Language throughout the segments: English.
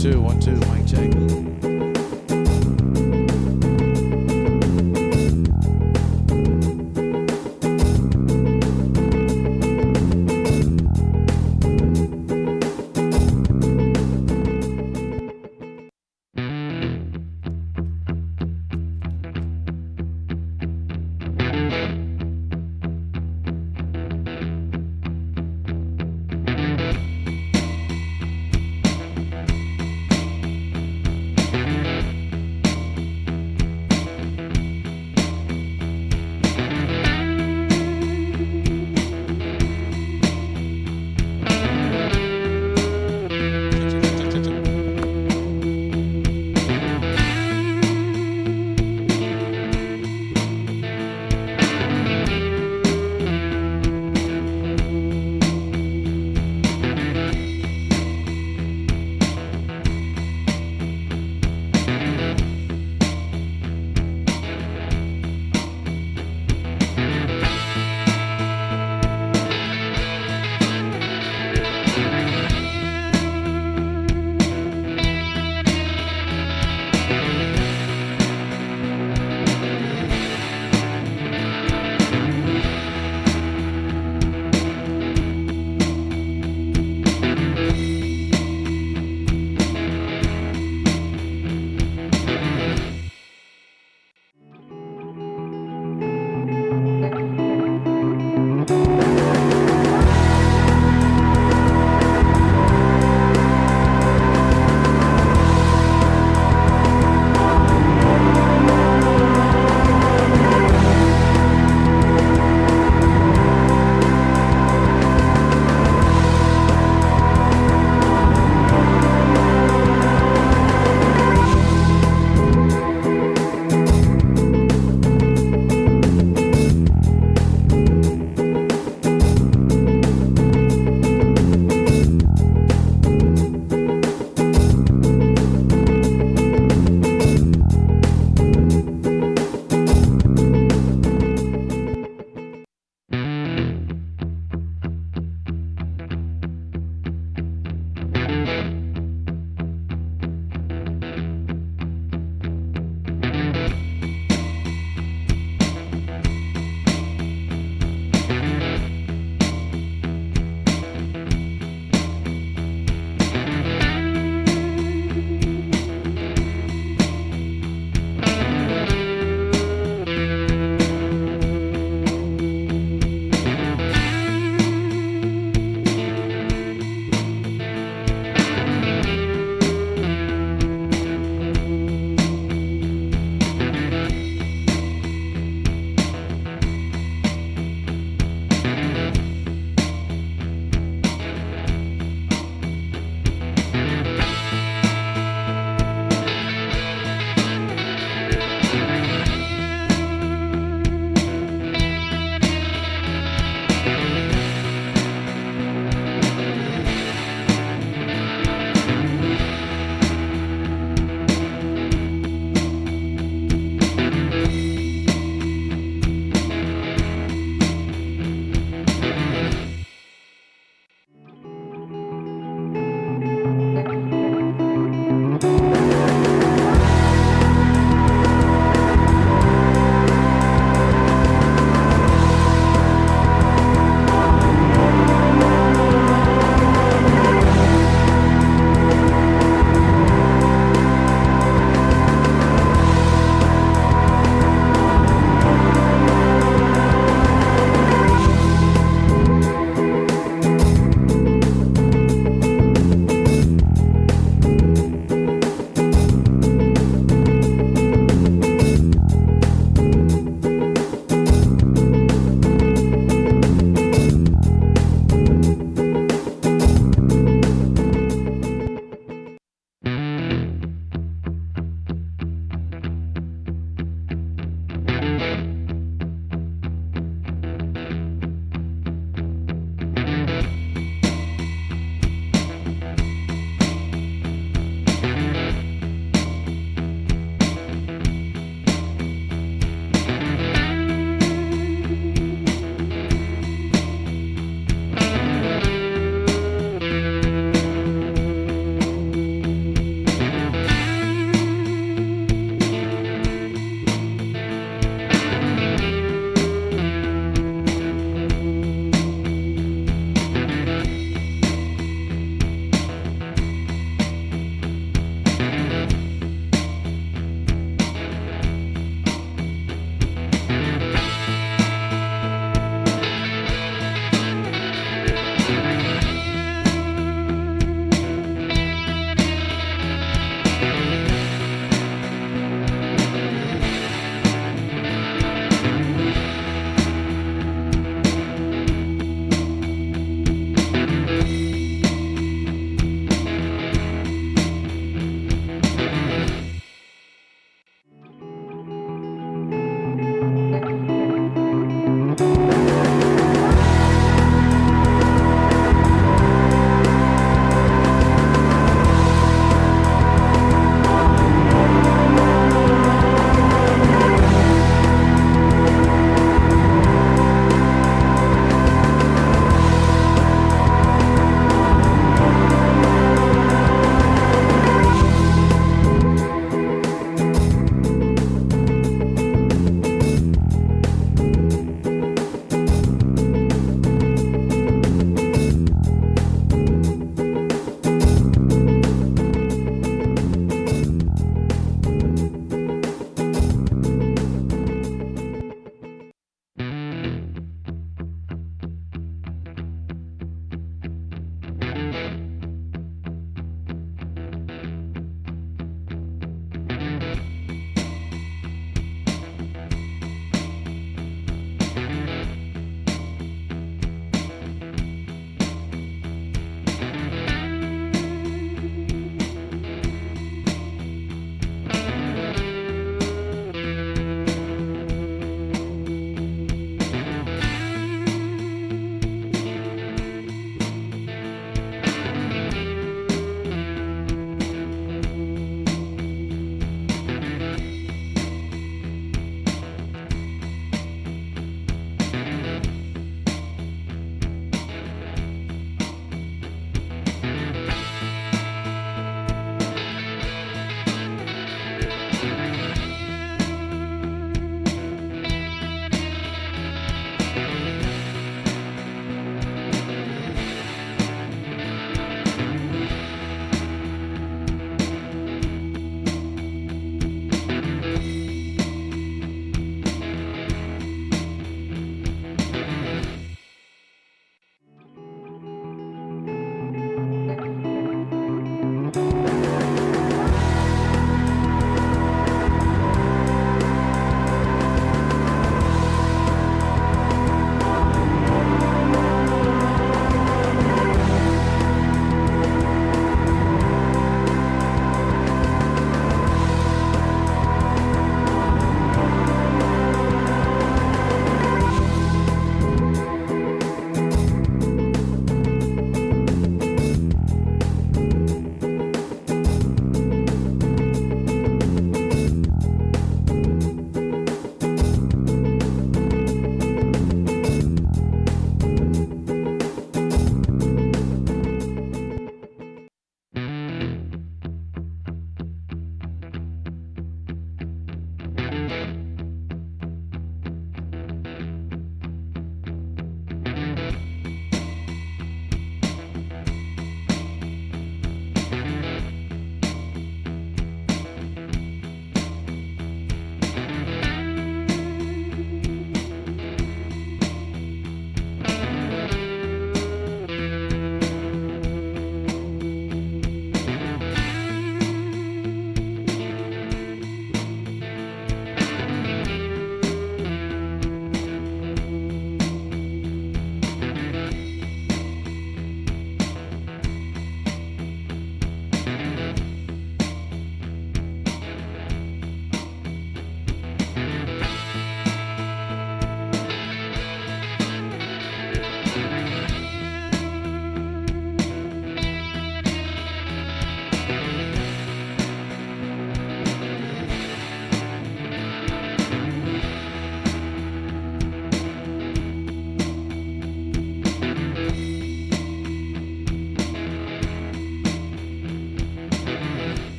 two, 1 2, mic check.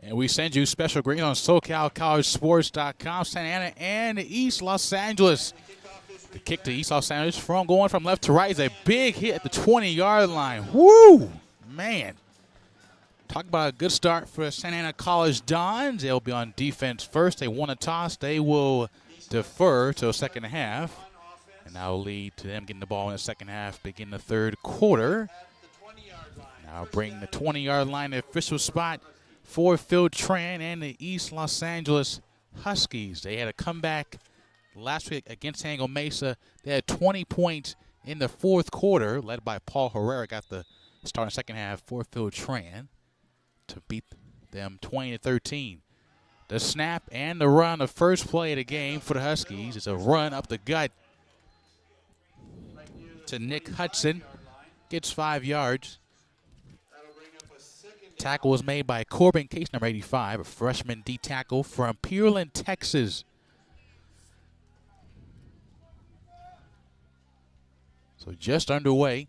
And we send you special greetings on SoCalCollegeSports.com, Santa Ana and East Los Angeles. The kick to East Los Angeles from going from left to right is a big hit at the 20-yard line. Woo! Man. Talk about a good start for Santa Ana College Dons. They'll be on defense first. They won a toss. They will defer to the second half. And that will lead to them getting the ball in the second half, begin the third quarter. Now bring the 20-yard line to official spot for Phil Tran and the East Los Angeles Huskies. They had a comeback last week against San Diego Mesa. They had 20 points in the fourth quarter, led by Paul Herrera. Got the start in the second half for Phil Tran to beat them 20-13. The snap and the run, the first play of the game for the Huskies, is a run up the gut to Nick Hudson. Gets 5 yards. Tackle was made by Corbin Case, number 85, a freshman D tackle from Pearland, Texas. So just underway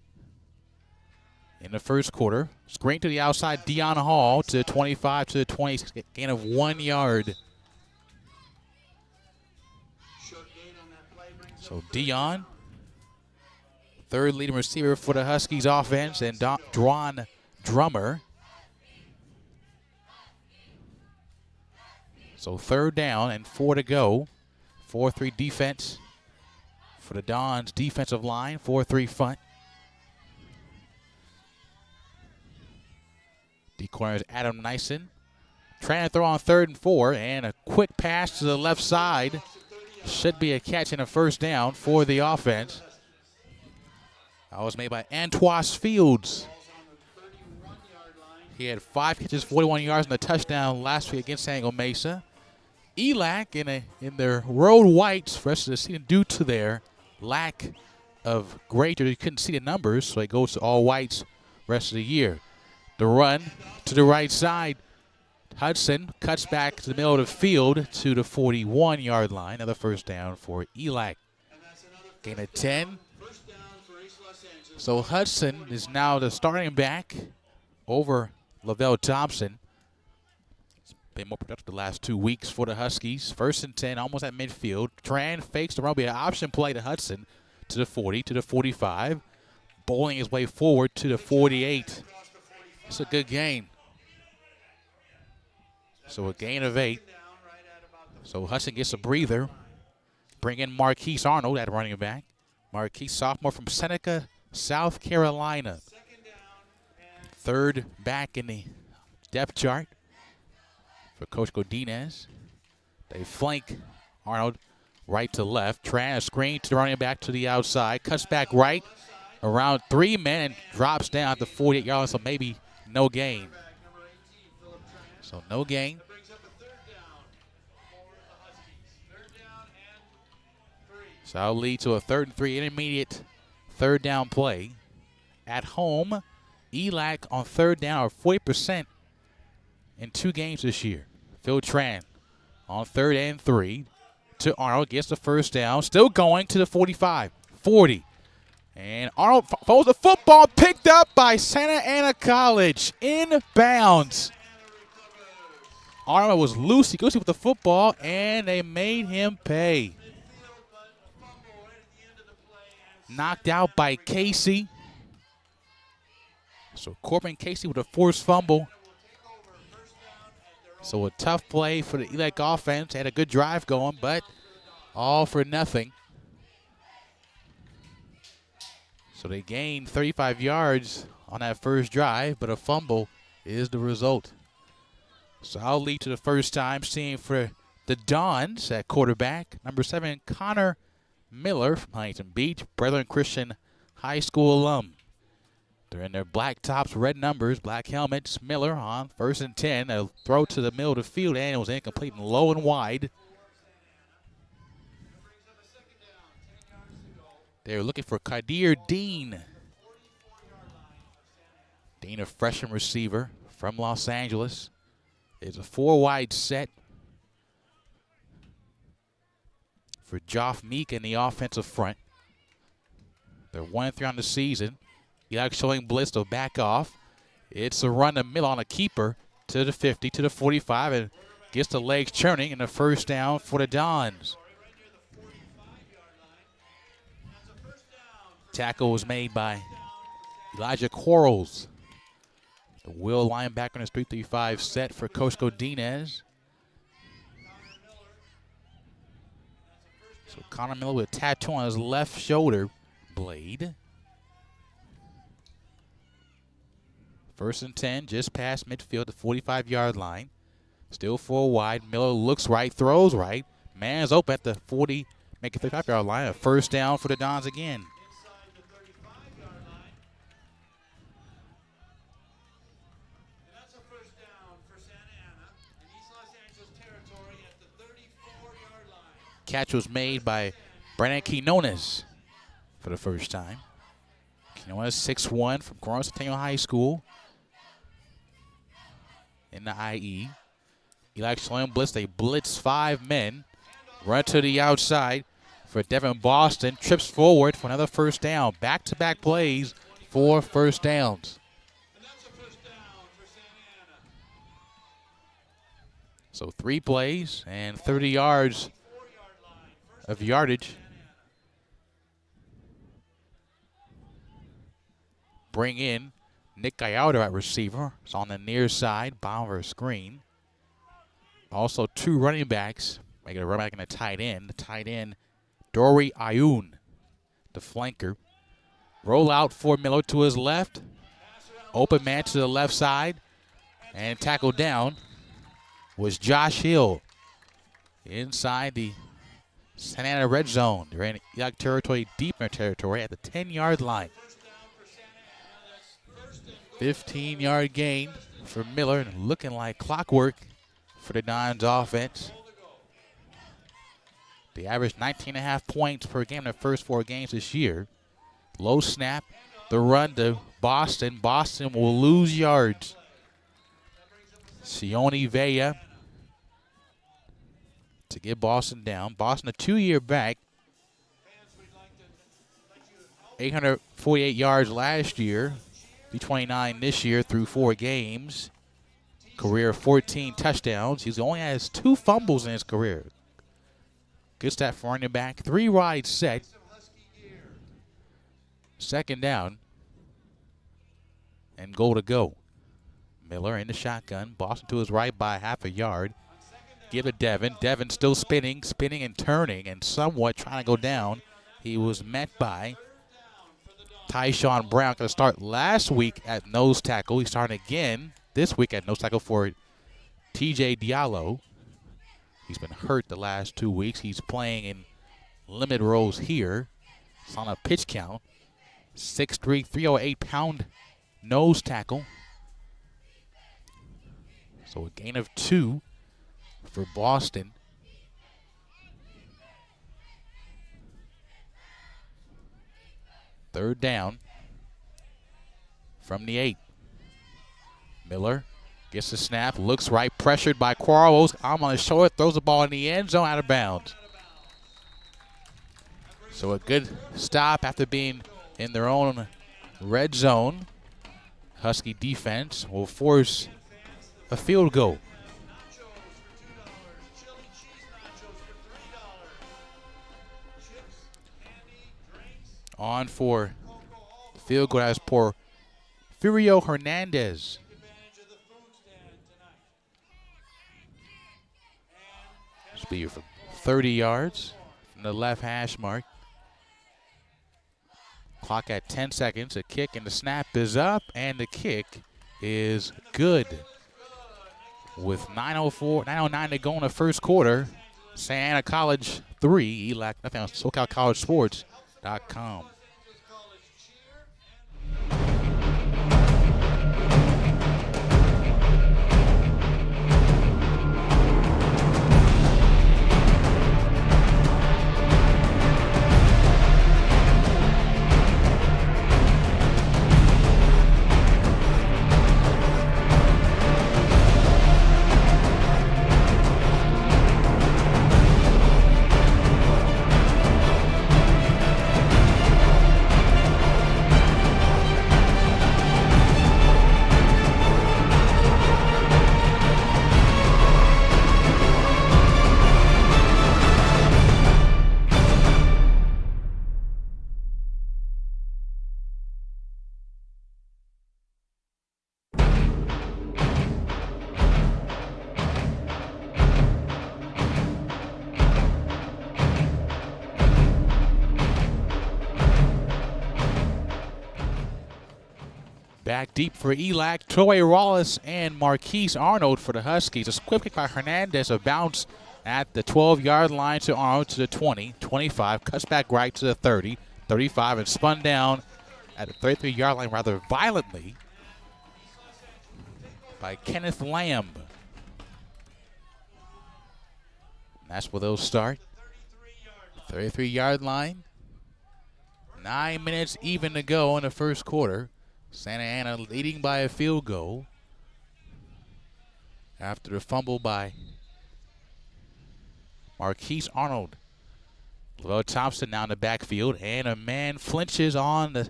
in the first quarter. Screen to the outside, Dion Hall to 25 to the 20, gain of 1 yard. So Dion, third leading receiver for the Huskies offense, and Dron Drummer. So third down and 4 to go. 4-3 defense for the Dons defensive line. 4-3 front. D corner is Adam Nyson. Trying to throw on 3rd and 4, and a quick pass to the left side. Should be a catch and a first down for the offense. That was made by Antoine Fields. He had 5 catches, 41 yards, and a touchdown last week against San Diego Mesa. ELAC in their road whites for the rest of the season due to their lack of grade. You couldn't see the numbers, so it goes to all whites rest of the year. The run to the right side. Hudson cuts back to the middle of the field to the 41-yard line. Another first down for ELAC. Gain of 10. So Hudson is now the starting back over Lavelle Thompson. Been more productive the last 2 weeks for the Huskies. 1st and 10, almost at midfield. Tran fakes the run. Be an option play to Hudson to the 40, to the 45. Bowling his way forward to the 48. It's a good gain. So a gain of 8. So Hudson gets a breather. Bring in Marquise Arnold at running back. Marquise, sophomore from Seneca, South Carolina. Third back in the depth chart for Coach Godinez. They flank Arnold right to left. Tran, a screen to the running back to the outside. Cuts back right around 3 men and drops down at the 48-yard line, so maybe no gain. So no gain. So that'll lead to a 3rd and 3 intermediate third down play. At home, ELAC on third down are 40% in 2 games this year. Phil Tran on 3rd and 3 to Arnold, gets the first down, still going to the 45, 40. And Arnold follows the football, picked up by Santa Ana College, inbounds. Arnold was loose, he goes with the football, and they made him pay. Knocked out by Casey. So Corbin Casey with a forced fumble. So a tough play for the ELAC offense. Had a good drive going, but all for nothing. So they gained 35 yards on that first drive, but a fumble is the result. So I'll lead to the first time seeing for the Dons at quarterback. Number 7, Connor Miller from Huntington Beach, Brethren Christian High School alum. They're in their black tops, red numbers, black helmets. Miller on 1st and 10. A throw to the middle of the field, and it was incomplete and low and wide. They're looking for Kadir Dean. Dean, a freshman receiver from Los Angeles. It's a 4-wide set for Joff Meek in the offensive front. They're 1-3 on the season. ELAC showing blitz to back off. It's a run to Miller on a keeper to the 50, to the 45, and gets the legs churning, and a first down for the Dons. Tackle was made by Elijah Quarles. The will linebacker in his 3-3-5 set for Coach Godinez. So Connor Miller with a tattoo on his left shoulder blade. 1st and 10, just past midfield, the 45-yard line. Still 4 wide. Miller looks right, throws right. Man's open at the 40, make a 35-yard line. A first down for the Dons again. Catch was made by Brandon Quinones for the first time. Quinones, 6'1", from Coronel Centennial High School in the IE. ELAC showing blitz. They blitz 5 men. Run to the outside for Devin Boston. Trips forward for another first down. Back-to-back plays, 4 first downs. So 3 plays and 30 yards of yardage. Bring in Nick Gallardo at receiver. It's on the near side, bottom of our screen. Also 2 running backs, making a running back and a tight end. The tight end, Dory Ayun, the flanker. Roll out for Miller to his left. Open man to the left side. And tackled down was Josh Hill. Inside the Santa Ana red zone. They're in ELAC territory, deep in their territory at the 10-yard line. 15-yard gain for Miller, and looking like clockwork for the Dons offense. They averaged 19.5 points per game in their first 4 games this year. Low snap, the run to Boston. Boston will lose yards. Sione Vea to get Boston down. Boston, a 2-year back. 848 yards last year. 329 this year through 4 games. Career 14 touchdowns. He only has 2 fumbles in his career. Good stat for running back. 3 wide set. Second down. And goal to go. Miller in the shotgun. Boston to his right by half a yard. Give it Devin. Devin still spinning and turning and somewhat trying to go down. He was met by Tyshawn Brown. Going to start last week at nose tackle. He's starting again this week at nose tackle for TJ Diallo. He's been hurt the last 2 weeks. He's playing in limited roles here. It's on a pitch count. 6'3", 308-pound nose tackle. So a gain of 2 for Boston. Third down from the 8. Miller gets the snap, looks right, pressured by Quarles. Arm on his shoulder, throws the ball in the end zone, out of bounds. So a good stop after being in their own red zone. Husky defense will force a field goal. On for field goal as for Furio Hernandez. Speed from 30 yards from the left hash mark. Clock at 10 seconds. A kick and the snap is up, and the kick is good. With 9:09 to go in the first quarter, Santa Ana College 3, ELAC nothing on SoCalCollegeSports.com. Back deep for ELAC, Troy Wallace and Marquise Arnold for the Huskies. A quick kick by Hernandez, a bounce at the 12-yard line to Arnold to the 20, 25, cuts back right to the 30, 35, and spun down at the 33-yard line rather violently by Kenneth Lamb. And that's where they'll start. 33-yard line. 9 minutes even to go in the first quarter. Santa Ana leading by a field goal after the fumble by Marquise Arnold. Lavelle Thompson now in the backfield, and a man flinches on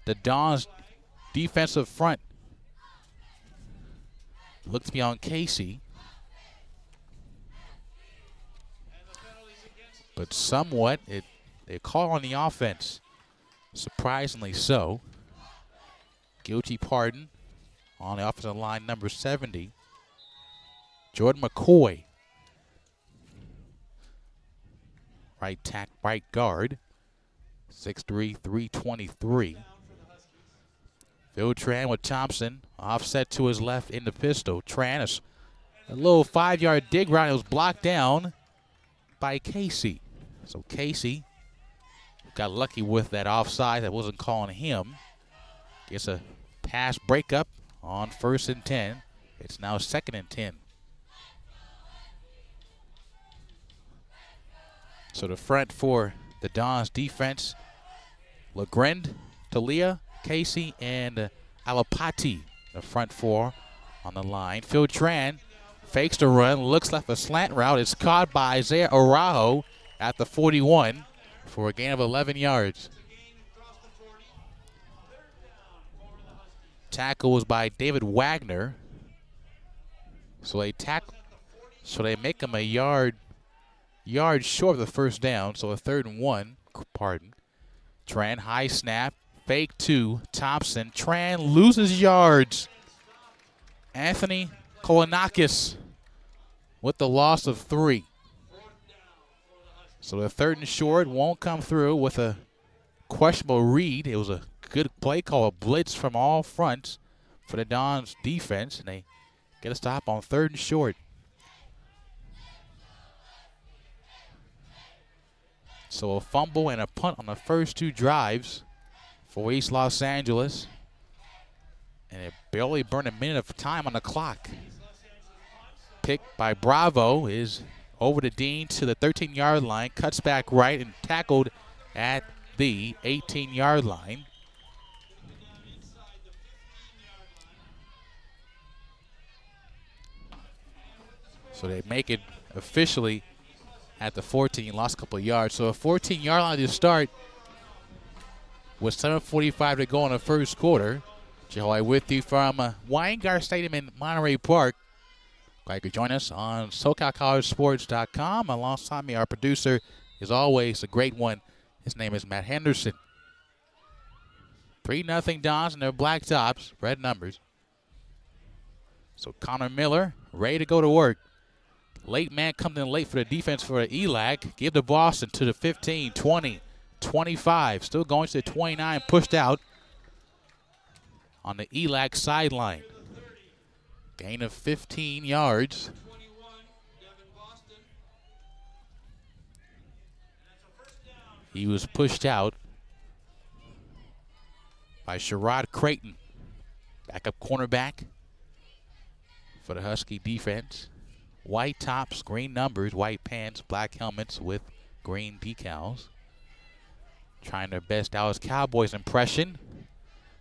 the Dons' defensive front. Looks to be on Casey. But somewhat, they call on the offense. Surprisingly so. Guilty pardon on the offensive line, number 70. Jordan McCoy. Right guard. 6'3", 323. Phil Tran with Thompson. Offset to his left in the pistol. Tran, a little 5-yard dig route. It was blocked down by Casey. So Casey got lucky with that offside. That wasn't calling him. Gets a pass breakup on 1st and 10. It's now 2nd and 10. So the front for the Dons defense, LeGrand, Talia, Casey, and Alapati, the front four on the line. Phil Tran fakes the run, looks like a slant route. It's caught by Isaiah Araujo at the 41 for a gain of 11 yards. Tackle was by David Wagner. So they make him a yard short of the first down. So a 3rd and 1. Pardon. Tran, high snap, fake to Thompson. Tran loses yards. Anthony Kolanakis with the loss of 3. So the 3rd and short won't come through with a questionable read. It was a good play call, a blitz from all fronts for the Dons defense, and they get a stop on 3rd and short. So a fumble and a punt on the first 2 drives for East Los Angeles, and it barely burned a minute of time on the clock. Pick by Bravo is over to Dean to the 13-yard line, cuts back right and tackled at the 18-yard line. So they make it officially at the 14, lost a couple of yards. So a 14-yard line to start with 7:45 to go in the first quarter. Joey with you from Weingart Stadium in Monterey Park. Glad you could join us on SoCalCollegeSports.com. Alongside me, our producer is always a great one. His name is Matt Henderson. 3-0 Dons in their black tops, red numbers. So Connor Miller ready to go to work. Late man comes in late for the defense for the ELAC. Give to Boston to the 15, 20, 25. Still going to the 29, pushed out on the ELAC sideline. Gain of 15 yards. He was pushed out by Sherrod Creighton, backup cornerback for the Husky defense. White tops, green numbers, white pants, black helmets with green decals. Trying their best Dallas Cowboys impression.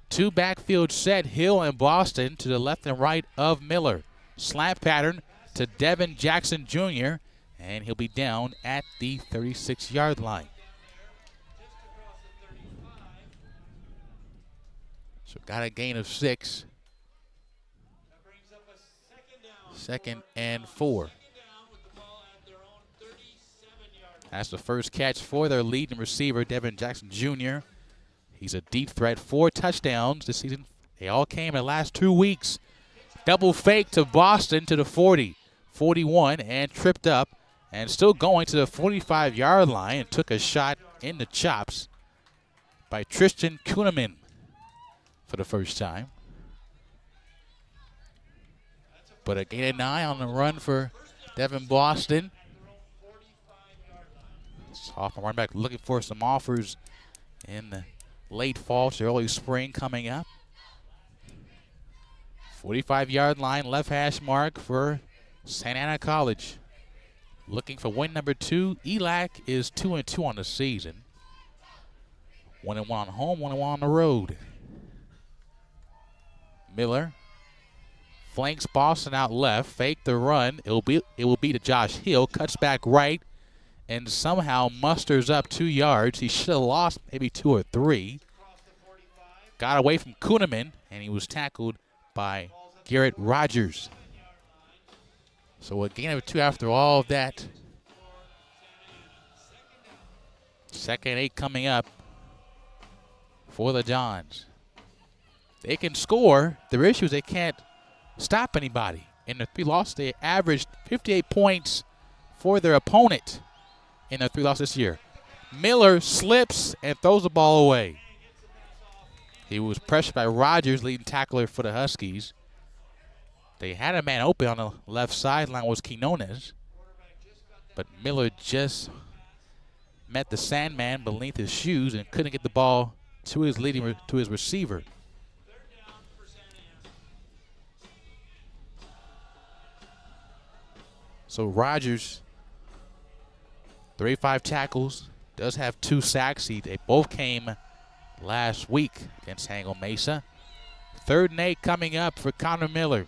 Two backfield set, Hill and Boston to the left and right of Miller. Slant pattern to Devin Jackson Jr., and he'll be down at the 36-yard line. So got a gain of 6. Second and 4. That's the first catch for their leading receiver, Devin Jackson Jr. He's a deep threat. 4 touchdowns this season. They all came in the last 2 weeks. Double fake to Boston to the 40, 41, and tripped up. And still going to the 45-yard line and took a shot in the chops by Tristan Kuhneman for the first time. But a gain of 9 on the run for Devin Boston. Sophomore running back looking for some offers in the late fall to early spring coming up. 45-yard line, left hash mark for Santa Ana College. Looking for win number 2. ELAC is 2-2 on the season. 1-1 on home, 1-1 on the road. Miller flanks Boston out left, fake the run. It will be to Josh Hill, cuts back right, and somehow musters up 2 yards. He should have lost maybe 2 or 3. Got away from Kuhneman, and he was tackled by Garrett Rogers. So a gain of 2 after all of that. 2nd and 8 coming up for the Dons. They can score. Their issue is they can't stop anybody. In the 3 losses, they averaged 58 points for their opponent in their 3 losses this year. Miller slips and throws the ball away. He was pressured by Rogers, leading tackler for the Huskies. They had a man open on the left sideline, was Quinones. But Miller just met the Sandman beneath his shoes and couldn't get the ball to his receiver. So Rogers, 35 tackles, does have 2 sacks. They both came last week against Tango Mesa. 3rd and 8 coming up for Connor Miller.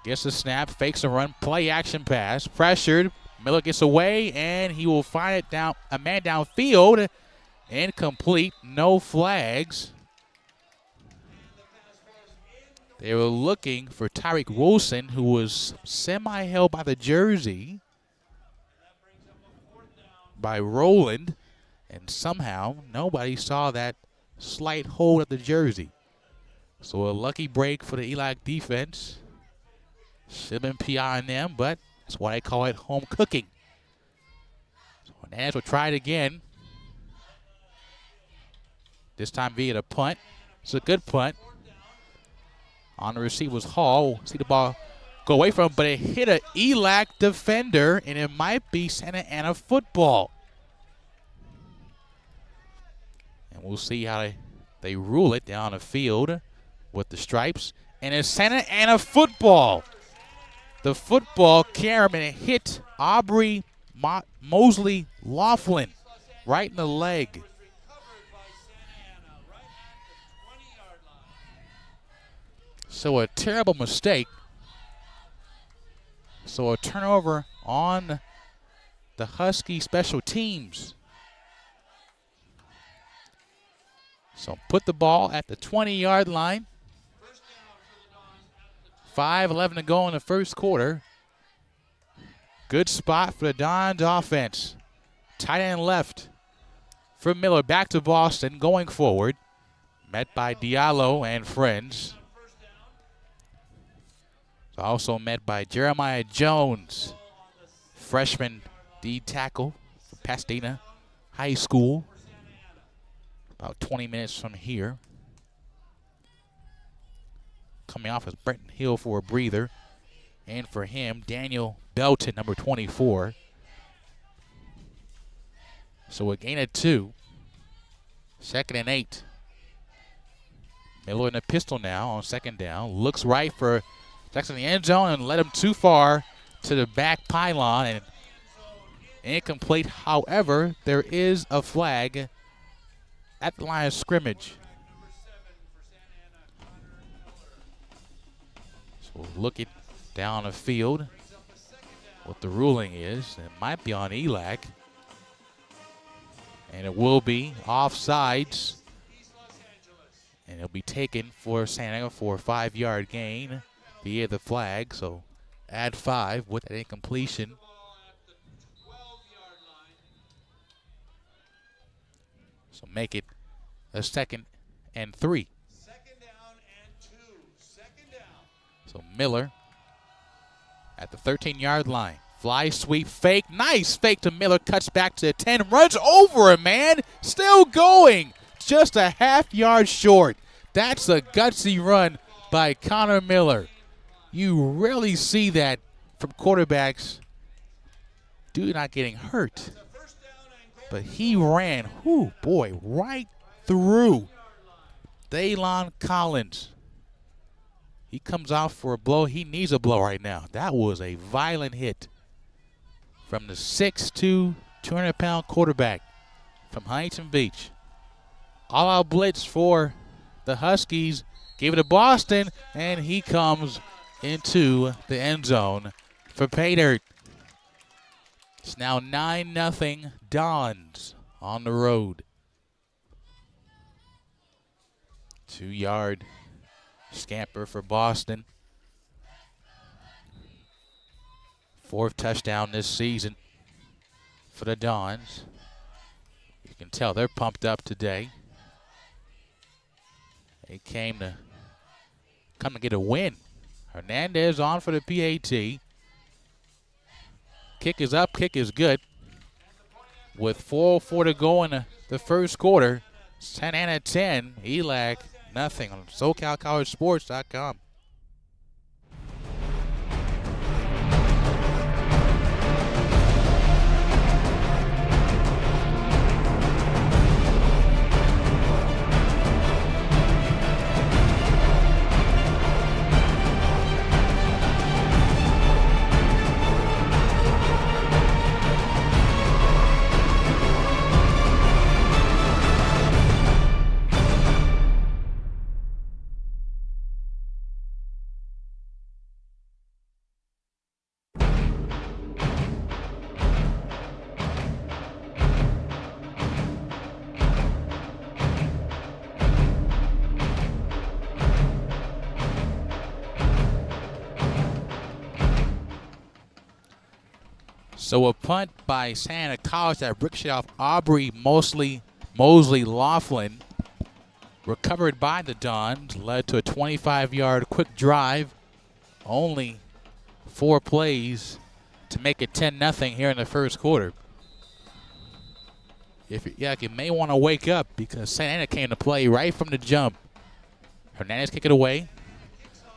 Gets the snap, fakes a run, play action pass, pressured. Miller gets away, and he will find it a man downfield. Incomplete, no flags. They were looking for Tyreek Wilson, who was semi-held by the jersey by Rowland, and somehow nobody saw that slight hold of the jersey. So a lucky break for the ELAC defense. Should have been PI on them, but that's why they call it home cooking. So Hernandez will try it again. This time via the punt. It's a good punt. On the receiver was Hall. See the ball go away from him, but it hit an ELAC defender, and it might be Santa Ana football. And we'll see how they rule it down the field with the stripes. And it's Santa Ana football. The football carried and it hit Aubrey Mosley Laughlin right in the leg. So a terrible mistake. So a turnover on the Husky special teams. So put the ball at the 20-yard line. 5:11 to go in the first quarter. Good spot for the Dons offense. Tight end left for Miller. Back to Boston, going forward. met by Diallo and friends. Also met by Jeremiah Jones, freshman D tackle from Pasadena High School, about 20 minutes from here. Coming off as Brent Hill for a breather. And for him, Daniel Belton, number 24. So a gain of 2. 2nd and 8. Miller in the pistol now on 2nd down. Looks right for Jackson in the end zone and led him too far to the back pylon. And incomplete. However, there is a flag at the line of scrimmage. So looking down the field, what the ruling is. It might be on ELAC. And it will be offsides. And it'll be taken for San Diego for a 5-yard gain via the flag. So add 5 with an incompletion. So make it a 2nd and 3. 2nd down and 2. 2nd down. So Miller at the 13-yard line. Fly sweep fake. Nice fake to Miller. Cuts back to the 10. Runs over a man. Still going. Just a half-yard short. That's a gutsy run by Connor Miller. You rarely see that from quarterbacks. Dude not getting hurt. But he ran, whoo, boy, right through Daylon Collins. He comes out for a blow. He needs a blow right now. That was a violent hit from the 6'2", 200-pound quarterback from Huntington Beach. All-out blitz for the Huskies. Gave it to Boston, and he comes into the end zone for pay dirt. It's now 9-0 Dons on the road. 2-yard scamper for Boston. 4th touchdown this season for the Dons. You can tell they're pumped up today. They come to get a win. Hernandez on for the PAT. Kick is up, kick is good. With 4:04 to go in the first quarter, Santa Ana 10, ELAC nothing on SoCalCollegeSports.com. So a punt by Santa College that ricocheted off Aubrey Mosley Laughlin. Recovered by the Dons, led to a 25-yard quick drive. Only 4 plays to make it 10-0 here in the first quarter. You may want to wake up because Santa Ana came to play right from the jump. Hernandez kick it away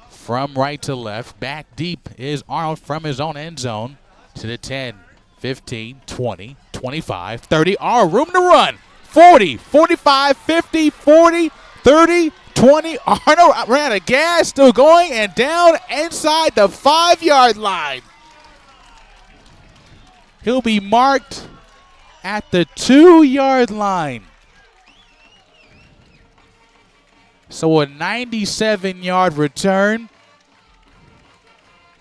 from right to left. Back deep is Arnold from his own end zone. To the 10, 15, 20, 25, 30. Room to run. 40, 45, 50, 40, 30, 20. Arnold ran out of gas, still going, and down inside the 5-yard line. He'll be marked at the 2-yard line. So a 97-yard return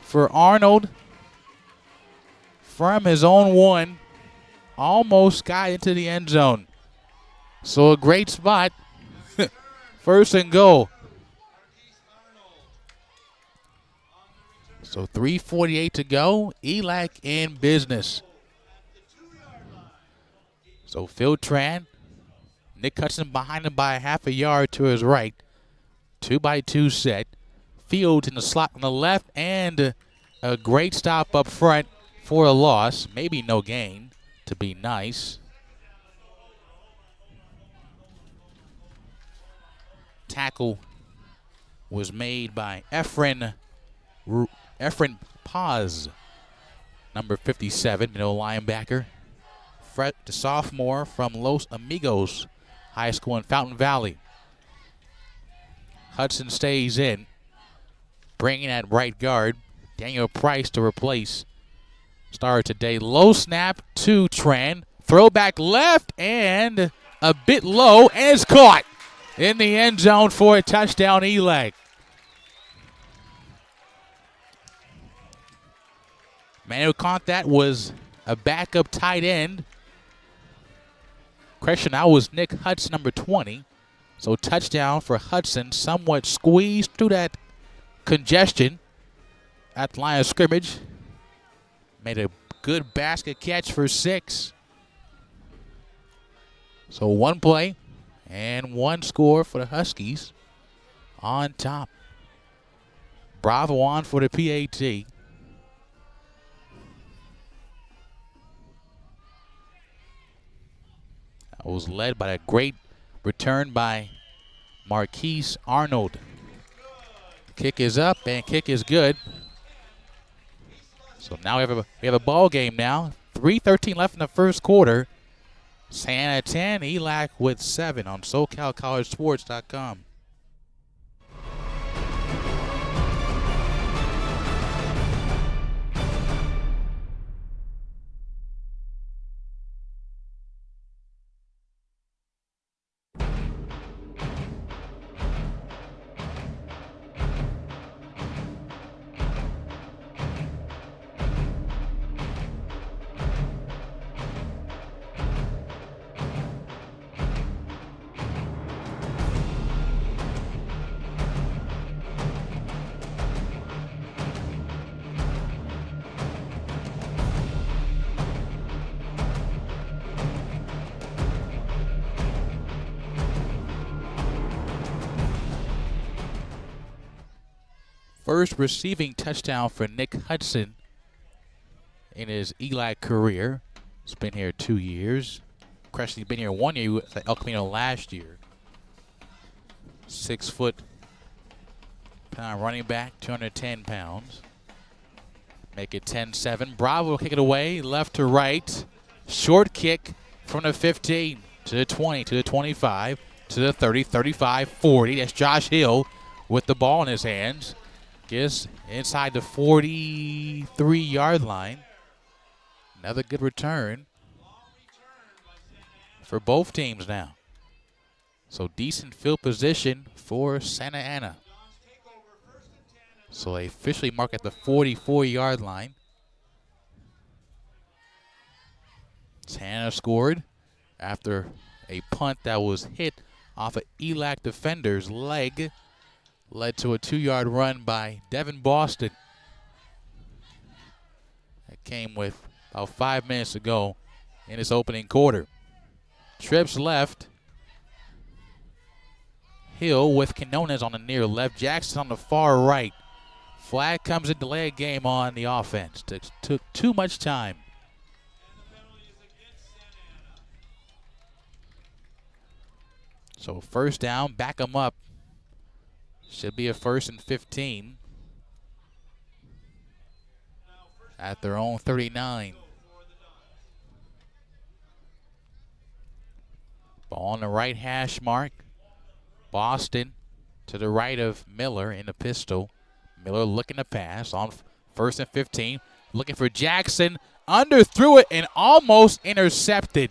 for Arnold. From his own 1, almost got into the end zone. So a great spot. 1st and goal. So 3:48 to go. ELAC in business. So Phil Tran Nick Hudson behind him by a half a yard to his right. 2-by-2 set. Fields in the slot on the left, and a great stop up front for a loss. Maybe no gain, to be nice. Tackle was made by Efren Paz, number 57, middle linebacker. The sophomore from Los Amigos High School in Fountain Valley. Hudson stays in, bringing at right guard Daniel Price to replace star today. Low snap to Tran. Throwback left and a bit low, and it's caught in the end zone for a touchdown, ELAC. Man who caught that was a backup tight end. Correction, that was Nick Hudson, number 20. So touchdown for Hudson, somewhat squeezed through that congestion at the line of scrimmage. Made a good basket catch for 6. So one play and one score for the Huskies on top. Bravo on for the PAT. That was led by a great return by Marquise Arnold. Kick is up and kick is good. So now we have a ball game now. 3:13 left in the first quarter. Santa 10, ELAC with 7 on SoCalCollegeSports.com. First receiving touchdown for Nick Hudson in his ELAC career. He's been here 2 years. Cressy's been here 1 year. He was at El Camino last year. 6 foot pound running back, 210 pounds. Make it 10-7. Bravo will kick it away, left to right. Short kick from the 15 to the 20, to the 25, to the 30, 35, 40. That's Josh Hill with the ball in his hands. Gets inside the 43-yard line. Another good return for both teams now. So decent field position for Santa Ana. So they officially mark at the 44-yard line. Santa Ana scored after a punt that was hit off an ELAC defender's leg. Led to a 2-yard run by Devin Boston. That came with about 5 minutes to go in his opening quarter. Trips left. Hill with Quinones on the near left. Jackson on the far right. Flag comes in, delay a game on the offense. Took too much time. So first down, back them up. Should be a 1st and 15 at their own 39. Ball on the right hash mark. Boston to the right of Miller in the pistol. Miller looking to pass on 1st and 15. Looking for Jackson. Underthrew it and almost intercepted.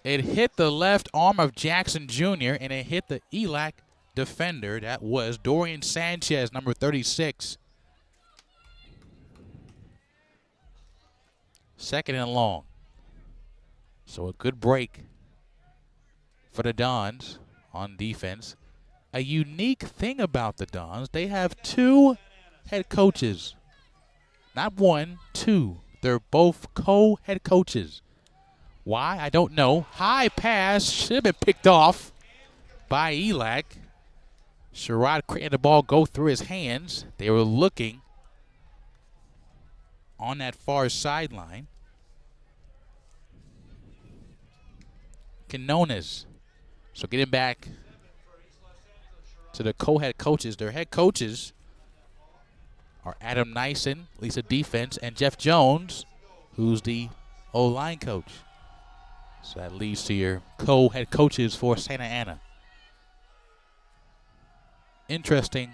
It hit the left arm of Jackson Jr. and it hit the ELAC defender. That was Dorian Sanchez, number 36. 2nd and long. So a good break for the Dons on defense. A unique thing about the Dons, they have 2 head coaches. Not 1, 2. They're both co-head coaches. Why? I don't know. High pass should have been picked off by ELAC. Sherrod creating the ball go through his hands. They were looking on that far sideline. Quinones. So getting back to the co-head coaches. Their head coaches are Adam Nyson, Lisa Defense, and Jeff Jones, who's the O-line coach. So that leads to your co-head coaches for Santa Ana. Interesting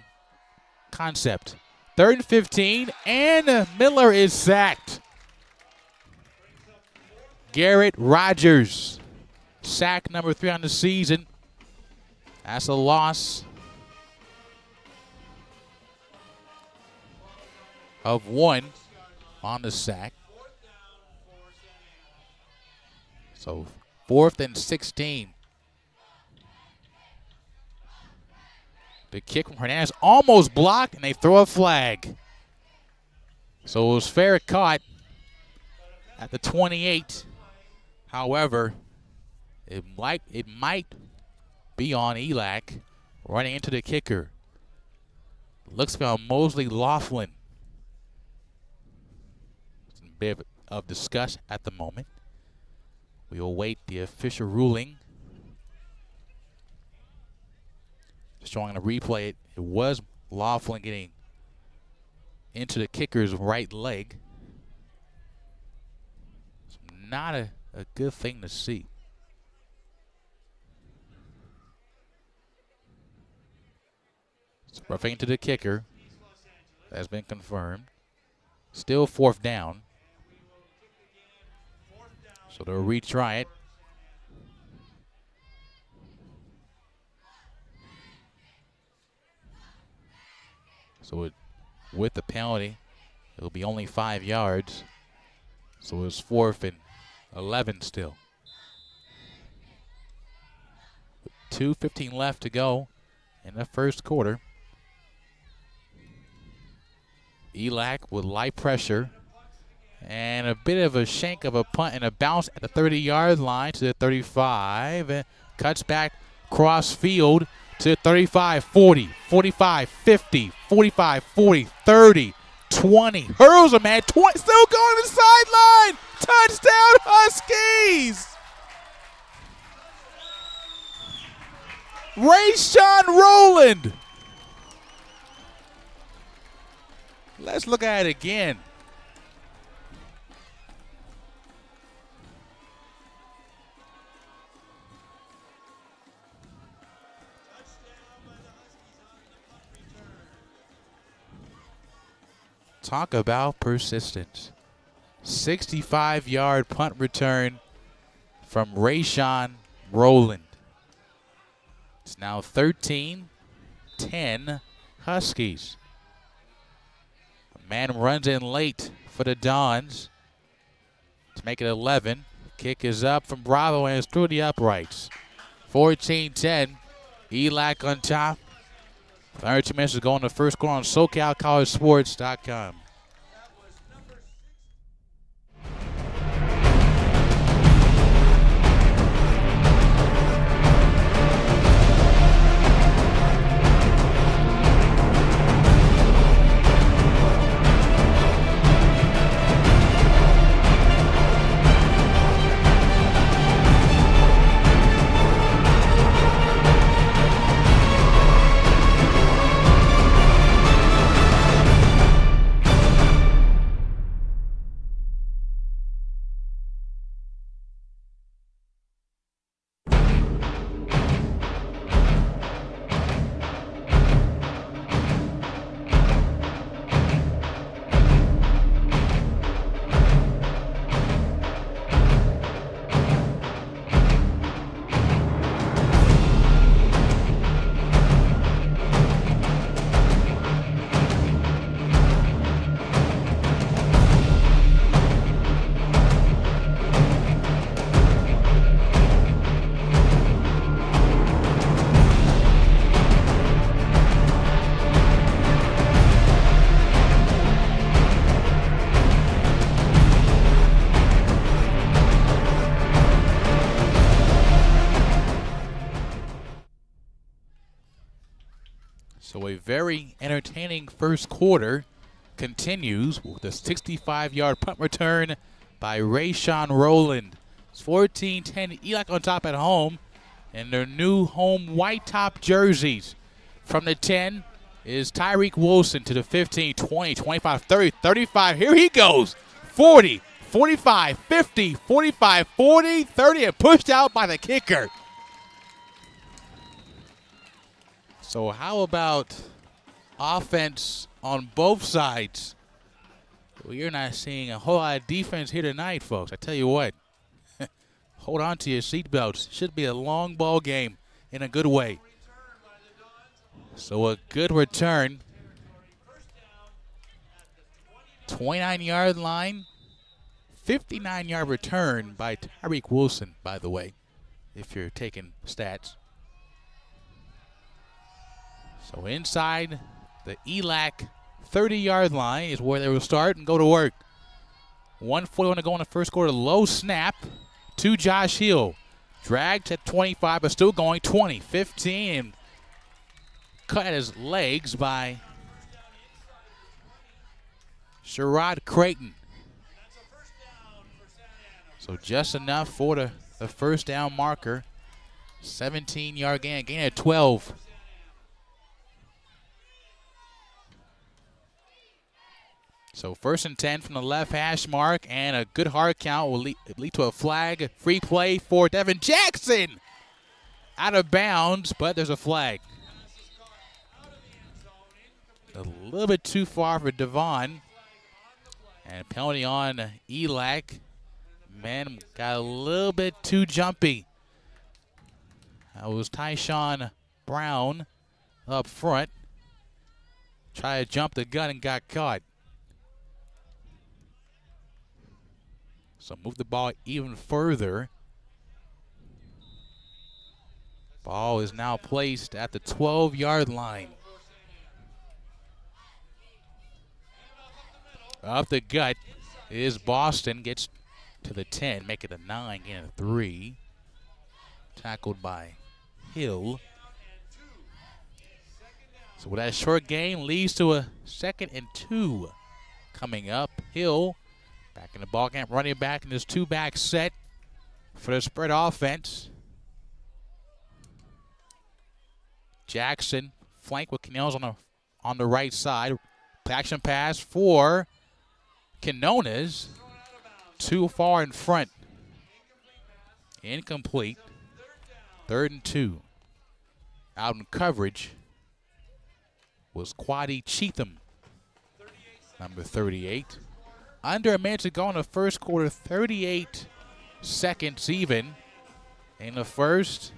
concept. 3rd and 15, and Miller is sacked. Garrett Rogers, sack number 3 on the season. That's a loss of 1 on the sack. So 4th and 16. The kick from Hernandez almost blocked, and they throw a flag. So it was fair caught at the 28. However, it might be on ELAC running into the kicker. Looks like Mosley Laughlin. It's a bit of discussion at the moment. We will wait the official ruling. Showing a replay, it was Laughlin getting into the kicker's right leg. It's not a good thing to see. It's roughing into the kicker. That's been confirmed. Still 4th down. So they'll retry it. So with the penalty, it'll be only 5 yards. So it's 4th and 11 still. 2:15 left to go in the first quarter. ELAC with light pressure and a bit of a shank of a punt and a bounce at the 30-yard line to the 35. And cuts back cross field to 35, 40, 45, 50, 45, 40, 30, 20. Hurls a man, 20, still going to the sideline. Touchdown, Huskies. Rayshawn Rowland. Let's look at it again. Talk about persistence. 65-yard punt return from Rayshawn Rowland. It's now 13-10 Huskies. A man runs in late for the Dons to make it 11. Kick is up from Bravo and it's through the uprights. 14-10. ELAC on top. 32 minutes to go in the first quarter on SoCalCollegeSports.com. So a very entertaining first quarter continues with a 65-yard punt return by Rayshawn Rowland. It's 14-10 ELAC on top at home in their new home white top jerseys. From the 10 is Tyreek Wilson to the 15, 20, 25, 30, 35. Here he goes. 40, 45, 50, 45, 40, 30, and pushed out by the kicker. So how about offense on both sides? Well, you're not seeing a whole lot of defense here tonight, folks. I tell you what, hold on to your seatbelts. Should be a long ball game in a good way. So a good return. 29-yard line. 59-yard return by Tyreek Wilson, by the way, if you're taking stats. So inside the ELAC 30-yard line is where they will start and go to work. 1:41 to go in the first quarter. Low snap to Josh Hill. Dragged at 25, but still going. 20, 15, and cut at his legs by Sherrod Creighton. So just enough for the first down marker. 17-yard gain at 12. So 1st and 10 from the left hash mark, and a good hard count will lead to a flag. Free play for Devin Jackson. Out of bounds, but there's a flag. A little bit too far for Devon. And penalty on ELAC. Man, got a little bit too jumpy. That was Tyshawn Brown up front. Tried to jump the gun and got caught. So move the ball even further. Ball is now placed at the 12-yard line. Up the gut is Boston. Gets to the 10, make it a 9, gain a 3. Tackled by Hill. So with that short gain leads to a 2nd and 2 coming up. Hill back in the ball game, running back in his 2-back set for the spread offense. Jackson flank with Canales on the right side. Action pass for Quinones. Too far in front. Incomplete. 3rd and 2. Out in coverage was Quaddy Cheatham, number 38. Under a minute to go in the first quarter, 38 seconds even. In the first,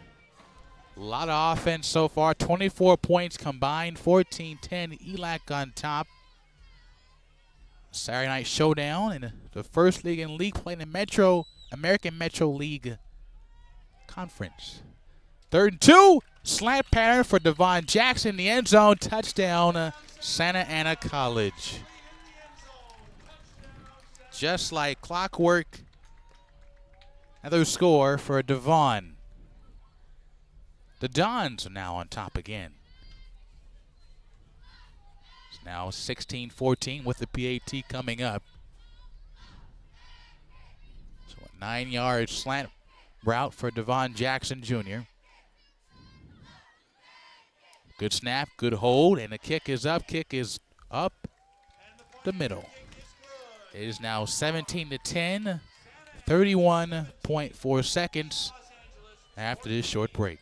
a lot of offense so far, 24 points combined, 14-10, ELAC on top. Saturday night showdown in the first league in league play in the American Metro League Conference. 3rd and 2, slant pattern for Devon Jackson in the end zone, touchdown Santa Ana College. Just like clockwork, another score for Devon. The Dons are now on top again. It's now 16-14 with the PAT coming up. So a 9-yard slant route for Devon Jackson Jr. Good snap, good hold, and the kick is up. Kick is up the middle. It is now 17-10, 31.4 seconds after this short break.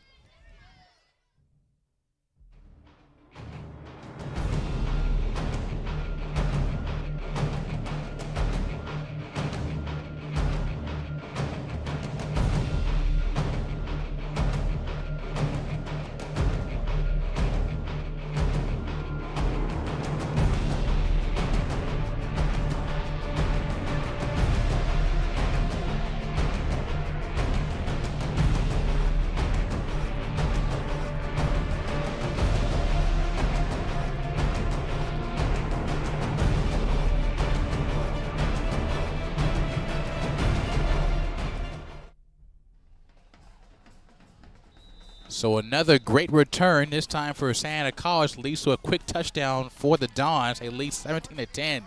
So another great return, this time for Santa College, leads to a quick touchdown for the Dons. They lead 17-10.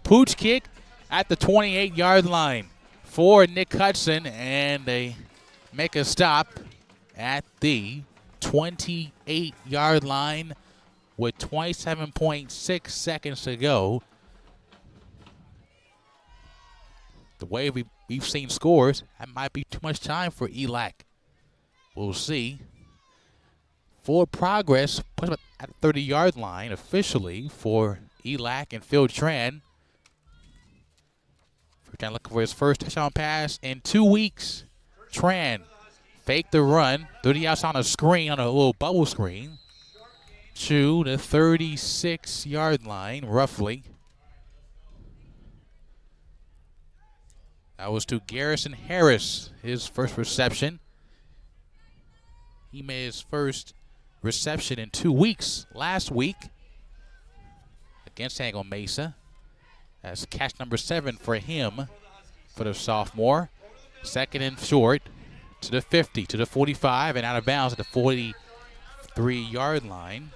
Pooch kick at the 28-yard line for Nick Hudson, and they make a stop at the 28-yard line with 27.6 seconds to go. The way we've seen scores, that might be too much time for ELAC. We'll see. Forward progress puts him at the 30-yard line officially for ELAC and Phil Tran. Phil Tran looking for his first touchdown pass in 2 weeks. Tran faked the run through the outside on a screen, on a little bubble screen, to the 36-yard line, roughly. That was to Garrison Harris, his first reception. He made his first reception in 2 weeks last week against Angle Mesa. That's catch number 7 for him, for the sophomore. Second and short to the 50, to the 45, and out of bounds at the 43-yard line.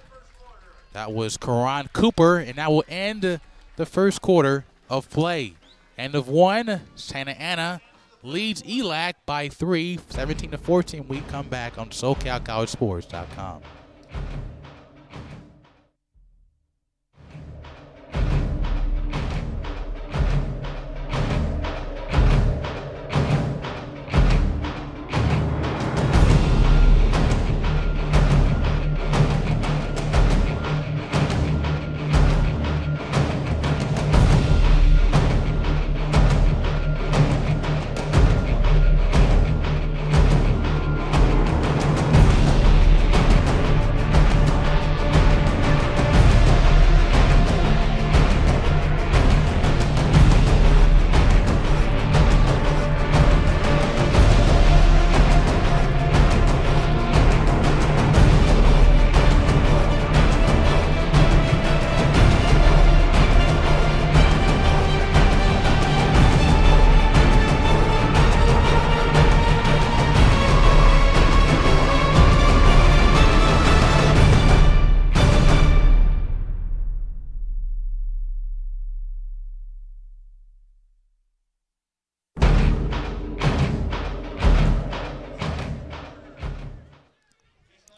That was Karan Cooper, and that will end the first quarter of play. End of one. Santa Ana leads ELAC by 3, 17-14. We come back on SoCalCollegeSports.com.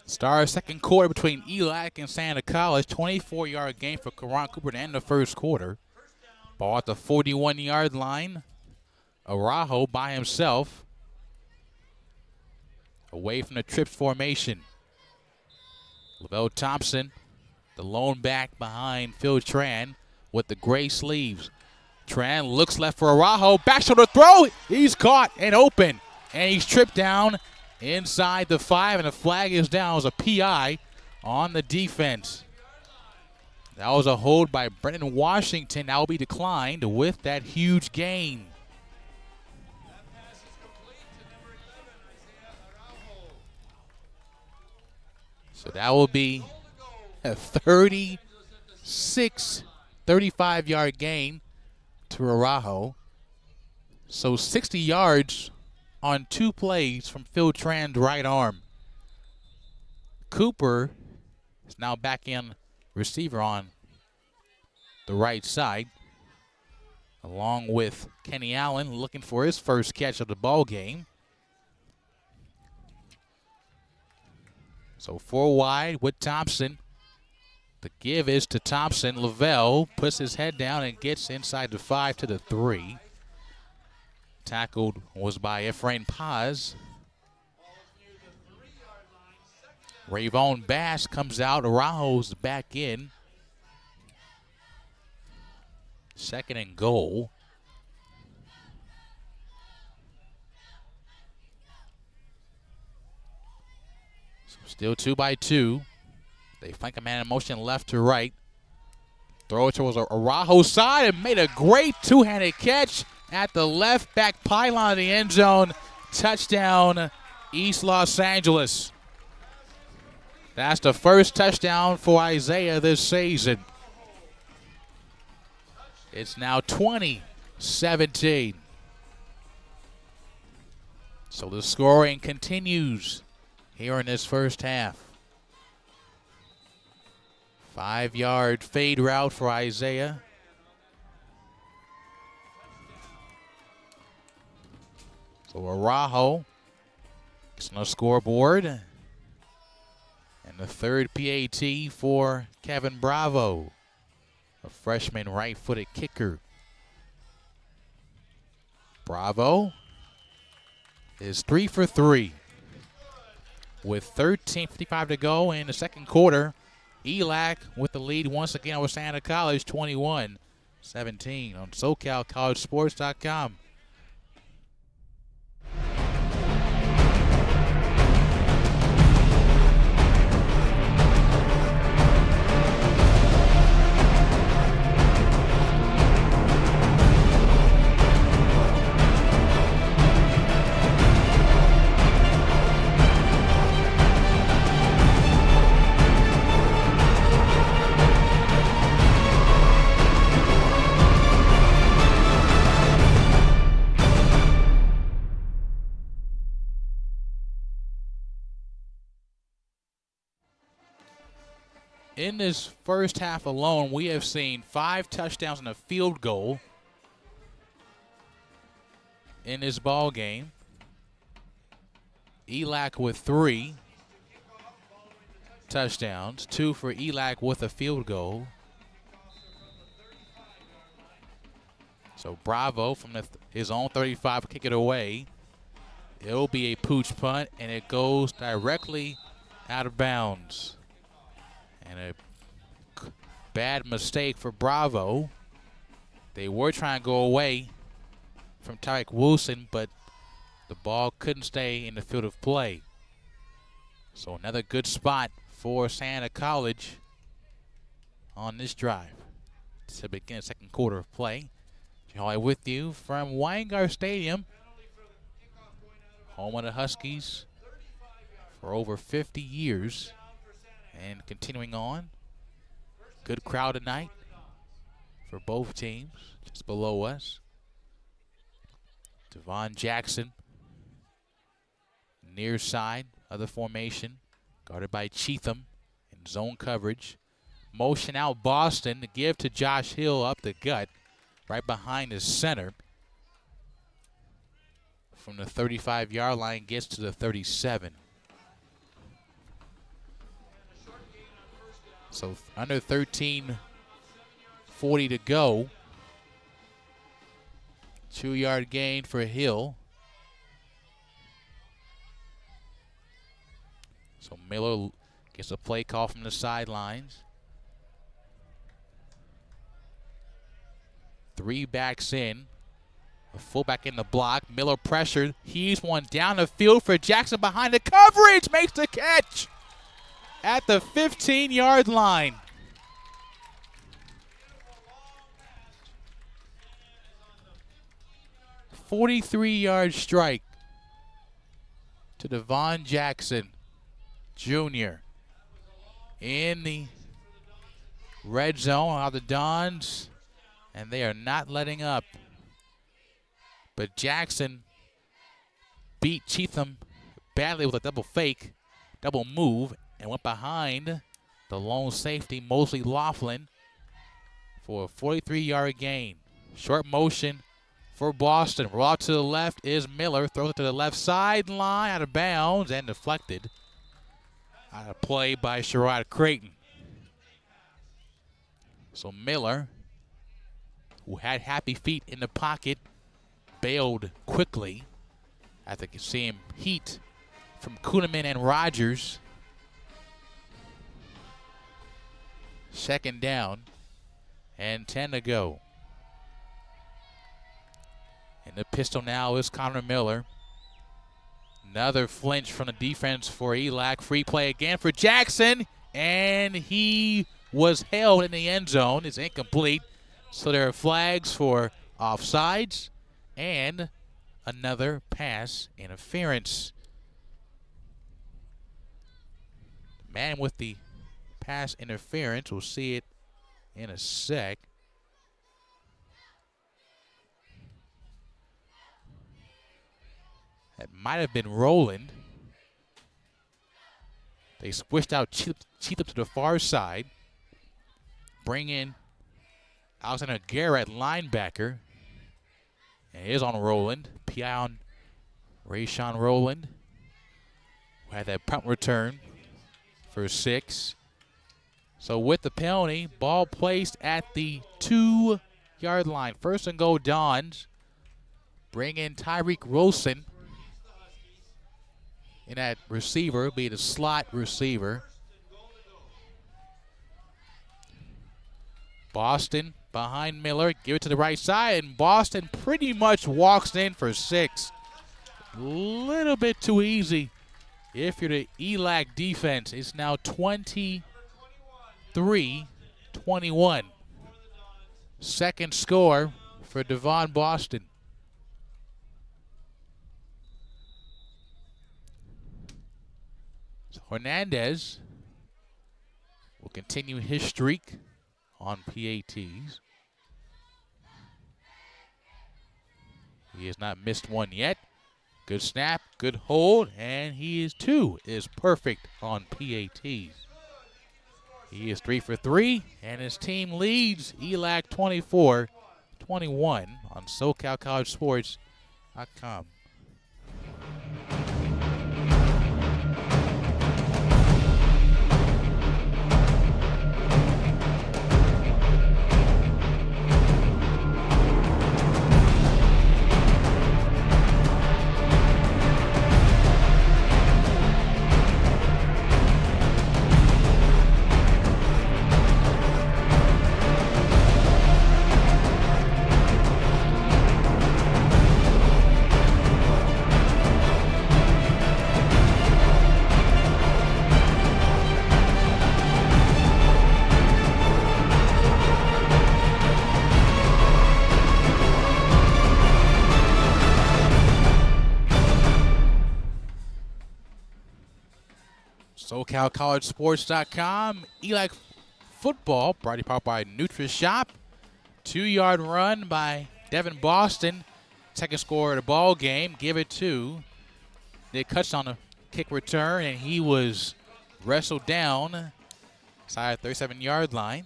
Start second quarter between ELAC and Santa College. 24-yard gain for Karan Cooper to end the first quarter. Ball at the 41-yard line. Araujo by himself. Away from the trips formation. Lavelle Thompson, the lone back behind Phil Tran with the gray sleeves. Tran looks left for Araujo. Back shoulder throw. He's caught and open. And he's tripped down inside the 5, and the flag is down. It was a PI on the defense. That was a hold by Brendan Washington. That will be declined with that huge gain. That pass is complete to number 11, Isaiah Araujo. So that will be a 35-yard gain to Araujo. So 60 yards on 2 plays from Phil Tran's right arm. Cooper is now back in receiver on the right side, along with Kenny Allen looking for his first catch of the ball game. So 4 wide with Thompson. The give is to Thompson. Lavelle puts his head down and gets inside the 5 to the 3. Tackled was by Efrain Paz. Rayvon Bass comes out. Araujo's back in. Second and goal. So still 2 by 2. They flank a man in motion left to right. Throw it towards Araujo's side and made a great two-handed catch at the left back pylon of the end zone. Touchdown, East Los Angeles. That's the first touchdown for Isaiah this season. It's now 20-17. So the scoring continues here in this first half. 5-yard fade route for Isaiah. So Araujo is on the scoreboard. And the third PAT for Kevin Bravo, a freshman right-footed kicker. Bravo is 3 for 3. With 13:55 to go in the second quarter, ELAC with the lead once again over Santa College, 21-17 on SoCalCollegeSports.com. In this first half alone, we have seen 5 touchdowns and a field goal in this ball game. ELAC with 3 touchdowns, 2 for ELAC with a field goal. So Bravo from his own 35 will kick it away. It'll be a pooch punt, and it goes directly out of bounds. And a bad mistake for Bravo. They were trying to go away from Tyreek Wilson, but the ball couldn't stay in the field of play. So another good spot for Santa College on this drive to begin the second quarter of play. Joy with you from Weingart Stadium, home of the Huskies for over 50 years. And continuing on, good crowd tonight for both teams, just below us. Devon Jackson, near side of the formation, guarded by Cheatham in zone coverage. Motion out Boston to give to Josh Hill up the gut, right behind his center. From the 35-yard line, gets to the 37. So under 13:40 to go. 2-yard gain for Hill. So Miller gets a play call from the sidelines. 3 backs in. A fullback in the block. Miller pressured. He's one down the field for Jackson behind the coverage. Makes the catch at the 15-yard line. A 43-yard strike to Devon Jackson, Jr. in the red zone are the Dons, and they are not letting up. But Jackson beat Cheatham badly with a double fake, double move, and went behind the lone safety, Mosley Laughlin, for a 43-yard gain. Short motion for Boston. Raw to the left is Miller. Throws it to the left sideline, out of bounds, and deflected. Out of play by Sherrod Creighton. So Miller, who had happy feet in the pocket, bailed quickly after seeing heat from Kuhneman and Rogers. Second down and 10 to go. And the pistol now is Connor Miller. Another flinch from the defense for ELAC. Free play again for Jackson, and he was held in the end zone. It's incomplete. So there are flags for offsides and another pass interference. The man with the pass interference, we'll see it in a sec. That might have been Roland. They switched out Cheatham to the far side. Bring in Alexander Garrett, linebacker. And it is on Rowland. PI on Rayshawn Rowland. We had that punt return for 6. So with the penalty, ball placed at the 2-yard line. First and goal, Dons. Bring in Tyreek Wilson. And that receiver, be the slot receiver. Boston behind Miller. Give it to the right side, and Boston pretty much walks in for 6. A little bit too easy. If you're the ELAC defense, it's now 23-21. Second score for Devon Boston. So Hernandez will continue his streak on PATs. He has not missed one yet. Good snap, good hold, and he is perfect on PATs. He is 3 for 3, and his team leads ELAC 24-21 on SoCalCollegeSports.com. SoCalCollegeSports.com. ELAC football brought to you by NutriShop. 2-yard run by Devin Boston. Second score of the ball game. Give it to Nick Cutch on a kick return, and he was wrestled down inside the 37-yard line.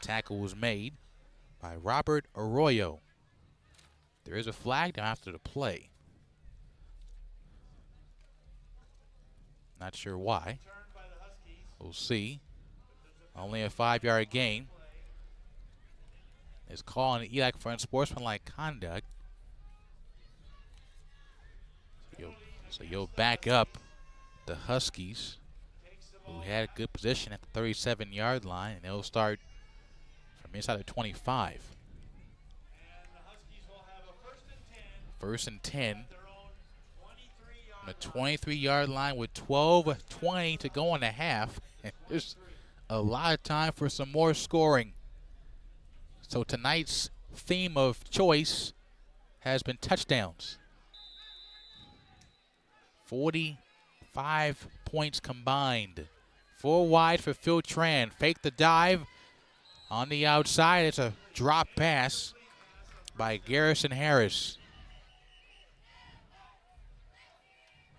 Tackle was made by Robert Arroyo. There is a flag down after the play. Not sure why. We'll see. Only a 5-yard gain. Is calling the ELAC for unsportsmanlike conduct. So you'll back up the Huskies, who had a good position at the 37-yard line, and they'll start from inside the 25. First and 10. On the 23-yard line with 12:20 to go in the half. There's a lot of time for some more scoring. So tonight's theme of choice has been touchdowns. 45 points combined. 4 wide for Phil Tran. Fake the dive on the outside. It's a drop pass by Garrison Harris.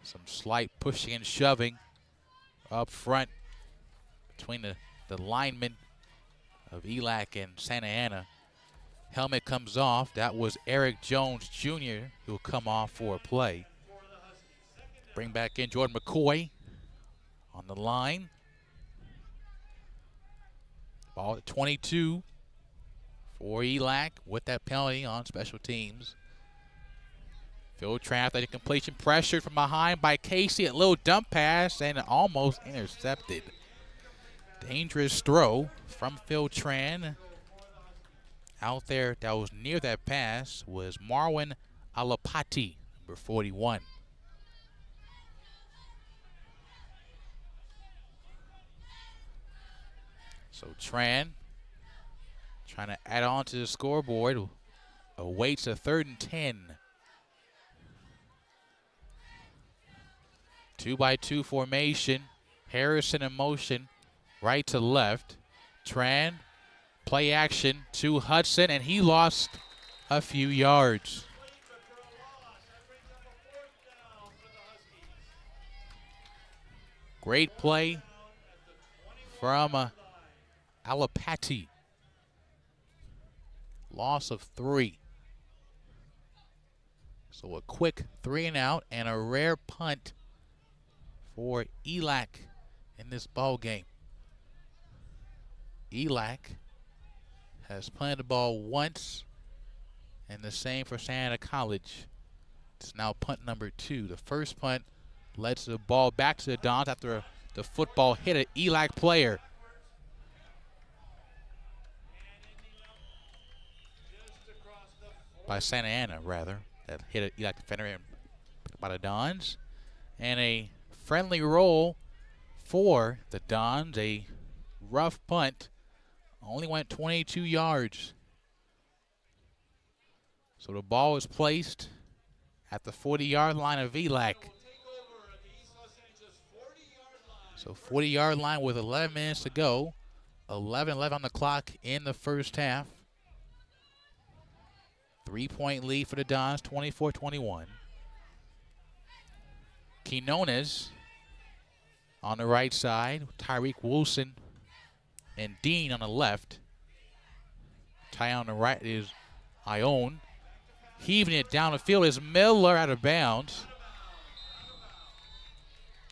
Some slight pushing and shoving up front between the linemen of ELAC and Santa Ana. Helmet comes off. That was Eric Jones Jr. who will come off for a play. Bring back in Jordan McCoy on the line. Ball at 22 for ELAC with that penalty on special teams. Phil Tran, that completion, pressured from behind by Casey. A little dump pass and almost intercepted. Dangerous throw from Phil Tran. Out there that was near that pass was Marwin Alapati, number 41. So Tran trying to add on to the scoreboard. Awaits a 3rd and 10. 2-by-2 formation. Harrison in motion, right to left. Tran, play action to Hudson, and he lost a few yards. Great play from Alapati. Loss of 3. So a quick 3 and out and a rare punt for ELAC in this ball game. ELAC has punted the ball once, and the same for Santa Ana College. It's now punt number 2. The first punt led to the ball back to the Dons after the football hit an ELAC player. By Santa Ana, rather. That hit an ELAC defender and picked up by the Dons. And a friendly roll for the Dons. A rough punt. Only went 22 yards. So the ball was placed at the 40-yard line of ELAC. So 40-yard line with 11 minutes to go. 11-11 on the clock in the first half. 3-point lead for the Dons, 24-21. Quinones on the right side. Tyreek Wilson and Dean on the left. Tie on the right is Ione. Heaving it down the field is Miller out of bounds.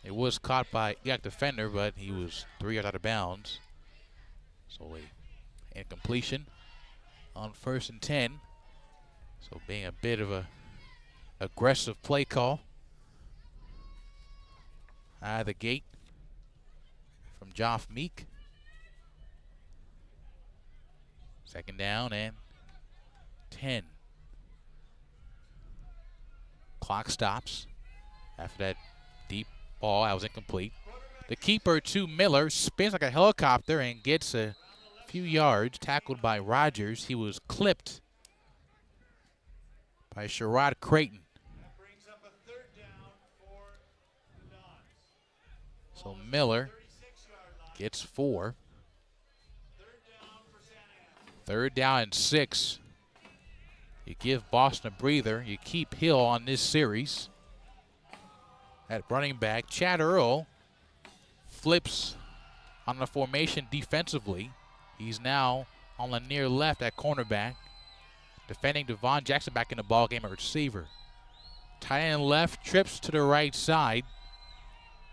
It was caught by ELAC defender, but he was 3 yards out of bounds. So a incompletion on 1st and 10. So being a bit of a aggressive play call out of the gate from Joff Meek. 2nd down and 10. Clock stops after that deep ball that was incomplete. The keeper to Miller spins like a helicopter and gets a few yards, tackled by Rogers. He was clipped by Sherrod Creighton. So Miller gets 4. 3rd down and 6. You give Boston a breather. You keep Hill on this series. At running back, Chad Earl flips on the formation defensively. He's now on the near left at cornerback. Defending Devon Jackson back in the ball game at receiver. Tight end left, trips to the right side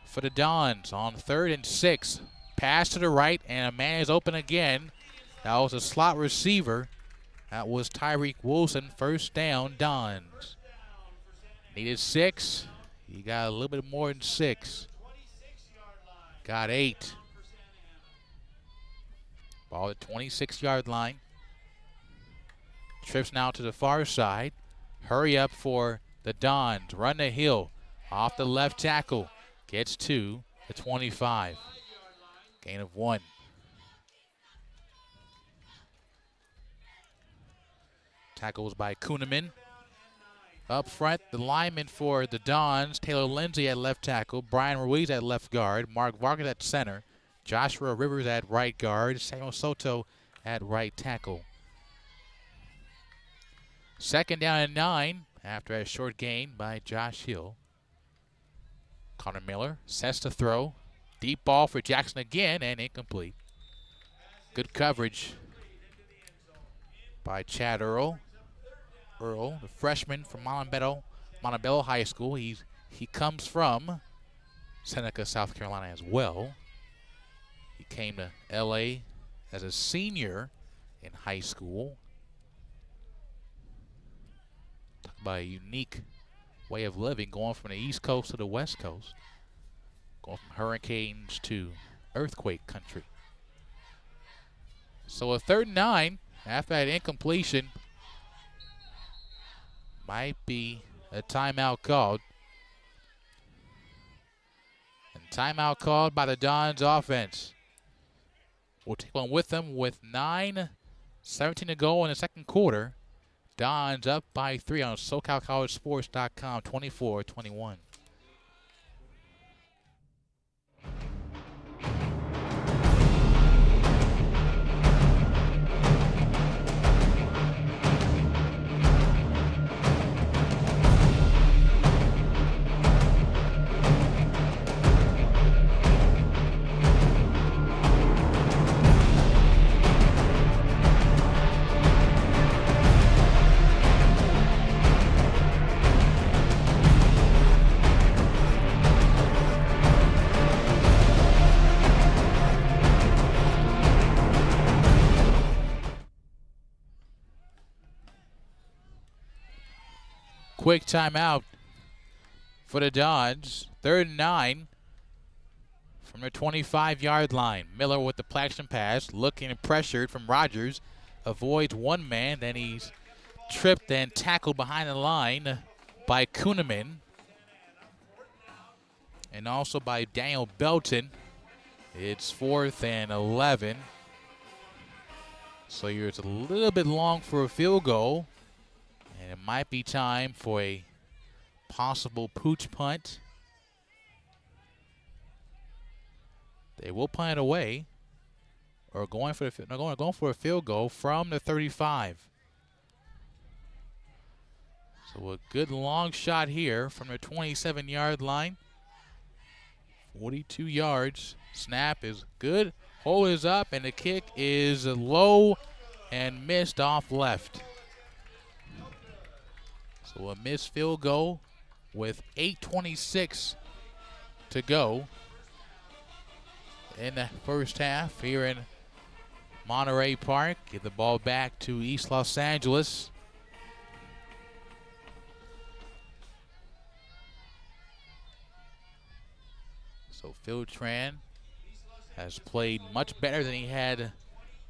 for the Dons on 3rd and 6. Pass to the right, and a man is open again. That was a slot receiver. That was Tyreek Wilson. 1st down, Dons. Needed 6. He got a little bit more than 6. Got 8. Ball at 26-yard line. Trips now to the far side. Hurry up for the Dons. Run the hill. Off the left tackle. Gets to the 25. Gain of 1. Tackles by Kuhneman. Up front, the linemen for the Dons, Taylor Lindsay at left tackle, Brian Ruiz at left guard, Mark Vargas at center, Joshua Rivers at right guard, Samuel Soto at right tackle. 2nd down and 9 after a short gain by Josh Hill. Connor Miller sets the throw. Deep ball for Jackson again and incomplete. Good coverage by Chad Earl. Earl, the freshman from Montebello High School. He comes from Seneca, South Carolina as well. He came to L.A. as a senior in high school. Talk about a unique way of living, going from the East Coast to the West Coast. Going from hurricanes to earthquake country. So a 3rd and 9 after that incompletion. Might be a timeout called. And timeout called by the Dons offense. We'll take one with them with 9:17 to go in the 2nd quarter. Dons up by 3 on SoCalCollegeSports.com, 24-21. quick timeout for the Dons. 3rd and 9 from the 25-yard line. Miller with the play action pass, looking and pressured from Rogers. Avoids one man, then he's tripped and tackled behind the line by Kuhneman. And also by Daniel Belton. It's 4th and 11. So it's a little bit long for a field goal. And it might be time for a possible pooch punt. They will punt it away. Or going for a field goal from the 35. So a good long shot here from the 27-yard line. 42 yards. Snap is good. Hole is up, and the kick is low and missed off left. So a missed field goal with 8:26 to go in the first half here in Monterey Park. Give the ball back to East Los Angeles. So Phil Tran has played much better than he had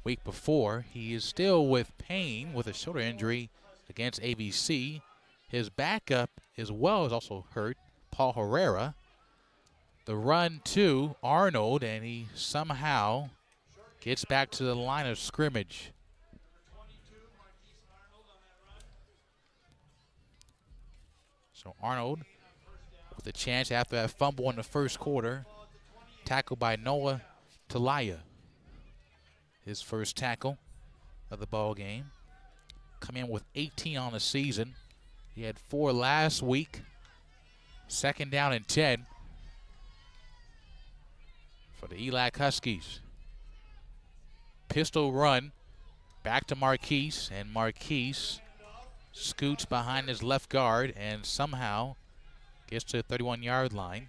week before. He is still with pain with a shoulder injury against ABC. His backup as well is also hurt, Paul Herrera. The run to Arnold, and he somehow gets back to the line of scrimmage. So Arnold with a chance after that fumble in the first quarter. Tackled by Noah Talaya. His first tackle of the ball game. Come in with 18 on the season. He had 4 last week. 2nd down and 10 for the ELAC Huskies. Pistol run back to Marquise, and Marquise scoots behind his left guard and somehow gets to the 31-yard line.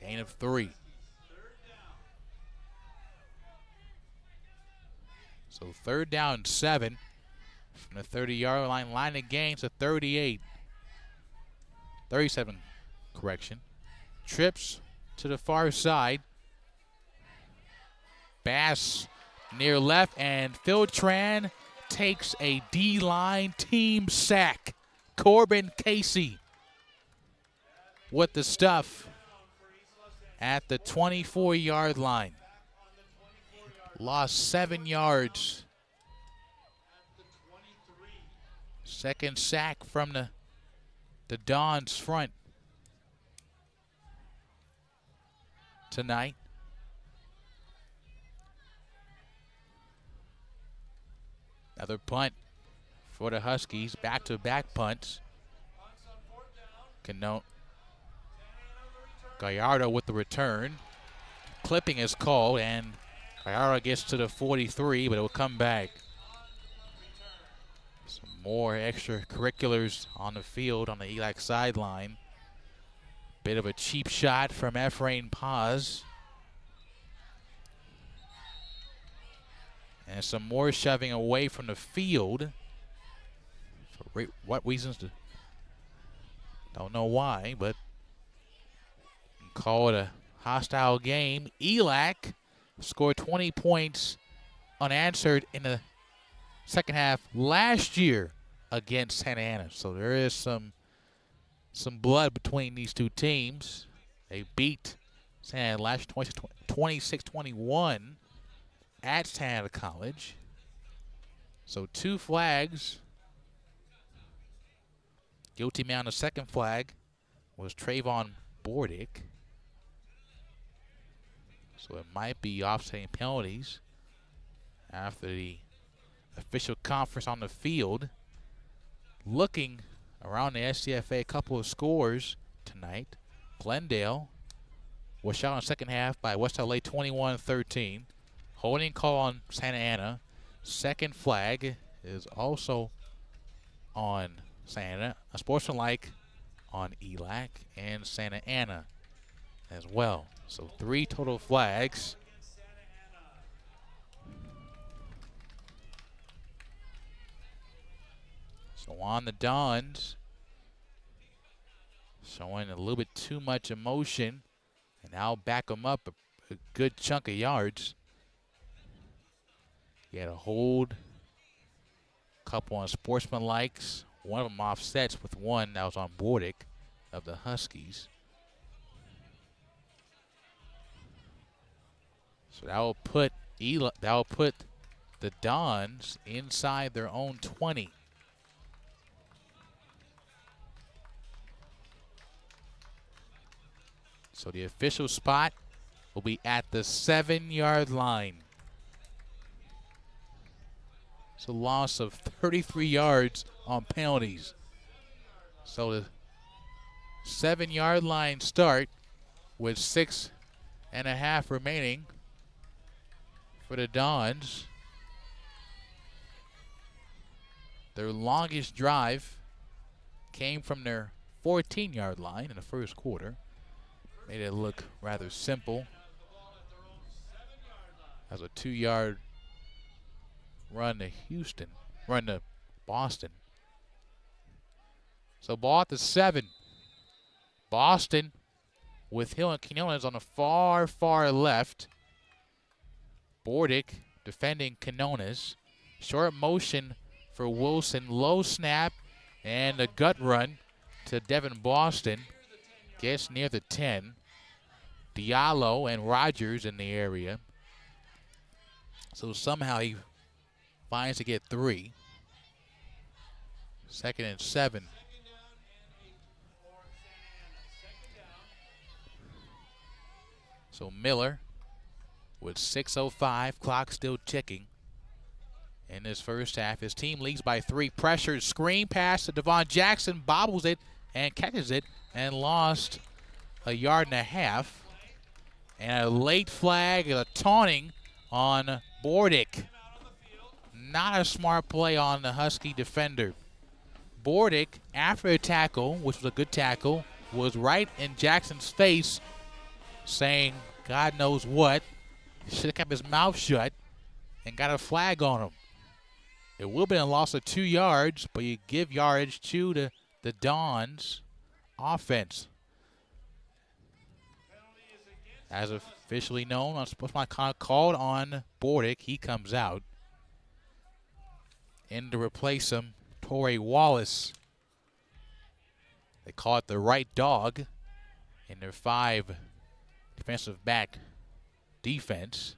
Gain of 3. So 3rd down and 7 from the 30-yard line. Line of gains to 38. 37, correction. Trips to the far side. Bass near left, and Phil Tran takes a D-line team sack. Corbin Casey with the stuff at the 24-yard line. Lost 7 yards. 2nd sack from the Dons front tonight. Another punt for the Huskies. Back-to-back punts. Canote. Gallardo with the return. Clipping is called, and Gallardo gets to the 43, but it will come back. Some more extracurriculars on the field on the ELAC sideline. Bit of a cheap shot from Ephraim Paz. And some more shoving away from the field. For what reasons? Don't know why, but call it a hostile game. ELAC scored 20 points unanswered in the second half last year against Santa Ana. So there is some blood between these two teams. They beat Santa Ana last 26-21 at Santa Ana College. So 2 flags. Guilty man on the second flag was Trayvon Bordick. So it might be offsetting penalties after the official conference on the field. Looking around the SCFA, a couple of scores tonight. Glendale was shot in the second half by West LA 21-13. Holding call on Santa Ana. Second flag is also on Santa Ana. A sportsmanlike on ELAC and Santa Ana as well. So 3 total flags. So So on the Dons, showing a little bit too much emotion, and I'll back them up a good chunk of yards. He had a hold, couple on sportsmanlikes, one of them offsets with one that was on Bordick of the Huskies. So that will put the Dons inside their own 20. So the official spot will be at the 7-yard line. It's a loss of 33 yards on penalties. So the 7-yard line start with 6.5 remaining for the Dons. Their longest drive came from their 14-yard line in the first quarter. Made it look rather simple. As a 2-yard run to Boston. So ball at the 7. Boston with Hill and Quinones on the far, far left. Bordick defending Quinones. Short motion for Wilson. Low snap and a gut run to Devin Boston. Gets near the 10. Diallo and Rogers in the area. So somehow he finds to get 3. 2nd and 7. So Miller with 6:05, clock still ticking in this first half. His team leads by 3. Pressure, screen pass to Devon Jackson, bobbles it and catches it and lost a yard and a half. And a late flag, a taunting on Bordick. Not a smart play on the Husky defender. Bordick, after a tackle, which was a good tackle, was right in Jackson's face saying God knows what. He should have kept his mouth shut and got a flag on him. It would have been a loss of 2 yards, but you give yardage to the Dons offense. As officially known, on sportsman called on Bordick, he comes out. In to replace him, Torrey Wallace. They call it the right dog in their 5 defensive back defense.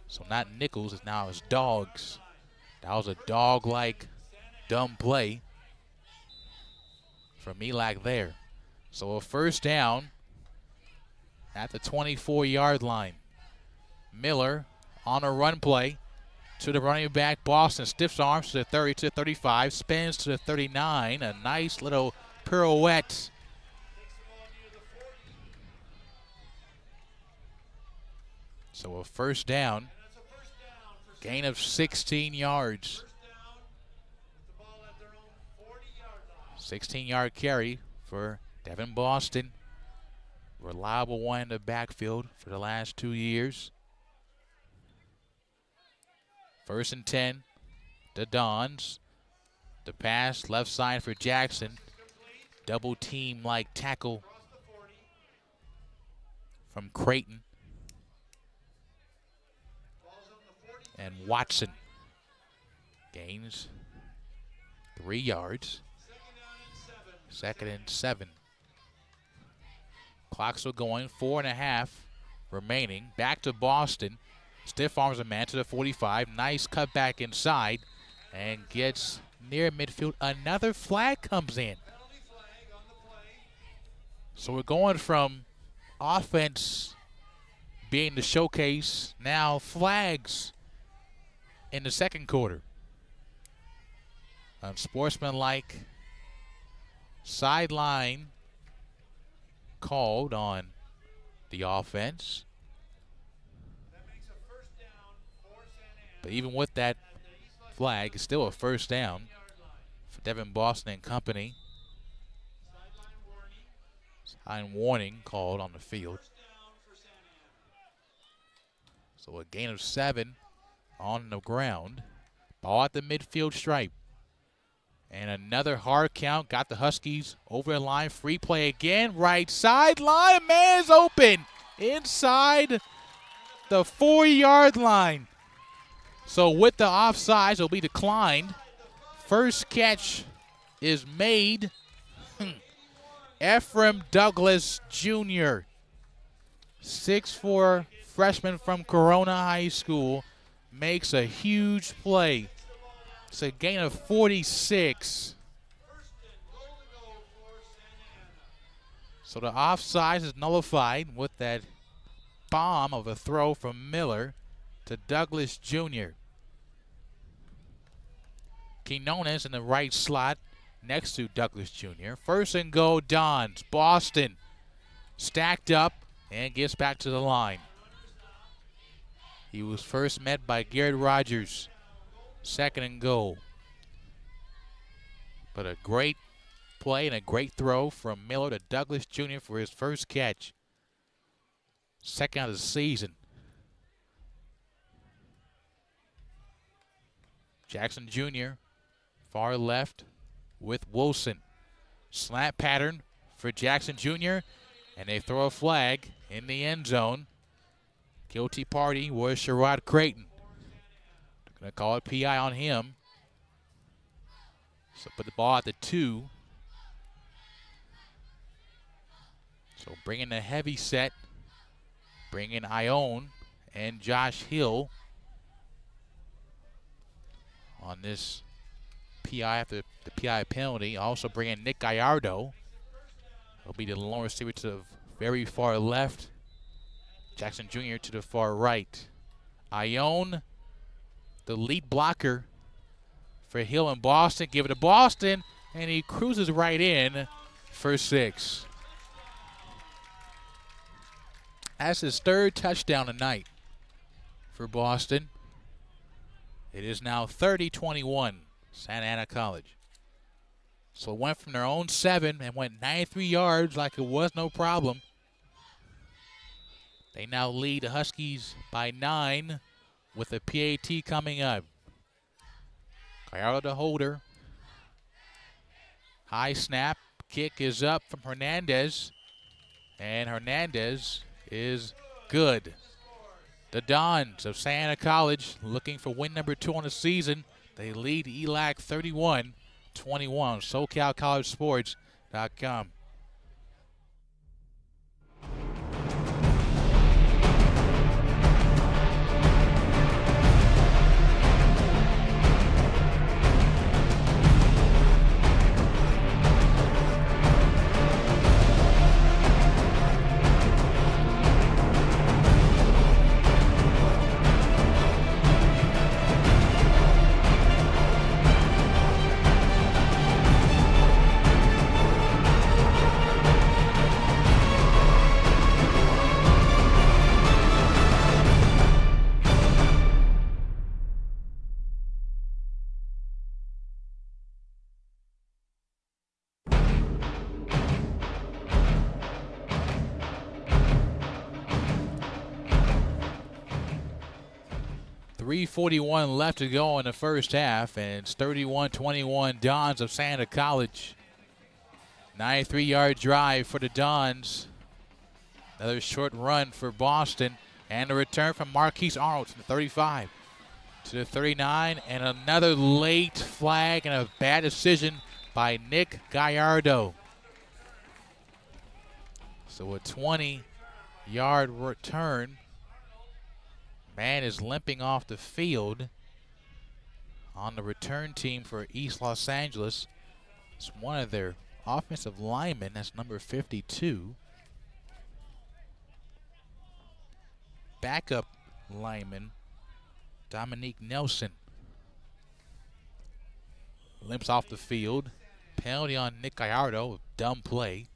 So not Nichols, it's now his dogs. That was a dog-like dumb play from ELAC there. So a first down at the 24-yard line. Miller on a run play to the running back, Boston. Stiffs arms to the 30, to the 35, spins to the 39. A nice little pirouette. So a first down. Gain of 16 yards. 16-yard carry for Devin Boston. Reliable one in the backfield for the last 2 years. 1st and 10. The Dons. The pass left side for Jackson. Double team like tackle from Creighton. And Watson gains 3 yards. 2nd and 7. Clock still going, 4.5 remaining. Back to Boston. Stiff arms a man to the 45. Nice cut back inside and gets near midfield. Another flag comes in. So we're going from offense being the showcase, now flags in the second quarter. Unsportsmanlike sideline called on the offense. But even with that flag, it's still a first down for Devin Boston and company. Sideline warning called on the field. So a gain of 7 on the ground. Ball at the midfield stripe. And another hard count. Got the Huskies over the line. Free play again. Right sideline. Man is open. Inside the 4-yard line. So with the offsides, it'll be declined. First catch is made. Ephraim Douglas Jr., 6'4" freshman from Corona High School, makes a huge play. It's a gain of 46. So the offside is nullified with that bomb of a throw from Miller to Douglas Jr. Quinones in the right slot next to Douglas Jr. First and goal, Dons. Boston stacked up and gets back to the line. He was first met by Garrett Rogers. Second and goal. But a great play and a great throw from Miller to Douglas Jr. for his first catch. Second of the season. Jackson Jr. far left with Wilson. Slant pattern for Jackson Jr. And they throw a flag in the end zone. Guilty party was Sherrod Creighton. They're going to call it PI on him. So put the ball at the 2. So bring in a heavy set. Bring in Ione and Josh Hill on this PI after the PI penalty. Also bring in Nick Gallardo. He'll be the lone receiver to the very far left. Jackson Jr. to the far right. Ione, the lead blocker for Hill and Boston. Give it to Boston, and he cruises right in for 6. That's his third touchdown tonight for Boston. It is now 30-21, Santa Ana College. So it went from their own 7 and went 93 yards like it was no problem. They now lead the Huskies by 9 with a PAT coming up. Gallardo the holder. High snap. Kick is up from Hernandez. And Hernandez is good. The Dons of Santa Ana College looking for win number 2 on the season. They lead ELAC 31-21. SoCalCollegeSports.com. .341 left to go in the first half, and it's 31-21 Dons of Santa College. 93-yard drive for the Dons. Another short run for Boston, and a return from Marquise Arnold from the 35 to the 39, and another late flag and a bad decision by Nick Gallardo. So a 20-yard return. Man is limping off the field on the return team for East Los Angeles. It's one of their offensive linemen. That's number 52. Backup lineman, Dominique Nelson, limps off the field. Penalty on Nick Gallardo, dumb play.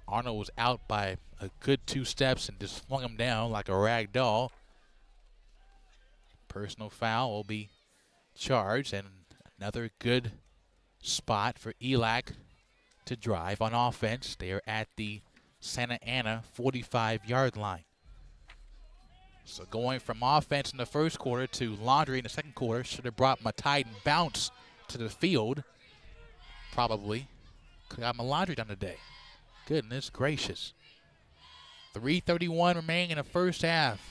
Arnold was out by a good 2 steps and just flung him down like a rag doll. Personal foul will be charged, and another good spot for ELAC to drive on offense. They are at the Santa Ana 45-yard line. So going from offense in the first quarter to laundry in the second quarter should have brought my Tide and Bounce to the field. Probably. Could have got my laundry done today. Goodness gracious. 3:31 remaining in the first half.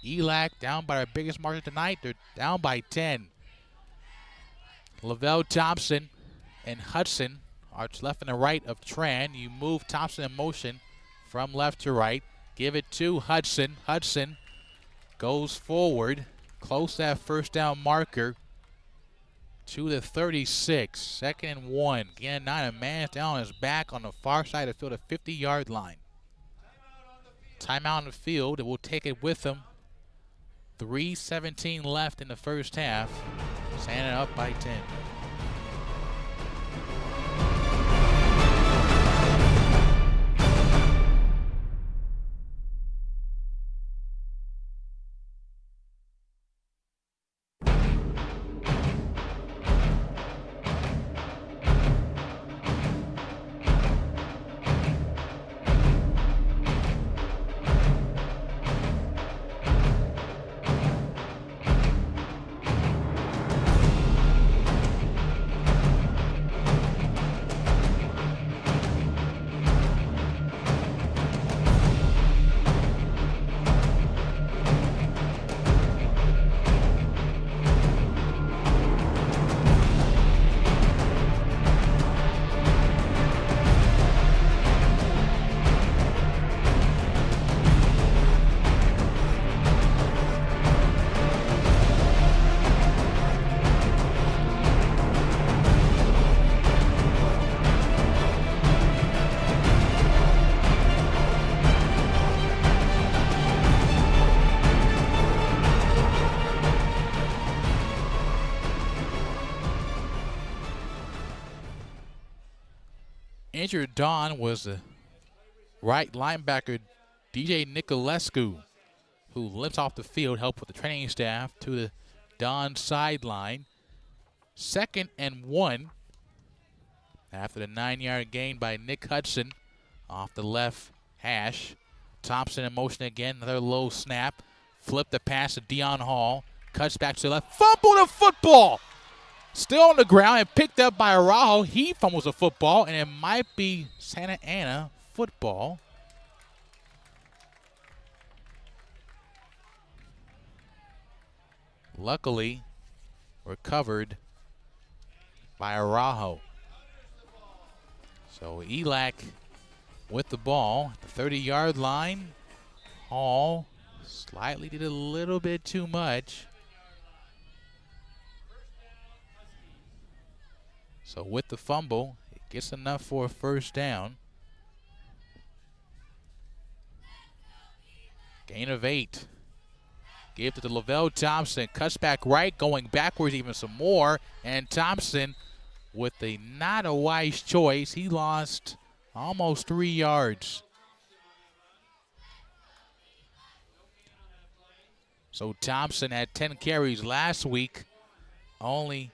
ELAC down by our biggest margin tonight. They're down by 10. Lavelle Thompson and Hudson are to left and the right of Tran. You move Thompson in motion from left to right. Give it to Hudson. Hudson goes forward. Close to that first down marker to the 36. 2nd and 1. Again, 9, a man down on his back on the far side of the field, a 50-yard line. Timeout on the field. It will take it with them. 3:17 left in the first half. Santa up by 10. Injured Don was the right linebacker DJ Nicolescu, who limps off the field, helped with the training staff to the Don sideline. 2nd and 1 after the 9-yard gain by Nick Hudson off the left hash. Thompson in motion again, another low snap. Flip the pass to Deion Hall. Cuts back to the left. Fumble the football! Still on the ground and picked up by Araujo. He fumbles the football, and it might be Santa Ana football. Luckily, recovered by Araujo. So ELAC with the ball at the 30-yard line. Hall slightly did a little bit too much. So with the fumble, it gets enough for a first down. Gain of 8. Give it to Lavelle Thompson. Cuts back right, going backwards even some more. And Thompson with a not a wise choice. He lost almost 3 yards. So Thompson had 10 carries last week. Only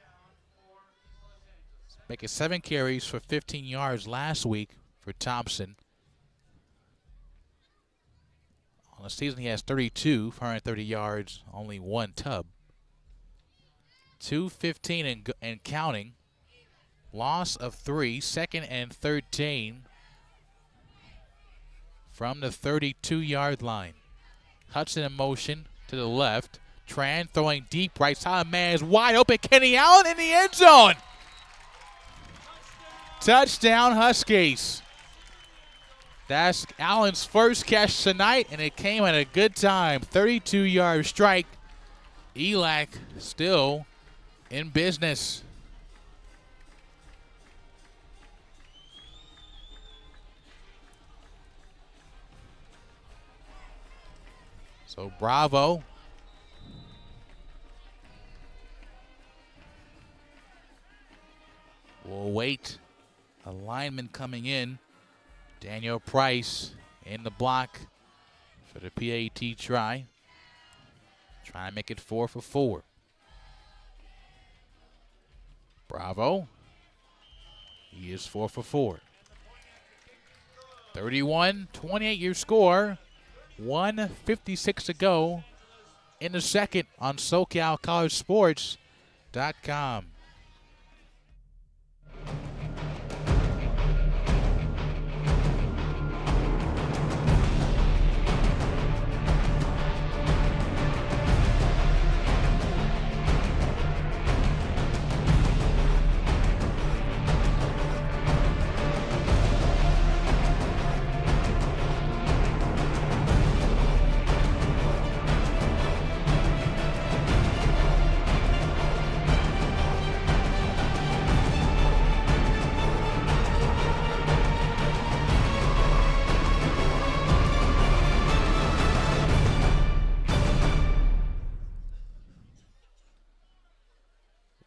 making 7 carries for 15 yards last week for Thompson. On the season, he has 32 for 130 yards, only 1 tub. 2:15 and counting. Loss of 3, 2nd and 13 from the 32-yard line. Hudson in motion to the left. Tran throwing deep right side. Man is wide open. Kenny Allen in the end zone. Touchdown, Huskies. That's Allen's first catch tonight, and it came at a good time. 32-yard strike. ELAC still in business. So Bravo will wait. A lineman coming in. Daniel Price in the block for the PAT try. Trying to make it 4 for 4. Bravo. He is 4 for 4. 31-28 your score. 1:56 to go in the second on SoCalCollegeSports.com.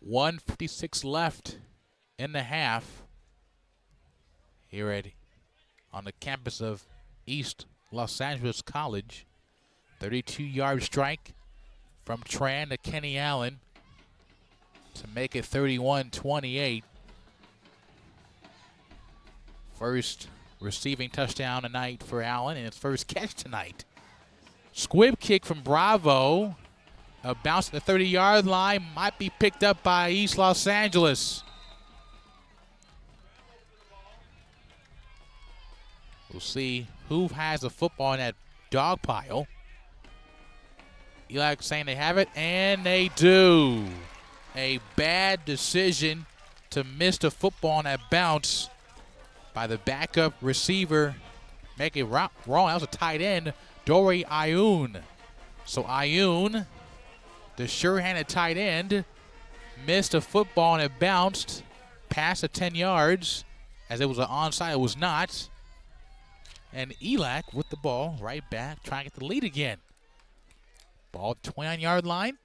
.156 left in the half here on the campus of East Los Angeles College. 32-yard strike from Tran to Kenny Allen to make it 31-28. First receiving touchdown tonight for Allen and his first catch tonight. Squib kick from Bravo. A bounce at the 30-yard line might be picked up by East Los Angeles. We'll see who has the football in that dog pile. ELAC saying they have it, and they do. A bad decision to miss the football on that bounce by the backup receiver. Make it wrong. That was a tight end, Dory Ayoun. So Ayoun, the sure-handed tight end, missed a football and it bounced past the 10 yards. As it was an onside, it was not. And ELAC with the ball right back, trying to get the lead again. Ball at the 29-yard line.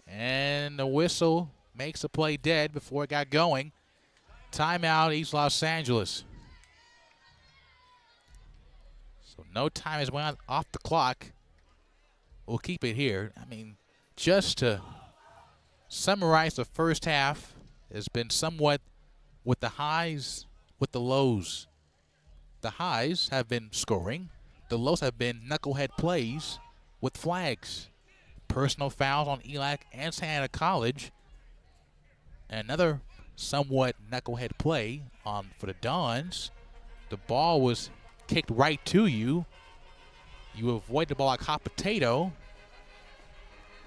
And the whistle makes the play dead before it got going. Timeout, East Los Angeles. So no time has went off the clock. We'll keep it here. I mean, just to summarize the first half, has been somewhat with the highs, with the lows. The highs have been scoring. The lows have been knucklehead plays with flags. Personal fouls on ELAC and Santa Ana College. Another somewhat knucklehead play for the Dons. The ball was kicked right to you. You avoid the ball like hot potato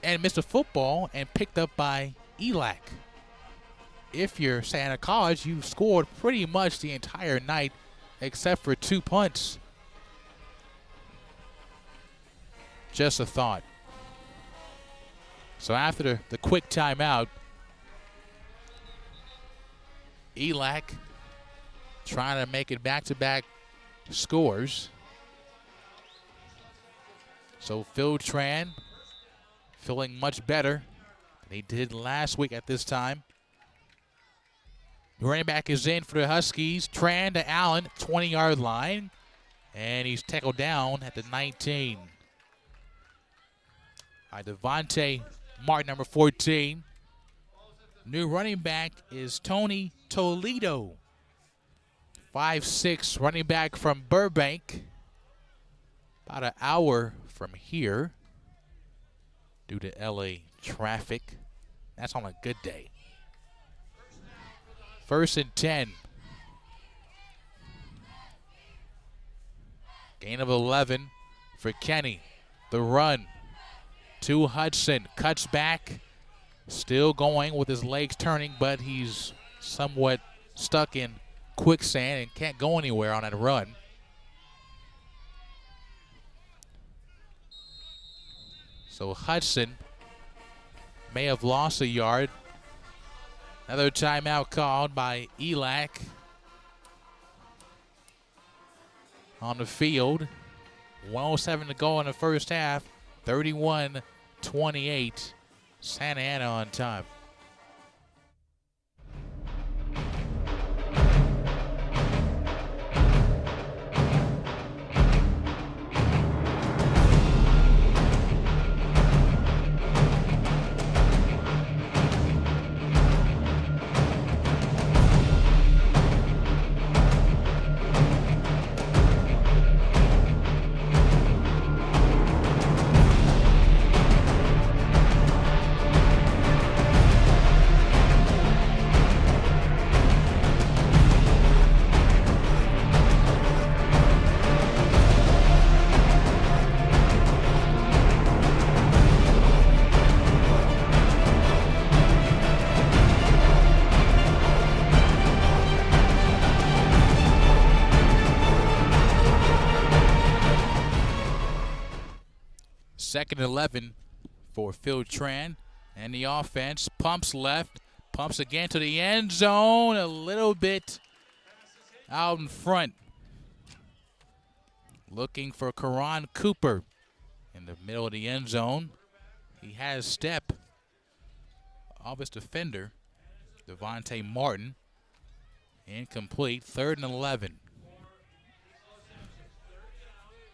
and missed a football and picked up by ELAC. If you're Santa Ana College, you scored pretty much the entire night except for 2 punts. Just a thought. So after the quick timeout, ELAC trying to make it back-to-back scores. So Phil Tran feeling much better than he did last week at this time. The running back is in for the Huskies. Tran to Allen, 20-yard line. And he's tackled down at the 19. All right, Devontae Martin, number 14. New running back is Tony Toledo. 5'6", running back from Burbank. About an hour from here due to LA traffic. That's on a good day. 1st and 10. Gain of 11 for Kenny. The run to Hudson. Cuts back. Still going with his legs turning, but he's somewhat stuck in quicksand and can't go anywhere on that run. So Hudson may have lost a yard. Another timeout called by ELAC on the field. 1:07 to go in the first half. 31-28. Santa Ana on time. 2nd and 11 for Phil Tran. And the offense pumps left, pumps again to the end zone, a little bit out in front. Looking for Karan Cooper in the middle of the end zone. He has step of his defender, Devontae Martin. Incomplete, 3rd and 11.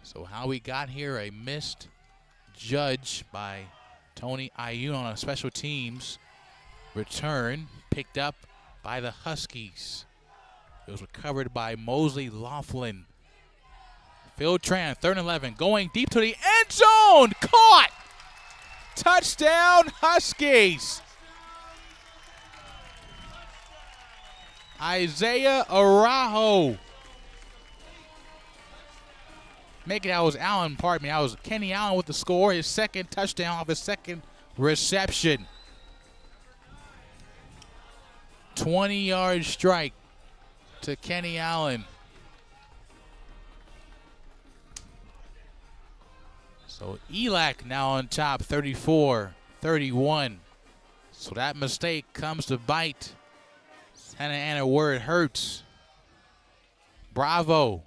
So how we got here, a missed judge by Tony Ayun on a special teams return, picked up by the Huskies. It was recovered by Mosley Laughlin. Phil Tran, 3rd and 11, going deep to the end zone, caught! Touchdown, Huskies! Isaiah Araujo. Making that was Allen, pardon me. That was Kenny Allen with the score. His 2nd touchdown off his 2nd reception. 20-yard strike to Kenny Allen. So ELAC now on top, 34-31. So that mistake comes to bite Santa Ana where it hurts. Bravo.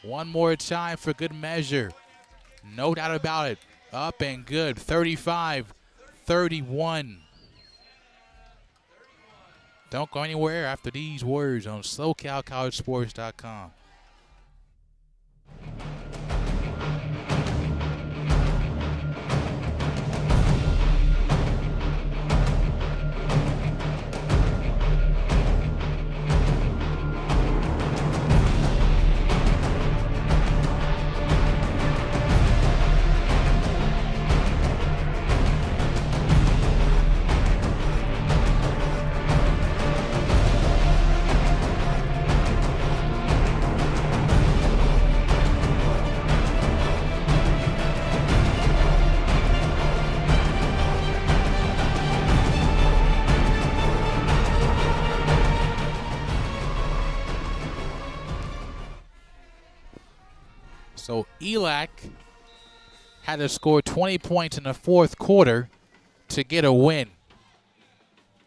One more time for good measure. No doubt about it. Up and good. 35-31. Don't go anywhere after these words on SoCalCollegeSports.com. So ELAC had to score 20 points in the 4th quarter to get a win.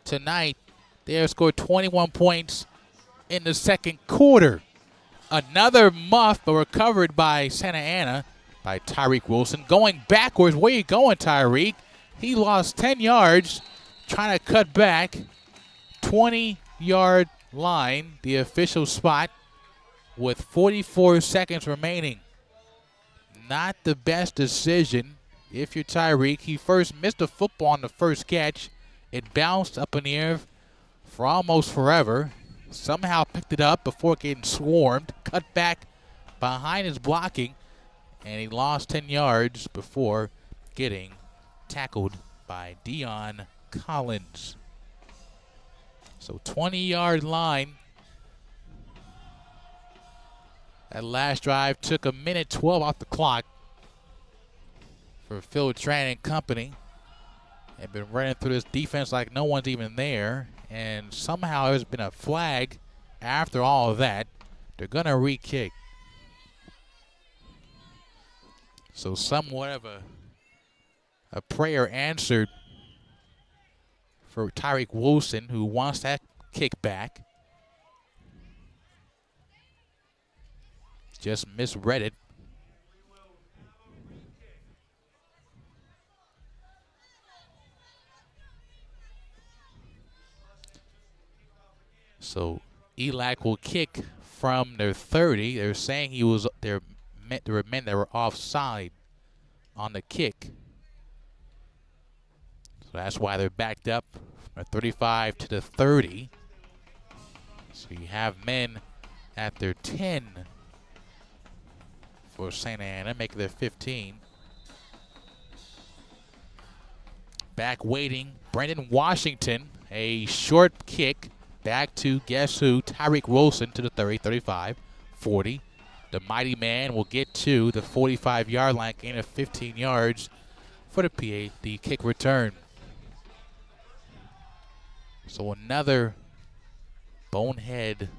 Tonight, they have scored 21 points in the 2nd quarter. Another muff, but recovered by Santa Ana, by Tyreek Wilson. Going backwards. Where you going, Tyreek? He lost 10 yards, trying to cut back. 20-yard line, the official spot, with 44 seconds remaining. Not the best decision if you're Tyreek. He first missed the football on the first catch. It bounced up in the air for almost forever. Somehow picked it up before getting swarmed. Cut back behind his blocking. And he lost 10 yards before getting tackled by Dion Collins. So 20-yard line. That last drive took 1:12 off the clock for Phil Tran and company. They've been running through this defense like no one's even there. And somehow there's been a flag after all of that. They're going to re-kick. So somewhat of a prayer answered for Tyreek Wilson, who wants that kick back. Just misread it. So ELAC will kick from their 30. They're saying there were men that were offside on the kick. So that's why they're backed up from the 35 to the 30. So you have men at their 10 for Santa Ana, making their 15. Back waiting, Brendan Washington, a short kick back to guess who? Tyreek Wilson to the 30, 35, 40. The mighty man will get to the 45-yard line, gain of 15 yards for the kick return. So another bonehead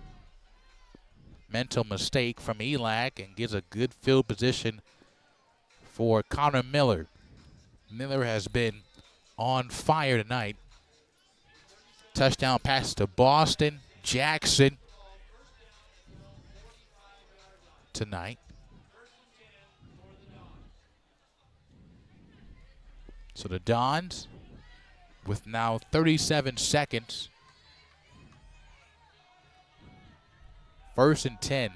mental mistake from ELAC and gives a good field position for Connor Miller. Miller has been on fire tonight. Touchdown pass to Boston. Jackson tonight. So the Dons, with now 37 seconds, 1st and 10.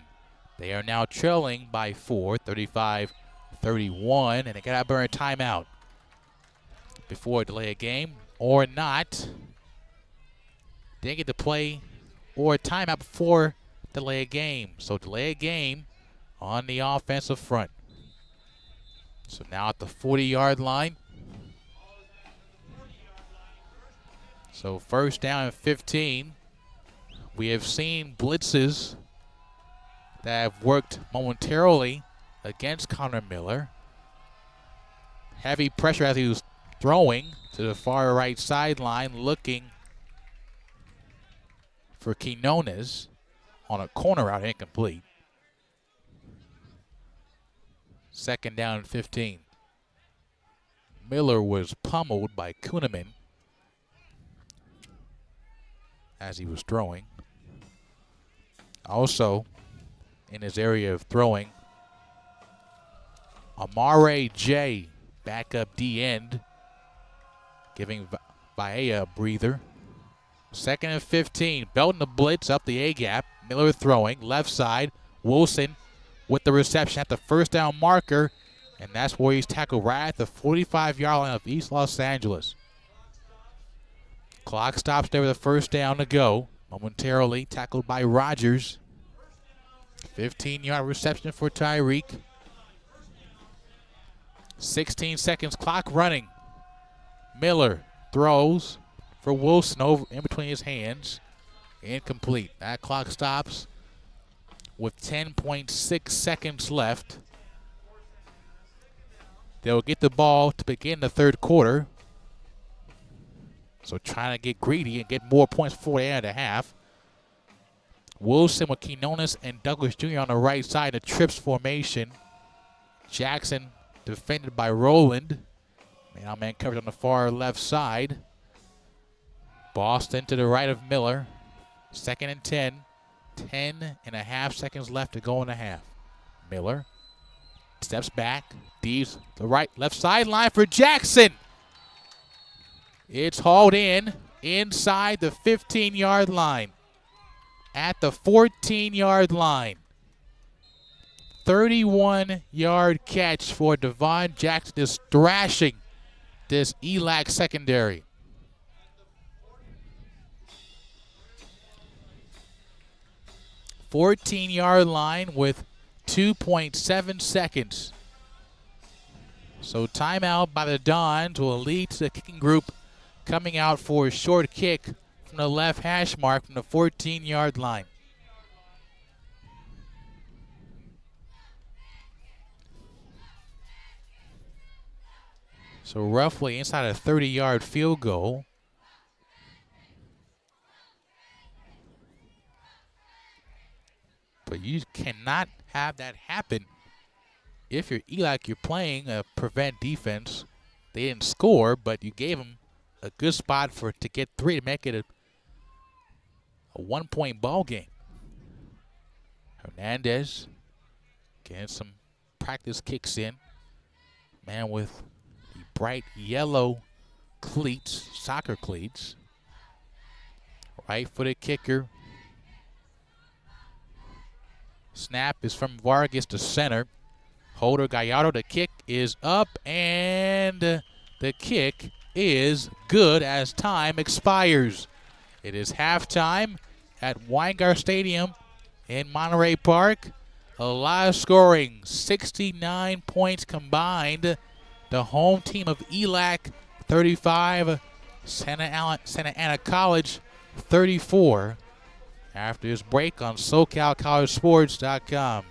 They are now trailing by 4, 35-31, and they got to burn a timeout before delay a game or not. Didn't get to play or a timeout before delay a game. So delay a game on the offensive front. So now at the 40-yard line. So 1st down and 15. We have seen blitzes that have worked momentarily against Connor Miller. Heavy pressure as he was throwing to the far right sideline, looking for Quinones on a corner route, incomplete. 2nd down and 15. Miller was pummeled by Kuhneman as he was throwing. Also, in his area of throwing, Amare J, backup D end, giving Bahia a breather. 2nd and 15, belting the blitz up the A-gap. Miller throwing, left side. Wilson with the reception at the 1st down marker, and that's where he's tackled right at the 45-yard line of East Los Angeles. Clock stops there with a 1st down to go. Momentarily tackled by Rogers. 15-yard reception for Tyreek. 16 seconds, clock running. Miller throws for Wilson over in between his hands. Incomplete. That clock stops with 10.6 seconds left. They'll get the ball to begin the 3rd quarter. So trying to get greedy and get more points before the end of the half. Wilson with Quinones and Douglas Jr. on the right side of trips formation. Jackson defended by Rowland. Man covered on the far left side. Boston to the right of Miller. 2nd and 10. 10.5 seconds left to go in the half. Miller steps back. Deeves the left sideline for Jackson. It's hauled in inside the 15-yard line. At the 14-yard line. 31-yard catch for Devon Jackson, just thrashing this ELAC secondary. $14-yard line with 2.7 seconds. So timeout by the Dons will lead to the kicking group coming out for a short kick from the left hash mark from the 14-yard line. So roughly inside a 30-yard field goal. But you cannot have that happen if you're ELAC. You're playing a prevent defense. They didn't score, but you gave them a good spot to get 3 to make it a 1-point ball game. Hernandez getting some practice kicks in. Man with the bright yellow cleats, soccer cleats. Right-footed kicker. Snap is from Vargas to center. Holder Gallardo, the kick is up, and the kick is good as time expires. It is halftime at Weingart Stadium in Monterey Park. A lot of scoring, 69 points combined. The home team of ELAC 35, Santa Ana College 34. After this break on SoCalCollegeSports.com.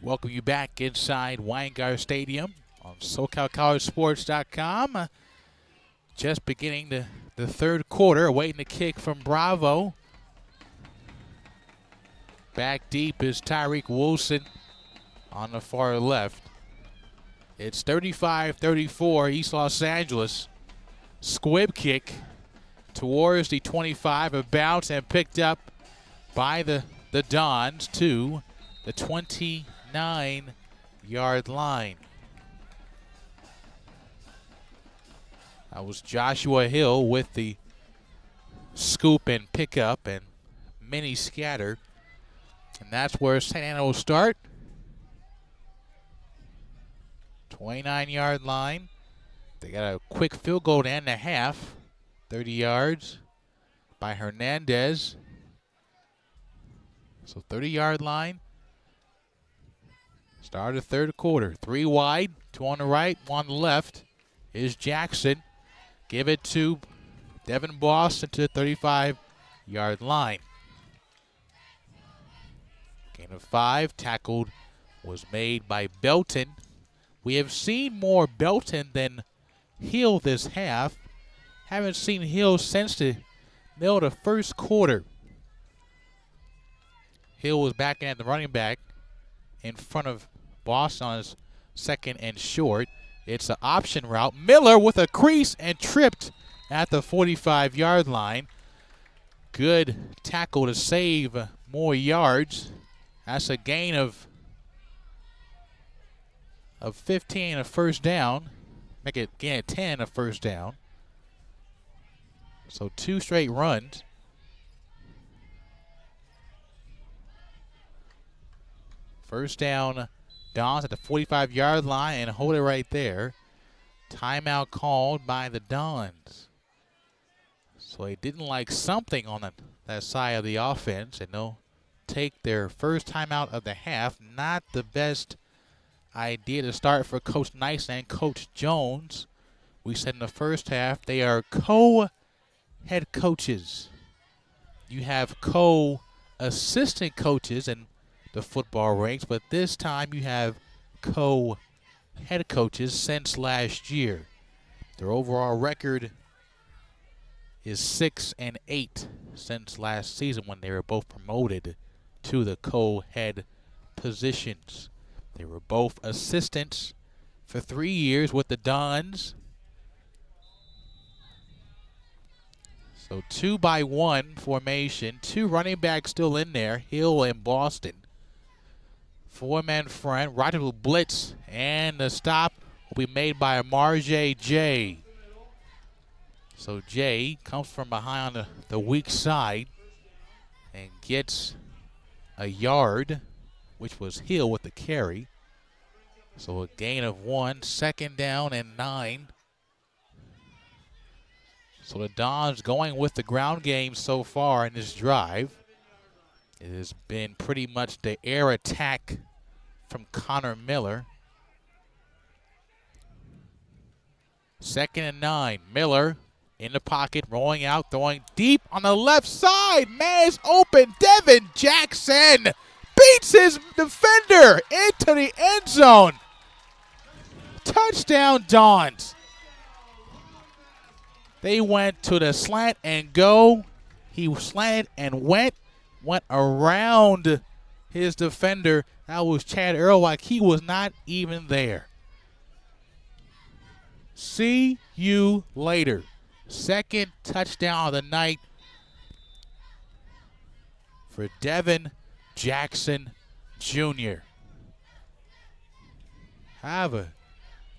Welcome you back inside Weingart Stadium on SoCalCollegeSports.com. Just beginning the third quarter, awaiting the kick from Bravo. Back deep is Tyreek Wilson on the far left. It's 35-34, East Los Angeles. Squib kick towards the 25, a bounce and picked up by the Dons to the 29-yard line. That was Joshua Hill with the scoop and pickup and mini scatter. And that's where St. Anna will start. 29-yard line. They got a quick field goal to end the half. 30 yards by Hernandez. So 30-yard line. Start of the third quarter. 3 wide, 2 on the right, 1 on the left. Is Jackson. Give it to Devin Boston to the 35-yard line. Gain of 5. Tackled was made by Belton. We have seen more Belton than Hill this half. Haven't seen Hill since the middle of the first quarter. Hill was back at the running back in front of Boston on his second and short. It's an option route. Miller with a crease and tripped at the 45-yard line. Good tackle to save more yards. That's a gain of 15, a first down. Make it gain 10, a first down. So 2 straight runs. First down, Dons at the 45-yard line and hold it right there. Timeout called by the Dons. So they didn't like something on that side of the offense, and they'll take their first timeout of the half. Not the best idea to start for Coach Nice and Coach Jones. We said in the first half they are co-head coaches. You have co-assistant coaches in the football ranks, but this time you have co-head coaches since last year. Their overall record is 6-8 since last season when they were both promoted to the co-head positions. They were both assistants for 3 years with the Dons. So 2-by-1 formation, 2 running backs still in there, Hill and Boston. 4-man front, Roger will blitz, and the stop will be made by Marjay J. So Jay comes from behind on the weak side and gets a yard, which was Hill with the carry. So a gain of 1, second down and 9. So the Dons going with the ground game so far in this drive. It has been pretty much the air attack from Connor Miller. 2nd and 9. Miller in the pocket, rolling out, throwing deep on the left side. Man is open. Devin Jackson beats his defender into the end zone. Touchdown, Dons. They went to the slant and go. He slanted and went around his defender. That was Chad Earl, like he was not even there. See you later. Second touchdown of the night for Devin Jackson Jr. Have a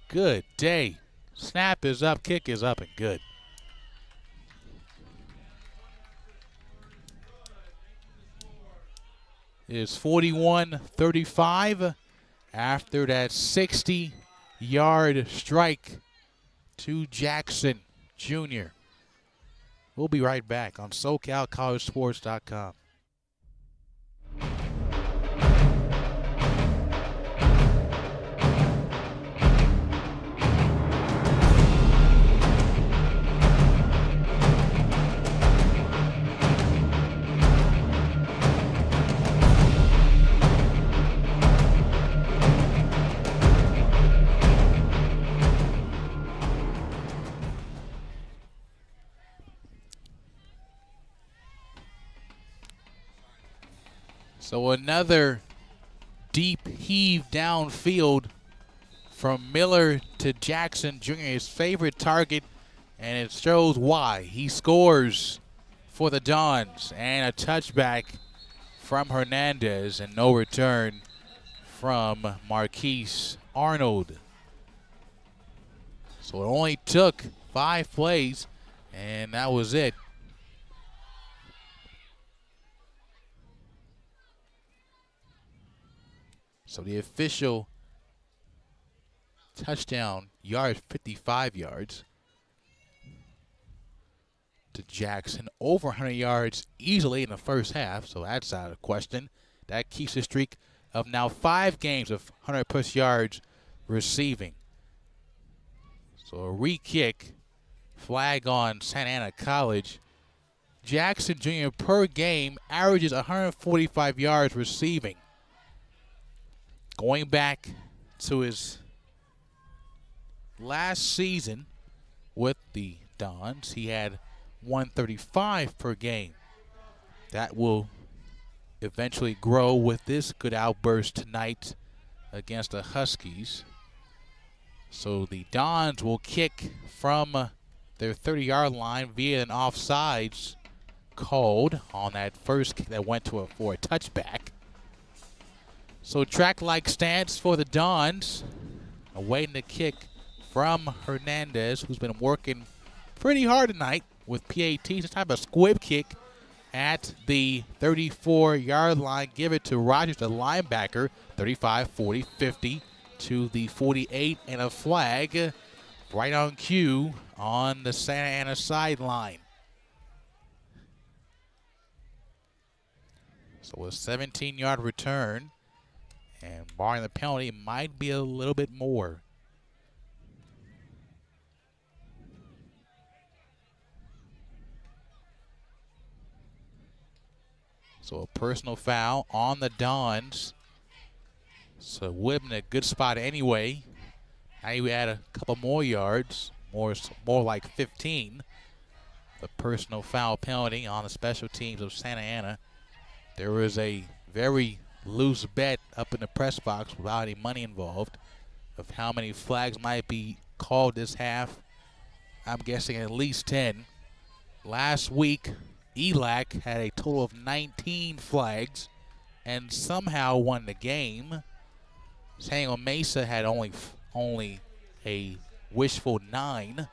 good day. Snap is up, kick is up, and good. It is 41-35 after that 60-yard strike to Jackson Jr. We'll be right back on SoCalCollegeSports.com. So another deep heave downfield from Miller to Jackson Jr., his favorite target, and it shows why. He scores for the Dons, and a touchback from Hernandez, and no return from Marquise Arnold. So it only took 5 plays, and that was it. So the official touchdown yard, 55 yards to Jackson, over 100 yards easily in the first half, so that's out of question. That keeps the streak of now 5 games of 100-plus yards receiving. So a re-kick, flag on Santa Ana College. Jackson Jr. per game averages 145 yards receiving. Going back to his last season with the Dons, he had 135 per game. That will eventually grow with this good outburst tonight against the Huskies. So the Dons will kick from their 30-yard line via an offsides called on that first kick that went for a touchback. So track-like stance for the Dons, awaiting the kick from Hernandez, who's been working pretty hard tonight with PATs. This type of squib kick at the 34-yard line. Give it to Rogers, the linebacker, 35, 40, 50 to the 48, and a flag right on cue on the Santa Ana sideline. So a 17-yard return, and barring the penalty, might be a little bit more. So a personal foul on the Dons. So would have been a good spot anyway. Now you add a couple more yards, more like 15. The personal foul penalty on the special teams of Santa Ana. There was a very loose bet up in the press box without any money involved of how many flags might be called this half. I'm guessing at least 10. Last week, ELAC had a total of 19 flags and somehow won the game. San Diego Mesa had only a wishful 9.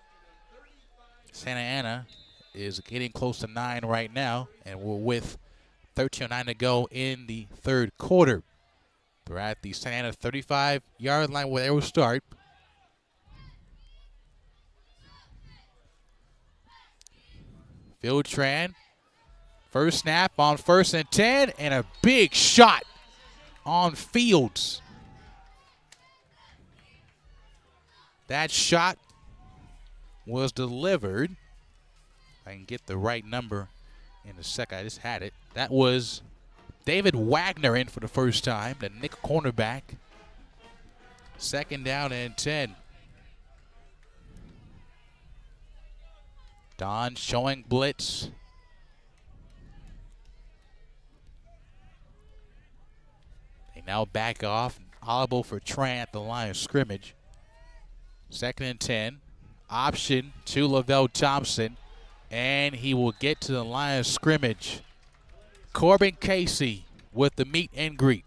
Santa Ana is getting close to 9 right now, and we're with 13:09 to go in the third quarter. We're at the Santa Ana 35-yard line where they will start. Filtran, first snap on 1st and 10, and a big shot on Fields. That shot was delivered. I can get the right number in a second. I just had it. That was David Wagner in for the first time, the nickel cornerback. 2nd down and 10. Don showing blitz. They now back off. Audible for Tran at the line of scrimmage. 2nd and 10. Option to Lavelle Thompson. And he will get to the line of scrimmage. Corbin Casey with the meet and greet.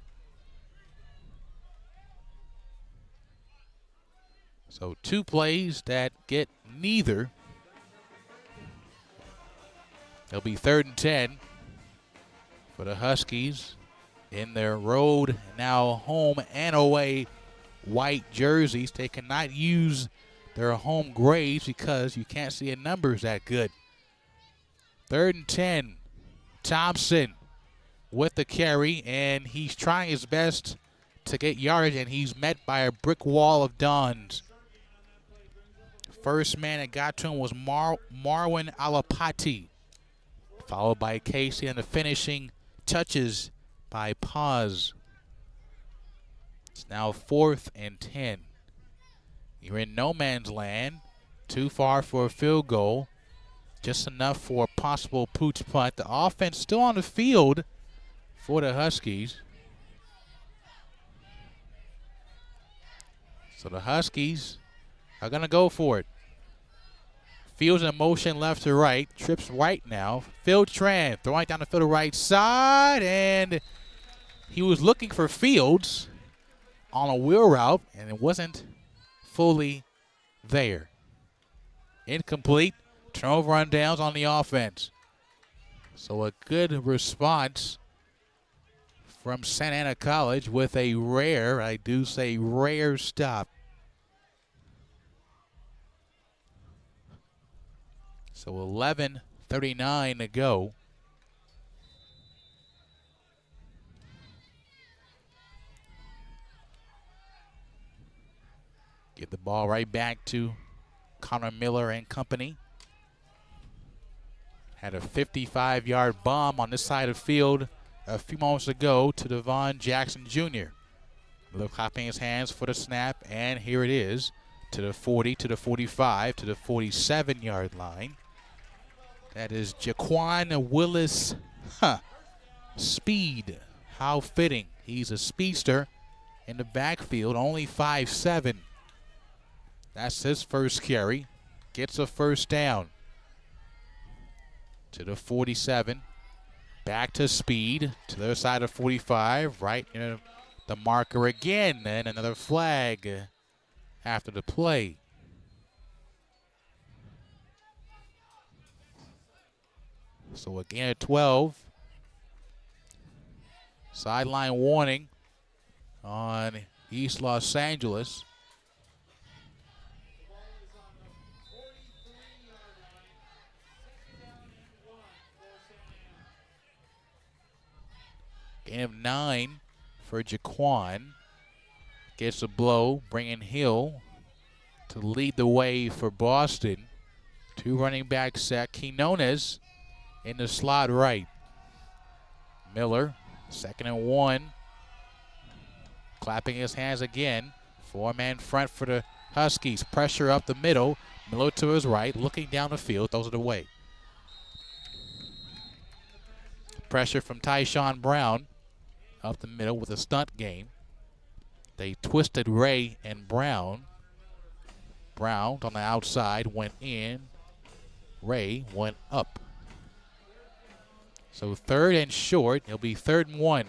So 2 plays that get neither. It'll be 3rd and 10 for the Huskies in their road, now home and away white jerseys. They cannot use their home grays because you can't see the numbers that good. 3rd and 10. Thompson with the carry, and he's trying his best to get yardage, and he's met by a brick wall of Dons. First man that got to him was Marwin Alapati, followed by Casey, and the finishing touches by Paz. It's now 4th and 10. You're in no man's land. Too far for a field goal. Just enough for a possible pooch punt. The offense still on the field for the Huskies. So the Huskies are going to go for it. Fields in motion left to right. Trips right now. Phil Tran throwing down the field right side. And he was looking for Fields on a wheel route, and it wasn't fully there. Incomplete. Turnover on downs on the offense. So a good response from Santa Ana College with a rare, I do say rare, stop. So 11:39 to go. Get the ball right back to Connor Miller and company. Had a 55-yard bomb on this side of the field a few moments ago to Devon Jackson Jr. Miller clapping his hands for the snap, and here it is to the 40, to the 45, to the 47-yard line. That is Jaquan Willis. Speed. How fitting. He's a speedster in the backfield, only 5'7". That's his first carry. Gets a first down. To the 47. Back to speed. To the other side of 45. Right in the marker again. And another flag after the play. So again at 12. Sideline warning on East Los Angeles. Gain of 9 for Jaquan. Gets a blow, bringing Hill to lead the way for Boston. Two running back set. Quinones in the slot right. Miller, 2nd and 1. Clapping his hands again. Four-man front for the Huskies. Pressure up the middle. Miller to his right, looking down the field, throws it away. Pressure from Tyshawn Brown up the middle with a stunt game. They twisted Ray and Brown. Brown on the outside went in. Ray went up. So 3rd and short. It'll be 3rd and 1.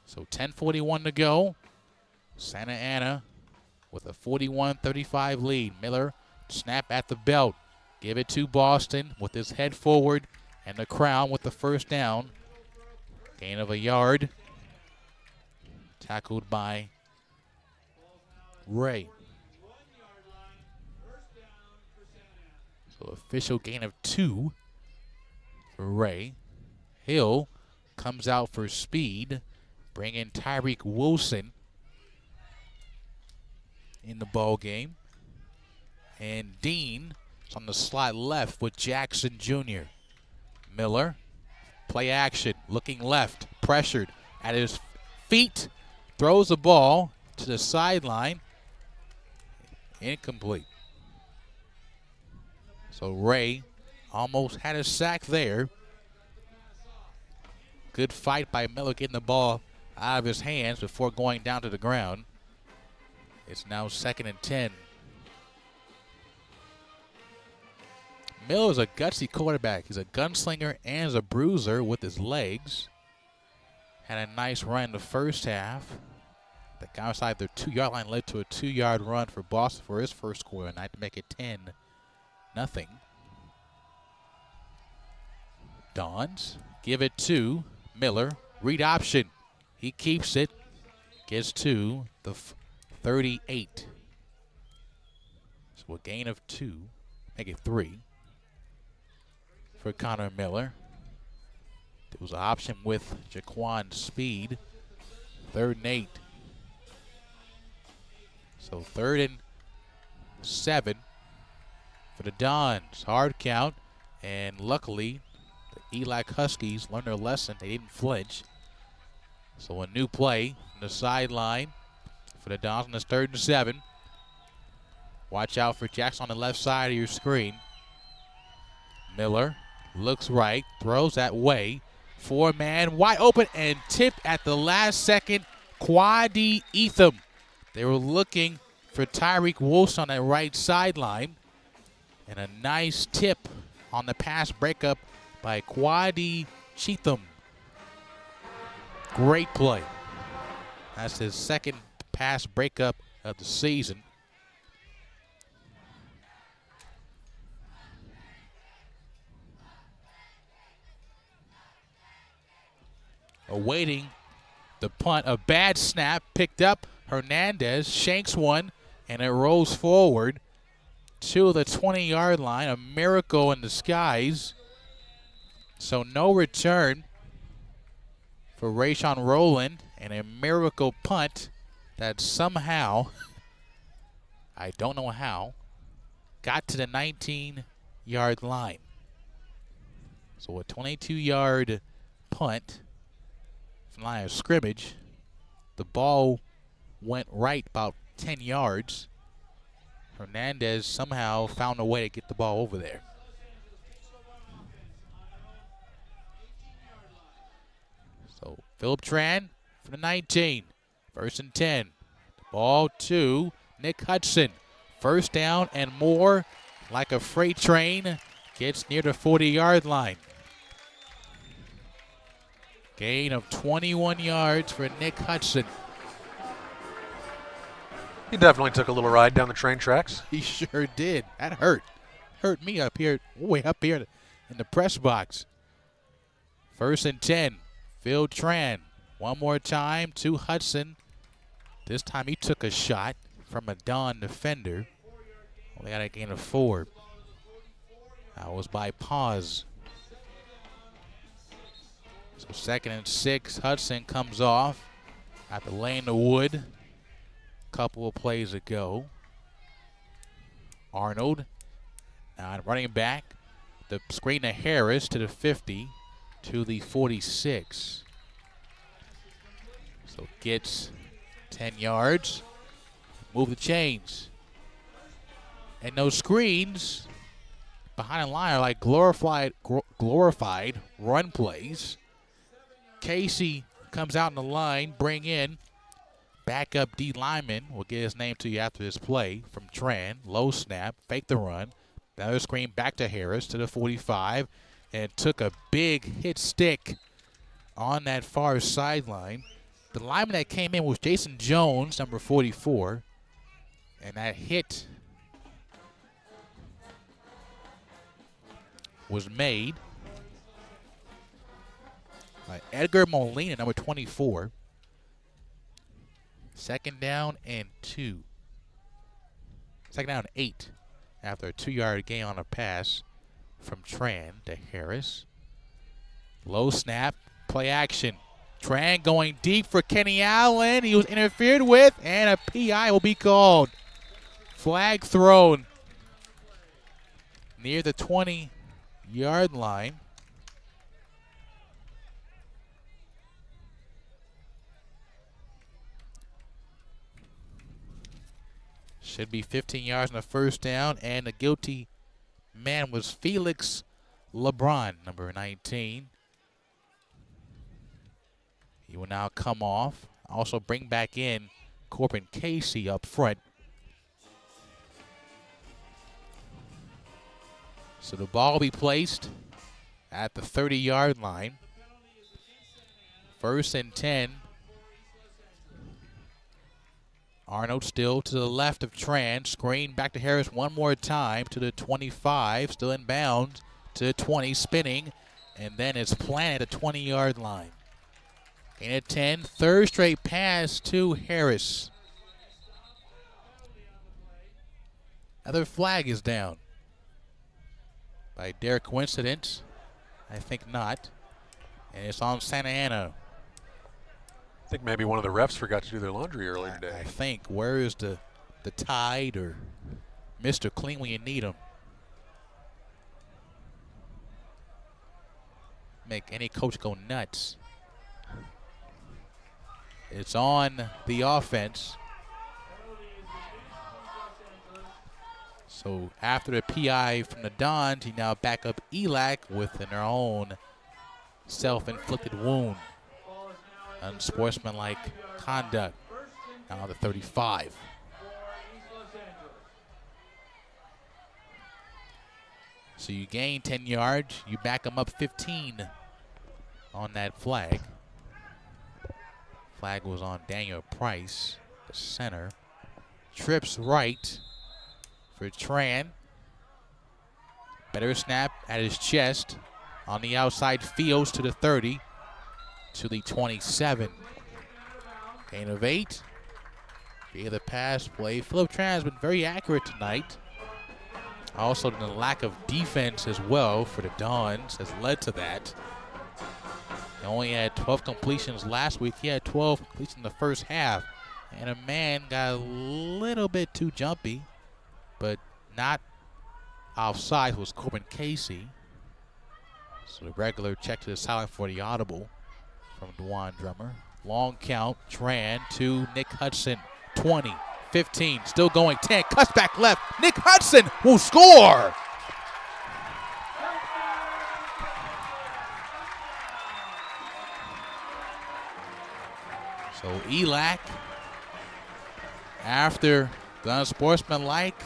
So 10:41 to go. Santa Ana with a 41-35 lead. Miller snap at the belt. Give it to Boston with his head forward and the crown with the first down. Gain of a yard. Tackled by Ray. So official gain of 2 for Ray. Hill comes out for speed. Bring in Tyreek Wilson in the ball game. And Dean is on the slot left with Jackson Jr. Miller, play action, looking left, pressured at his feet, throws the ball to the sideline. Incomplete. So Ray almost had a sack there. Good fight by Miller getting the ball out of his hands before going down to the ground. It's now 2nd and 10. Miller's a gutsy quarterback. He's a gunslinger and he's a bruiser with his legs. Had a nice run in the first half. The guy outside their 2-yard line led to a 2-yard run for Boston for his first quarter night to make it 10-0. Dons give it to Miller. Read option. He keeps it. Gets to the 38. So a gain of 2. Make it 3 for Connor Miller. There was an option with Jaquan Speed. 3rd and 8. So 3rd and 7 for the Dons. Hard count. And luckily, the ELAC Huskies learned their lesson. They didn't flinch. So a new play from the sideline for the Dons on this 3rd and 7. Watch out for Jackson on the left side of your screen. Miller looks right, throws that way. 4-man wide open and tipped at the last second. Quadi Etham. They were looking for Tyreek Wilson on that right sideline. And a nice tip on the pass breakup by Quadi Cheatham. Great play. That's his second pass breakup of the season. Awaiting the punt. A bad snap picked up. Hernandez shanks one, and it rolls forward to the 20-yard line. A miracle in disguise. So no return for Rayshawn Rowland, and a miracle punt that somehow, I don't know how, got to the 19-yard line. So a 22-yard punt from the line of scrimmage. The ball went right about 10 yards. Hernandez somehow found a way to get the ball over there. So Philip Tran for the 19. 1st and 10. Ball to Nick Hudson. First down and more, like a freight train, gets near the 40-yard line. Gain of 21 yards for Nick Hudson. He definitely took a little ride down the train tracks. He sure did. That hurt. Hurt me up here, way up here in the press box. 1st and 10. Phil Tran. One more time to Hudson. This time he took a shot from a Don defender. Only got a gain of 4. That was by pause. So 2nd and 6. Hudson comes off after laying the wood a couple of plays ago. Arnold running back. The screen to Harris to the 50 to the 46. So gets 10 yards. Move the chains. And those screens behind the line are like glorified run plays. Casey comes out in the line, bring in backup D lineman. We'll get his name to you after this play from Tran. Low snap, fake the run. Another screen back to Harris to the 45 and took a big hit stick on that far sideline. The lineman that came in was Jason Jones, number 44. And that hit was made by Edgar Molina, number 24. 2nd down and 2. 2nd down and 8 after a 2-yard gain on a pass from Tran to Harris. Low snap, play action. Tran going deep for Kenny Allen. He was interfered with, and a PI will be called. Flag thrown near the 20-yard line. Should be 15 yards on the 1st down, and the guilty man was Felix LeBron, number 19. He will now come off. Also bring back in Corbin Casey up front. So the ball will be placed at the 30-yard line. 1st and 10. Arnold still to the left of Tran. Screen back to Harris one more time to the 25. Still in bounds to the 20. Spinning. And then it's planted at the 20-yard line. Gain of 10. 3rd straight pass to Harris. Another flag is down. By dare coincidence? I think not. And it's on Santa Ana. I think maybe one of the refs forgot to do their laundry earlier today. I think. Where is the Tide or Mr. Clean when you need him? Make any coach go nuts. It's on the offense. So after the PI from the Dons, he now back up ELAC with their own self-inflicted wound. Unsportsmanlike conduct. Now the 35. So you gain 10 yards, you back them up 15 on that flag. Flag was on Daniel Price, the center. Trips right for Tran. Better snap at his chest. On the outside, Fields to the 30, to the 27. Gain of 8. Via the pass play. Philip Tran has been very accurate tonight. Also, the lack of defense as well for the Dons has led to that. He only had 12 completions last week. He had 12 completions in the first half. And a man got a little bit too jumpy, but not offside was Corbin Casey. So the regular check to the sideline for the audible from Dwan Drummer. Long count, Tran to Nick Hudson. 20, 15, still going, 10, cuts back left. Nick Hudson will score. So ELAC, after the unsportsmanlike,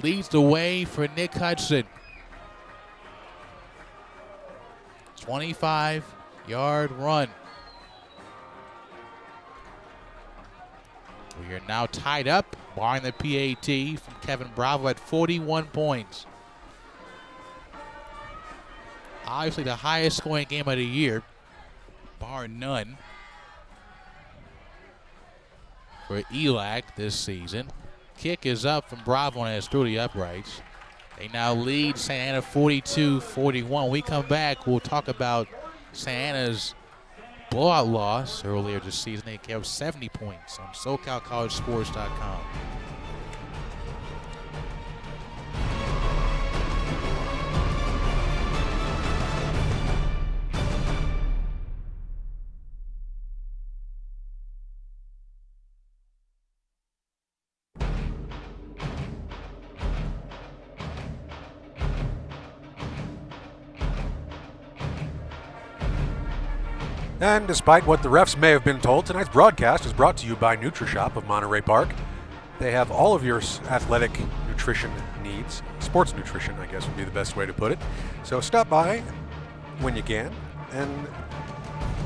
leads the way for Nick Hudson. 25-yard run. We are now tied up, barring the PAT from Kevin Bravo at 41 points. Obviously the highest scoring game of the year, bar none, for ELAC this season. Kick is up from Bravo and it's through the uprights. They now lead Santa Ana 42-41. When we come back, we'll talk about Santa Ana's blowout loss earlier this season. They gave up 70 points on SoCalCollegeSports.com. And despite what the refs may have been told, tonight's broadcast is brought to you by NutriShop of Monterey Park. They have all of your athletic nutrition needs. Sports nutrition, I guess, would be the best way to put it. So stop by when you can and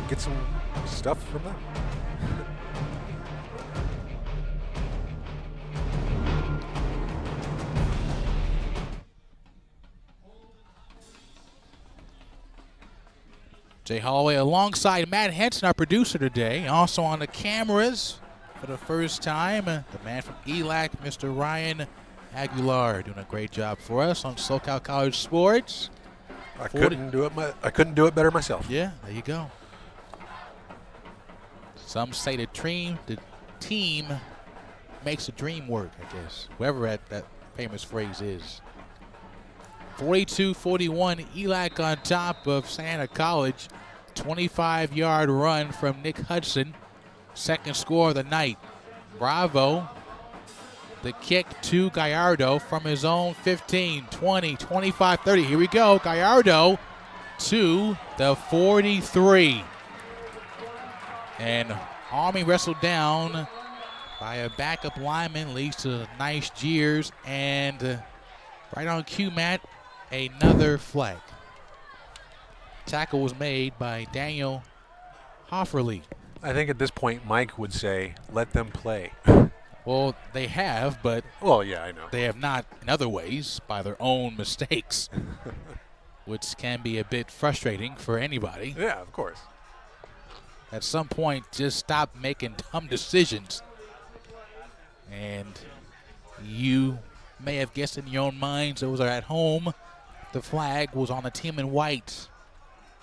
get some stuff from them. Jay Holloway alongside Matt Henson, our producer today. Also on the cameras for the first time, the man from ELAC, Mr. Ryan Aguilar, doing a great job for us on SoCal College Sports. I couldn't do it better myself. Yeah, there you go. Some say the team makes the dream work, I guess. Whoever that famous phrase is. 42-41, ELAC on top of Santa Ana College. 25-yard run from Nick Hudson. Second score of the night. Bravo. The kick to Gallardo from his own 15, 20, 25, 30. Here we go. Gallardo to the 43. And Army wrestled down by a backup lineman. Leads to nice jeers. And right on cue, Matt, another flag. Tackle was made by Daniel Hofferle. I think at this point, Mike would say, let them play. Well, they have, but well, yeah, I know. they have not in other ways by their own mistakes, which can be a bit frustrating for anybody. Yeah, of course. At some point, just stop making dumb decisions. And you may have guessed in your own minds, those are at home. The flag was on the team in white.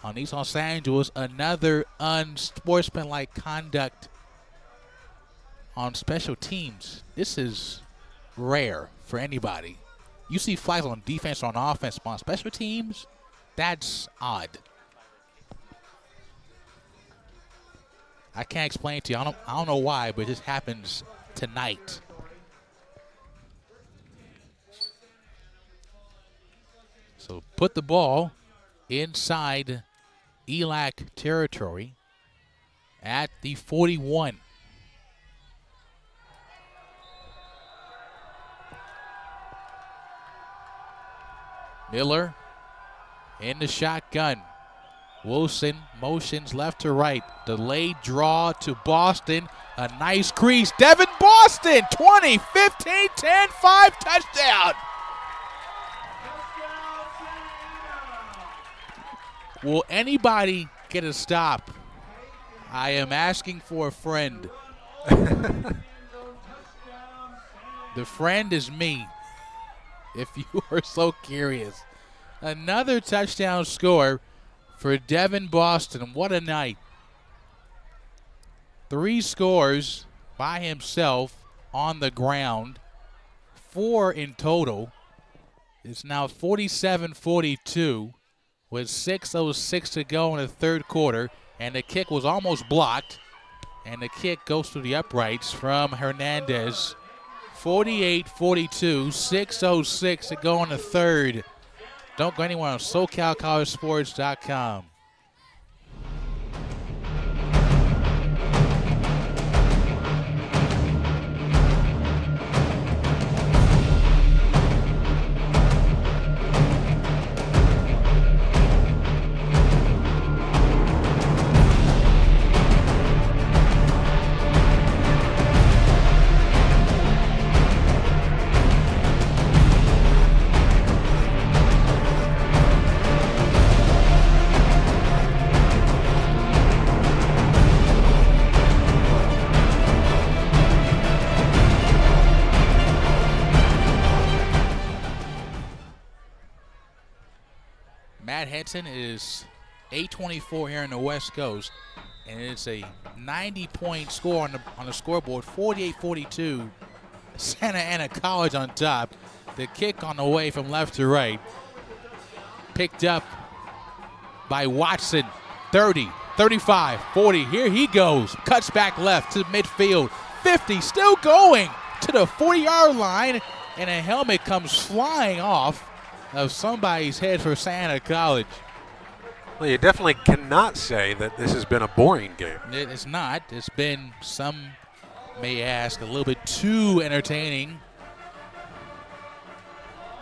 On East Los Angeles, another unsportsmanlike conduct on special teams. This is rare for anybody. You see flags on defense or on offense, but on special teams, that's odd. I can't explain it to you. I don't know why, but it just happens tonight. So put the ball inside ELAC territory at the 41. Miller in the shotgun. Wilson motions left to right. Delayed draw to Boston. A nice crease. Devin Boston, 20, 15, 10, 5, touchdown. Will anybody get a stop? I am asking for a friend. The friend is me, if you are so curious. Another touchdown score for Devin Boston. What a night. 3 scores by himself on the ground. 4 in total. It's now 47-42 with 6:06 to go in the third quarter. And the kick was almost blocked. And the kick goes to the uprights from Hernandez. 48-42, 6:06 to go in the third. Don't go anywhere on SoCalCollegeSports.com. Matt Henson is 8:24 here on the West Coast, and it's a 90-point score on the scoreboard, 48-42. Santa Ana College on top. The kick on the way from left to right. Picked up by Watson, 30, 35, 40. Here he goes. Cuts back left to midfield. 50, still going to the 40-yard line, and a helmet comes flying off of somebody's head for Santa College. Well, you definitely cannot say that this has been a boring game. It's not. It's been, some may ask, a little bit too entertaining.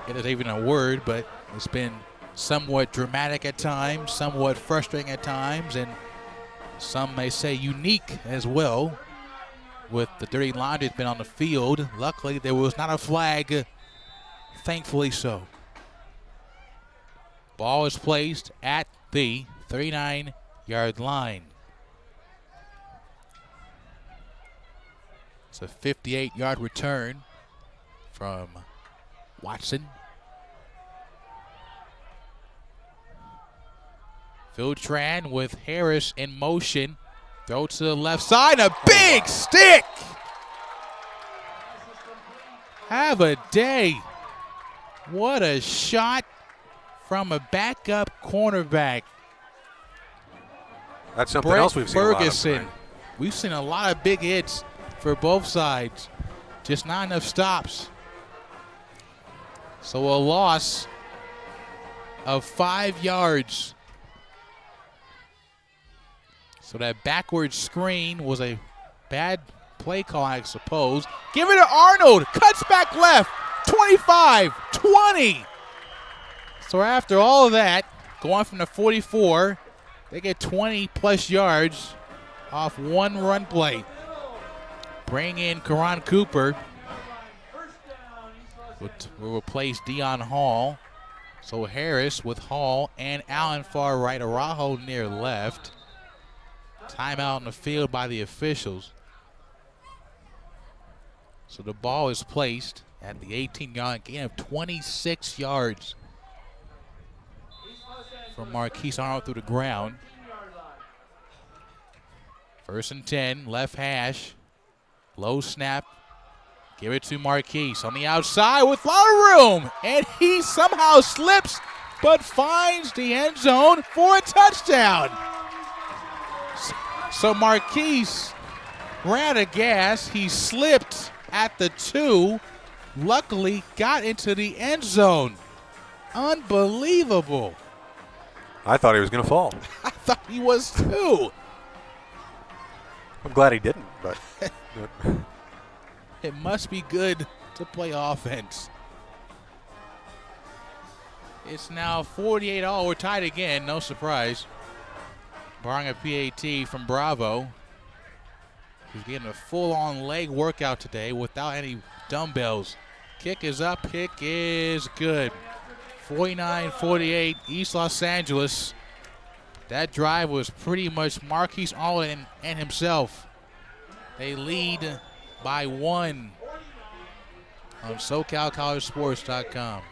It is even a word, but it's been somewhat dramatic at times, somewhat frustrating at times, and some may say unique as well, with the dirty laundry that's been on the field. Luckily, there was not a flag, thankfully so. Ball is placed at the 39-yard line. It's a 58-yard return from Watson. Filtran with Harris in motion. Throw to the left side, a big stick! Have a day. What a shot from a backup cornerback. That's something Brett else we've seen Ferguson. a lot of tonight. We've seen a lot of big hits for both sides. Just not enough stops. So a loss of 5 yards. So that backward screen was a bad play call, I suppose. Give it to Arnold. Cuts back left. 25, 20. So after all of that, going from the 44, they get 20-plus yards off one run play. Bring in Karan Cooper. Will replace Dion Hall. So Harris with Hall and Allen far right, Araujo near left. Timeout on the field by the officials. So the ball is placed at the 18-yard gain of 26 yards from Marquise Arnold through the ground. 1st and 10, left hash. Low snap. Give it to Marquise on the outside with a lot of room. And he somehow slips but finds the end zone for a touchdown. So Marquise ran out of gas. He slipped at the 2. Luckily got into the end zone. Unbelievable. I thought he was going to fall. I thought he was too. I'm glad he didn't, but It must be good to play offense. It's now 48-all. We're tied again. No surprise. Barring a PAT from Bravo, who's getting a full-on leg workout today without any dumbbells. Kick is up. Kick is good. 49-48, East Los Angeles. That drive was pretty much Marquise Arlen and himself. They lead by 1 on SoCalCollegeSports.com.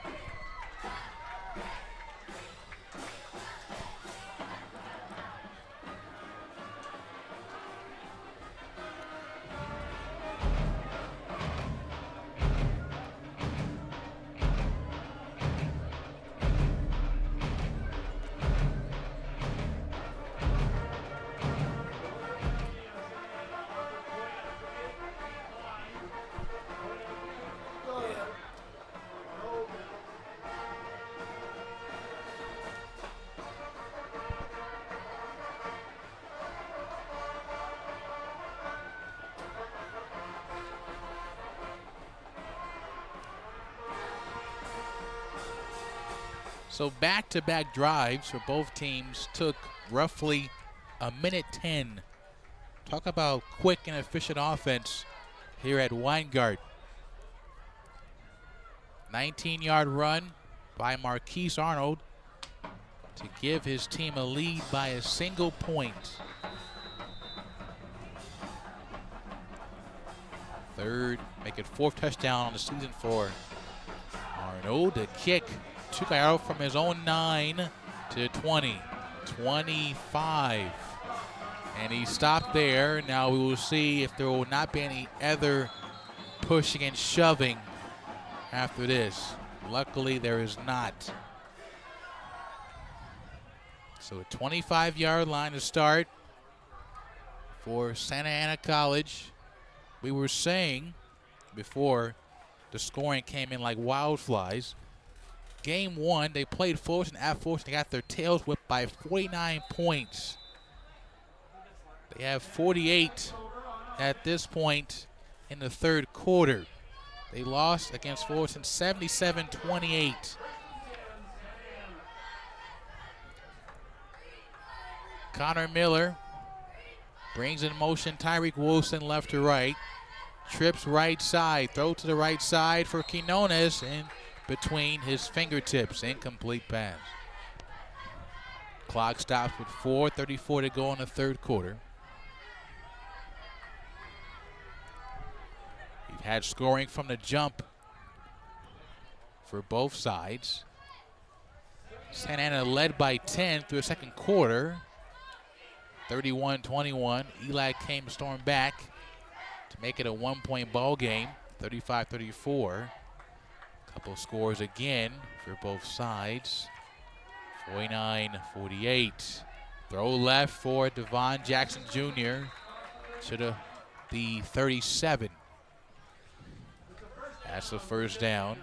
So back-to-back drives for both teams took roughly a minute 10. Talk about quick and efficient offense here at Weingart. 19-yard run by Marquise Arnold to give his team a lead by a single point. Third, make it 4th touchdown on the season for Arnold. The kick took out from his own 9 to 20, 25. And he stopped there. Now we will see if there will not be any other pushing and shoving after this. Luckily, there is not. So a 25-yard line to start for Santa Ana College. We were saying before the scoring came in like wildflies, Game 1, they played Fullerton at Fullerton. They got their tails whipped by 49 points. They have 48 at this point in the third quarter. They lost against Fullerton 77-28. Connor Miller brings in motion Tyreek Wilson left to right. Trips right side. Throw to the right side for Quinones and between his fingertips. Incomplete pass. Clock stops with 4:34 to go in the third quarter. We've had scoring from the jump for both sides. Santa Ana led by 10 through the second quarter. 31-21. ELAC came storm back to make it a one-point ball game. 35-34. Couple scores again for both sides. 49-48. Throw left for Devon Jackson Jr. to the 37. That's the first down.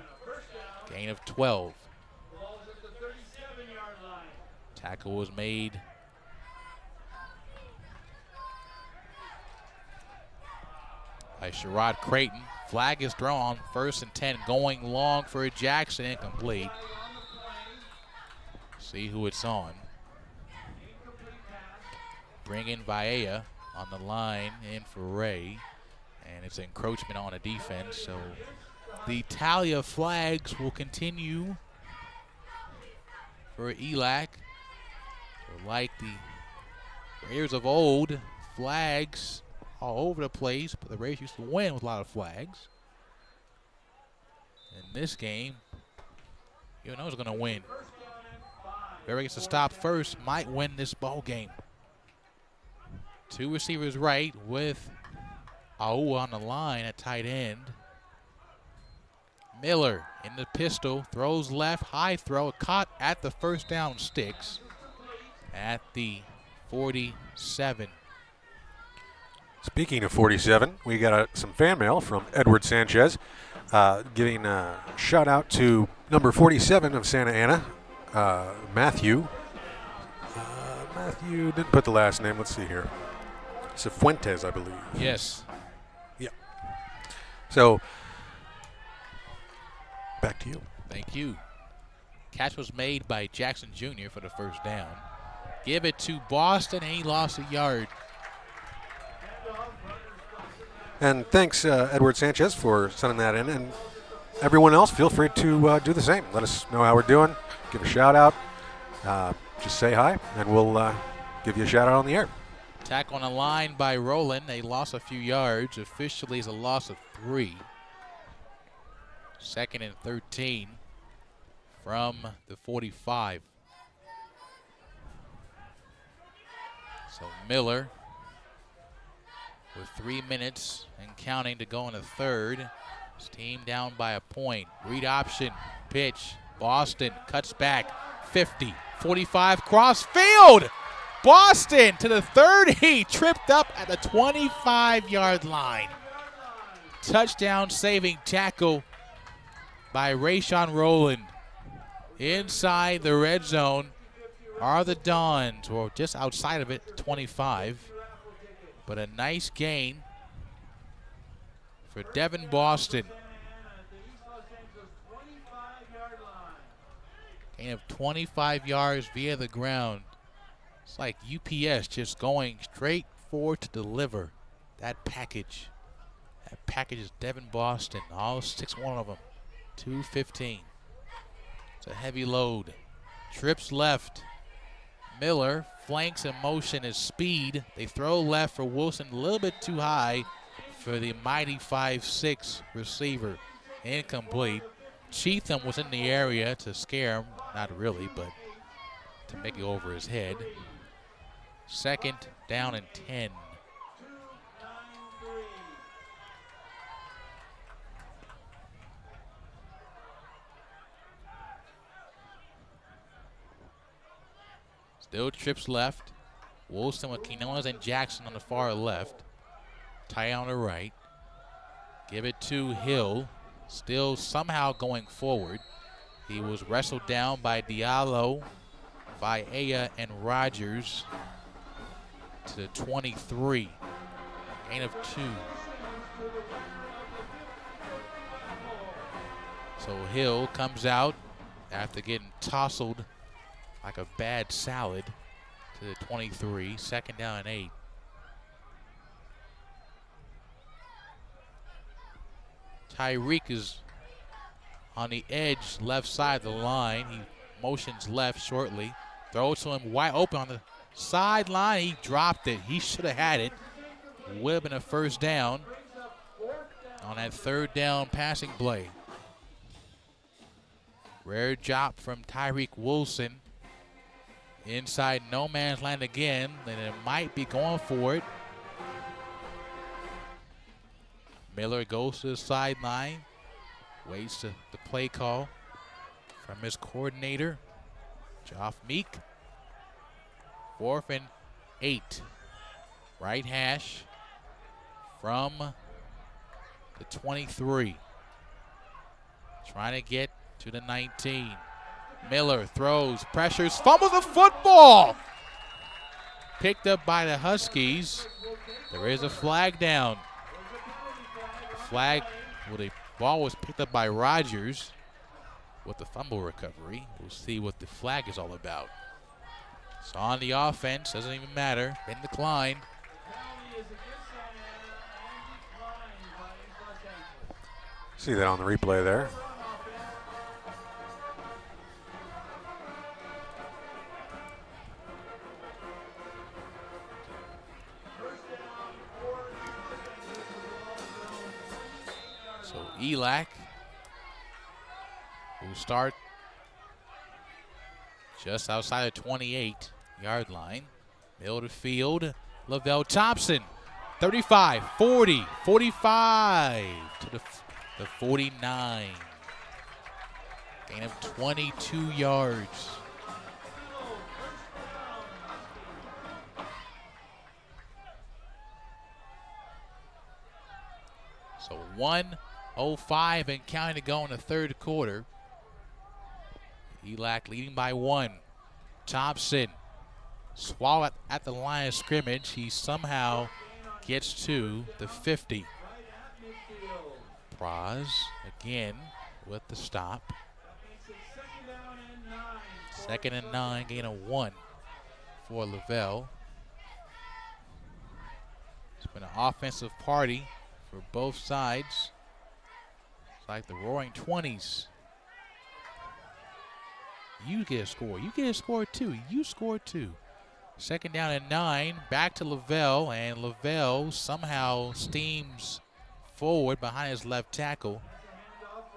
Gain of 12. Tackle was made by Sherrod Creighton. Flag is thrown. 1st and 10. Going long for Jackson. Incomplete. See who it's on. Bring in Vaea on the line in for Ray. And it's encroachment on a defense. So the tally of flags will continue for ELAC. So like the Raiders of old, flags all over the place, but the Raiders used to win with a lot of flags. In this game, you know who's going to win. Whoever gets to stop first might win this ball game. 2 receivers right with Aua on the line at tight end. Miller in the pistol, throws left, high throw, caught at the first down sticks at the 47. Speaking of 47, we got some fan mail from Edward Sanchez, giving a shout out to Number 47 of Santa Ana, Matthew. Matthew didn't put the last name. Let's see here. Cifuentes, I believe. Yes. Yeah. So, back to you. Thank you. Catch was made by Jackson Jr. for the first down. Give it to Boston, and he lost a yard. And thanks, Edward Sanchez, for sending that in. And everyone else, feel free to do the same. Let us know how we're doing. Give a shout out. Just say hi, and we'll give you a shout out on the air. Tackle on the line by Rowland. They lost a few yards. Officially, it's a loss of 3. 2nd and 13 from the 45. So Miller with 3 minutes and counting to go in the third. His team down by a point. Read option, pitch. Boston cuts back. 50, 45, cross field. Boston to the 30. Tripped up at the 25-yard line. Touchdown saving tackle by Rayshawn Rowland. Inside the red zone are the Dons, or just outside of it, 25. But a nice gain for Devin Boston. Gain of 25 yards via the ground. It's like UPS just going straight forward to deliver that package. That package is Devin Boston, all 6'1" of them, 215. It's a heavy load. Trips left. Miller flanks in motion is speed. They throw left for Wilson, a little bit too high for the mighty 5'6" receiver. Incomplete. Cheatham was in the area to scare him. Not really, but to make it over his head. 2nd down and 10. Still trips left. Wilson with Quinones and Jackson on the far left. Ty on the right. Give it to Hill. Still somehow going forward. He was wrestled down by Diallo, Vaea, and Rogers to the 23. Gain of 2. So Hill comes out after getting tousled like a bad salad to the 23. 2nd down and 8. Tyreek is on the edge, left side of the line. He motions left shortly. Throws to him wide open on the sideline. He dropped it. He should have had it. Would have been a first down on that 3rd down passing play. Rare job from Tyreek Wilson. Inside no man's land again, and it might be going for it. Miller goes to the sideline, waits the play call from his coordinator, Joff Meek. 4th and 8. Right hash from the 23. Trying to get to the 19. Miller throws, pressures, fumbles the football. Picked up by the Huskies. There is a flag down. The flag, well, the ball was picked up by Rogers with the fumble recovery. We'll see what the flag is all about. It's on the offense, doesn't even matter. In decline. See that on the replay there. So ELAC will start just outside the 28-yard line. Middle of the field, Lavelle Thompson, 35, 40, 45 to the 49. Gain of 22 yards. So 1:05 and counting to go in the 3rd quarter. ELAC leading by 1. Thompson swallowed at the line of scrimmage. He somehow gets to the 50. Praz again with the stop. 2nd and 9, gain of 1 for Lavelle. It's been an offensive party for both sides. It's like the Roaring 20s. You get a score. You get a score too. You score too. 2nd down and 9. Back to Lavelle, and Lavelle somehow steams forward behind his left tackle.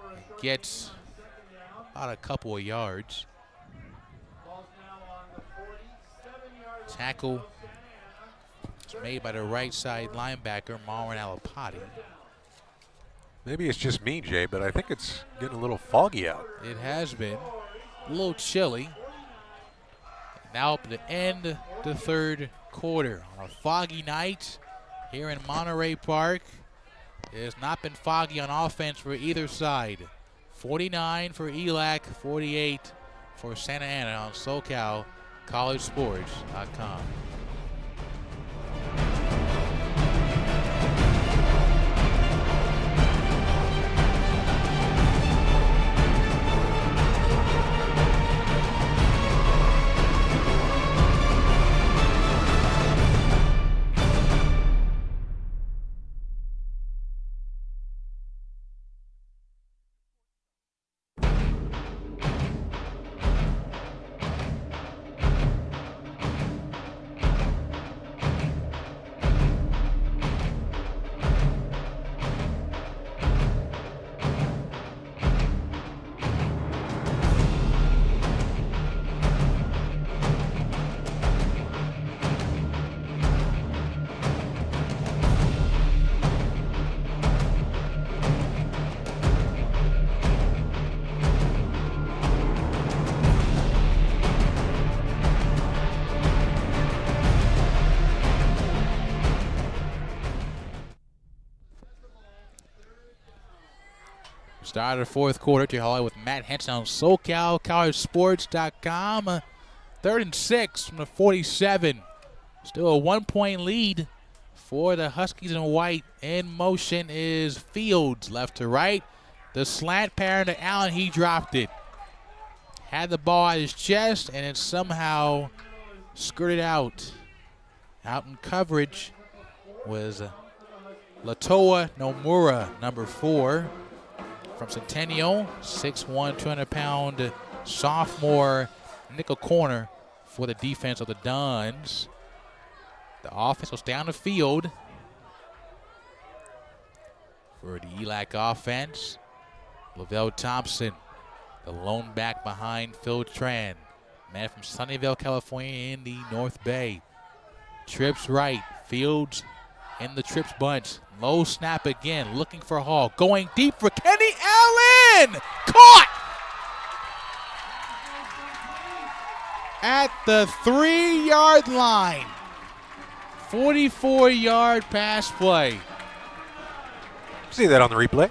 And gets about a couple of yards. Tackle is made by the right side linebacker, Marwan Alapati. Maybe it's just me, Jay, but I think it's getting a little foggy out. It has been a little chilly. Now up at the end of the 3rd quarter on a foggy night here in Monterey Park. It has not been foggy on offense for either side. 49 for ELAC, 48 for Santa Ana on SoCalCollegeSports.com. Start of the 4th quarter. Jay Hawley with Matt Henson on SoCalCollegeSports.com. 3rd and 6 from the 47. Still a 1-point lead for the Huskies in white. In motion is Fields, left to right. The slant pattern to Allen, he dropped it. Had the ball at his chest, and it somehow skirted out. Out in coverage was Latoa Nomura, number 4. From Centennial, 6'1", 200-pound sophomore nickel corner for the defense of the Dons. The offense will stay on the field for the ELAC offense. Lavelle Thompson, the lone back behind Phil Tran. Man from Sunnyvale, California in the North Bay. Trips right, Fields in the trips bunch. Low snap again, looking for Hall. Going deep for Kenny Allen! Caught! At the 3-yard line. 44-yard pass play. See that on the replay.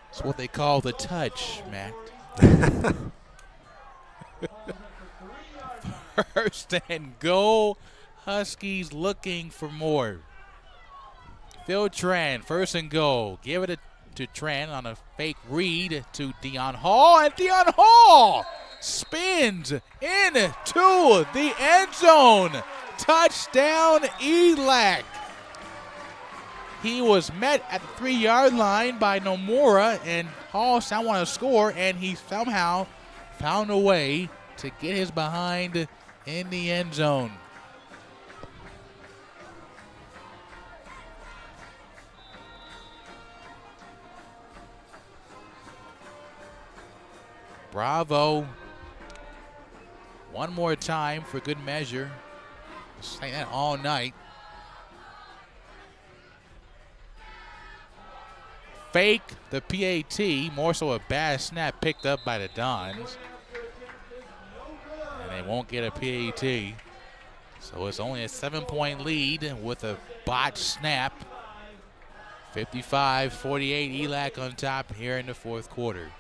It's what they call the touch, Matt. 1st and goal. Huskies looking for more. Phil Tran, 1st and goal. Give it to Tran on a fake read to Dion Hall, and Dion Hall spins into the end zone. Touchdown, ELAC. He was met at the 3-yard line by Nomura, and Hall somehow wanted to score, and he somehow found a way to get his behind in the end zone. Bravo. One more time for good measure. Saying that all night. Fake the PAT, more so a bad snap picked up by the Dons. And they won't get a PAT. So it's only a 7-point lead with a botched snap. 55-48 ELAC on top here in the 4th quarter.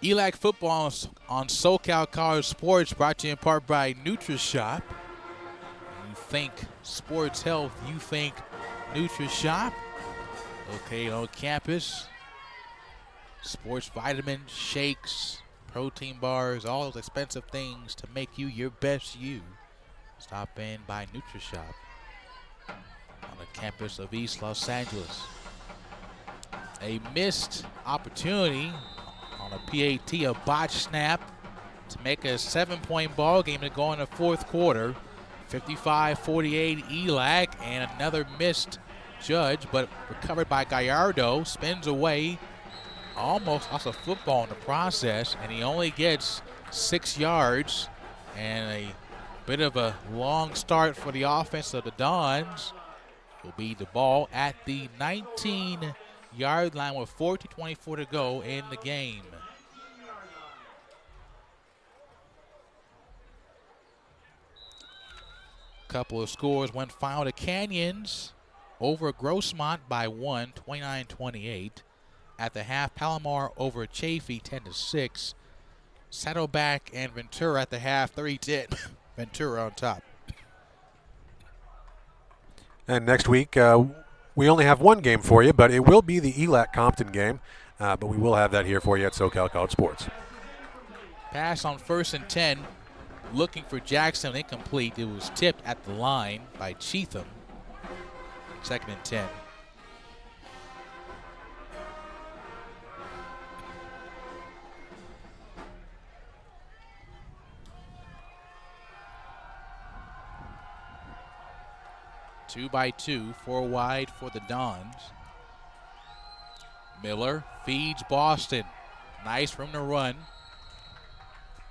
ELAC football on SoCal College Sports, brought to you in part by NutriShop. You think sports health, you think NutriShop. Located on campus. Sports vitamins, shakes, protein bars, all those expensive things to make you your best you. Stop in by NutriShop on the campus of East Los Angeles. A missed opportunity on a PAT, a botch snap to make a 7-point ball game to go in the fourth quarter. 55-48 ELAC, and another missed judge, but recovered by Gallardo. Spins away, almost lost a football in the process, and he only gets 6 yards. And a bit of a long start for the offense of the Dons. Will be the ball at the 19-yard line with 4:24 to go in the game. Couple of scores went final. The Canyons over Grossmont by 1, 29-28. At the half, Palomar over Chaffee, 10-6. Saddleback and Ventura at the half, 30-10. Ventura on top. And next week, we only have one game for you, but it will be the ELAC Compton game. But we will have that here for you at SoCal College Sports. Pass on 1st and 10. Looking for Jackson, incomplete. It was tipped at the line by Cheatham. 2nd and 10. Two by two, 4 wide for the Dons. Miller feeds Boston. Nice room to run.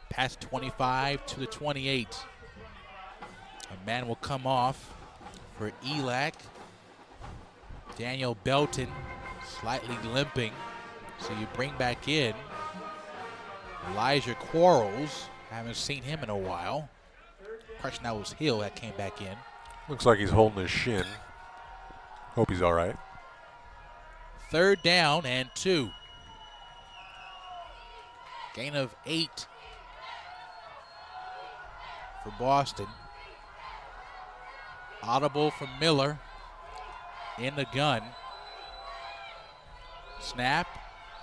Pass 25 to the 28. A man will come off for ELAC. Daniel Belton slightly limping. So you bring back in Elijah Quarles. Haven't seen him in a while. Question that was Hill that came back in. Looks like he's holding his shin. Hope he's all right. 3rd down and 2. Gain of 8 for Boston. Audible from Miller in the gun. Snap,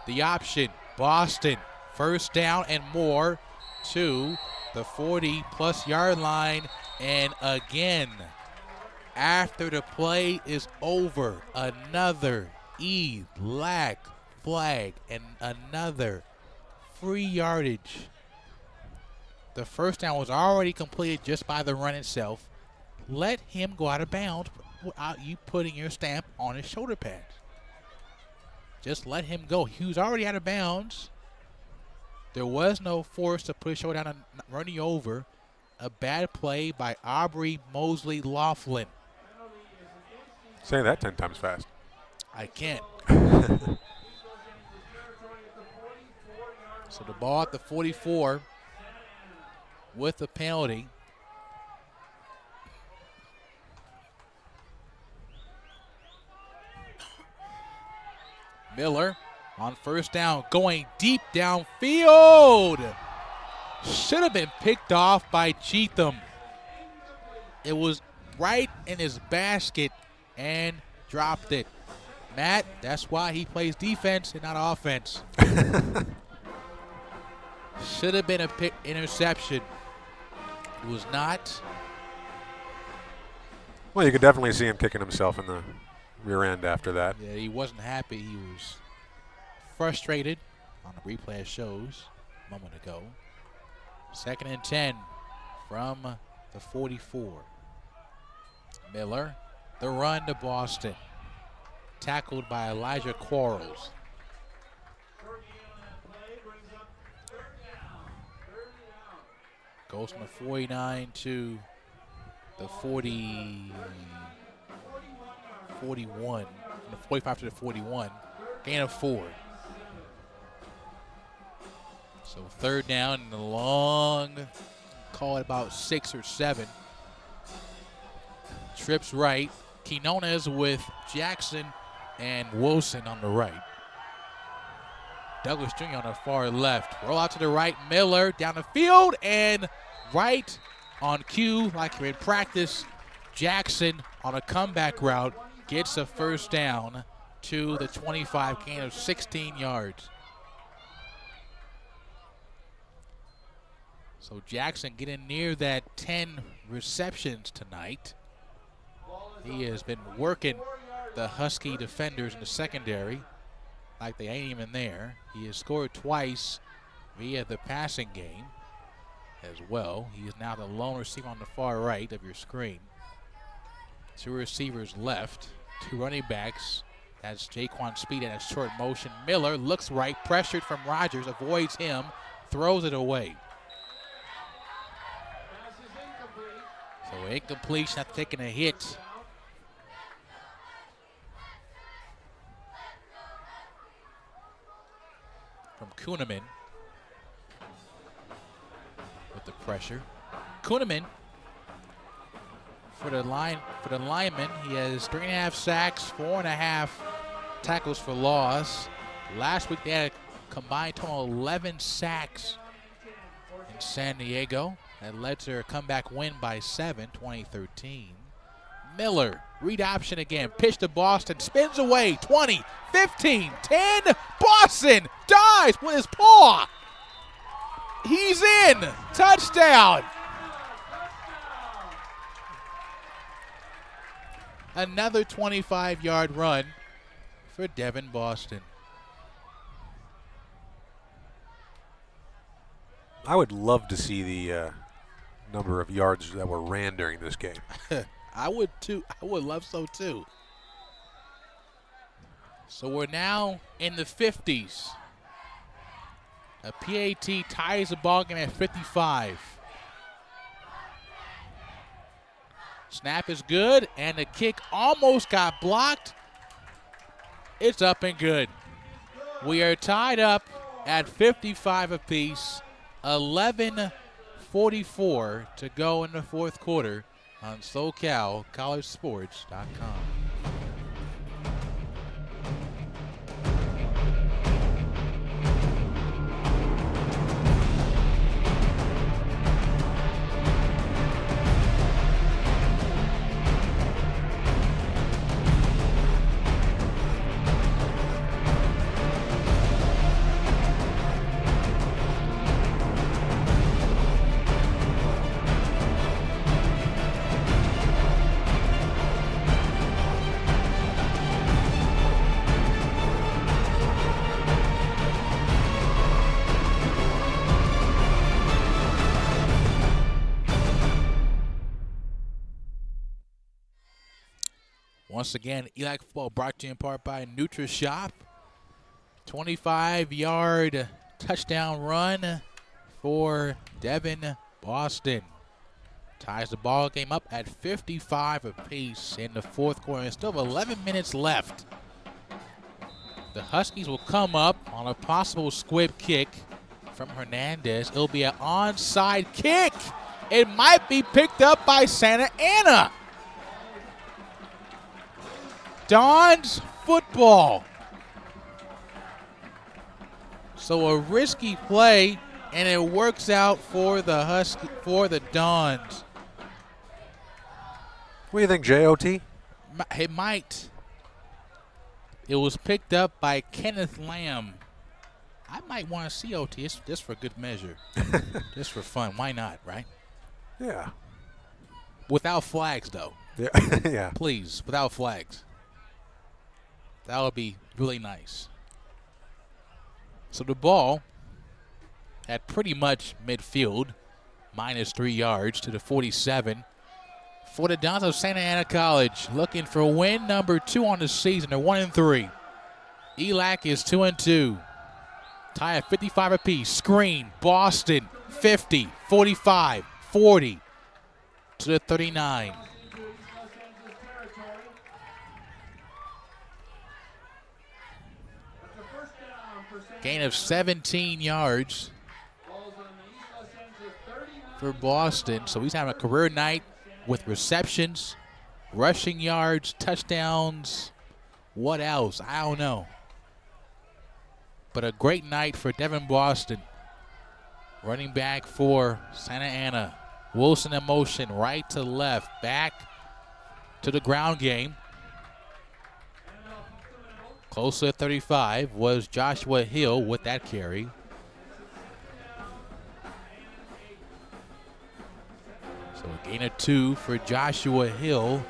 the option. Boston, 1st down and more to the 40-plus yard line. And again, after the play is over, another ELAC flag and another free yardage. The 1st down was already completed just by the run itself. Let him go out of bounds without you putting your stamp on his shoulder pads. Just let him go. He was already out of bounds. There was no force to put his shoulder down and run you over. A bad play by Aubrey Mosley Laughlin. Say that 10 times fast. I can't. So the ball at the 44 with the penalty. Miller on 1st down, going deep downfield. Should have been picked off by Cheatham. It was right in his basket and dropped it. Matt, that's why he plays defense and not offense. Should have been a pick interception. It was not. Well, you could definitely see him kicking himself in the rear end after that. Yeah, he wasn't happy. He was frustrated on the replay it shows a moment ago. 2nd and 10 from the 44. Miller, the run to Boston. Tackled by Elijah Quarles. Goes from the 49 to the 41. From the 45 to the 41. Gain of 4. So 3rd down and a long, call it about 6 or 7. Trips right. Quinones with Jackson and Wilson on the right. Douglas Jr. on the far left. Roll out to the right. Miller down the field and right on cue, like you're in practice. Jackson on a comeback route gets a first down to the 25, gain of 16 yards. So Jackson getting near that 10 receptions tonight. He has been working the Husky defenders in the secondary like they ain't even there. He has scored twice via the passing game as well. He is now the lone receiver on the far right of your screen. 2 receivers left, 2 running backs. That's Jaquan Speed in a short motion. Miller looks right, pressured from Rogers, avoids him, throws it away. So incomplete, not taking a hit. From Kuhneman with the pressure. Kuhneman for the lineman, he has 3.5 sacks, 4.5 tackles for loss. Last week they had a combined total of 11 sacks in San Diego. That led to a comeback win by 7, 2013. Miller, read option again, pitch to Boston, spins away, 20, 15, 10, Boston dives with his paw. He's in, touchdown. Another 25-yard run for Devin Boston. I would love to see the number of yards that were ran during this game. I would too. I would love so too. So we're now in the 50s. A PAT ties the ball game at 55. Snap is good, and the kick almost got blocked. It's up and good. We are tied up at 55 apiece. 11:44 to go in the fourth quarter on SoCalCollegeSports.com. Once again, ELAC football brought to you in part by NutriShop. 25-yard touchdown run for Devin Boston. Ties the ball game up at 55 apiece in the fourth quarter. And still have 11 minutes left. The Huskies will come up on a possible squib kick from Hernandez. It'll be an onside kick. It might be picked up by Santa Ana. Don's football. So a risky play, and it works out for the Dons. What do you think, JOT? It might. It was picked up by Kenneth Lamb. I might want to see OT. It's just for good measure. Just for fun. Why not, right? Yeah. Without flags, though. Yeah. Yeah. Please, without flags. That would be really nice. So the ball at pretty much midfield, -3 yards to the 47. For the Dons of Santa Ana College, looking for win number 2 on the season. They're 1-3. ELAC is 2-2. Tie at 55 apiece. Screen, Boston, 50, 45, 40 to the 39. Gain of 17 yards for Boston. So he's having a career night with receptions, rushing yards, touchdowns. What else? I don't know. but a great night for Devin Boston. Running back for Santa Ana. Wilson in motion, right to left, back to the ground game. Close to 35 was Joshua Hill with that carry. So a gain of 2 for Joshua Hill.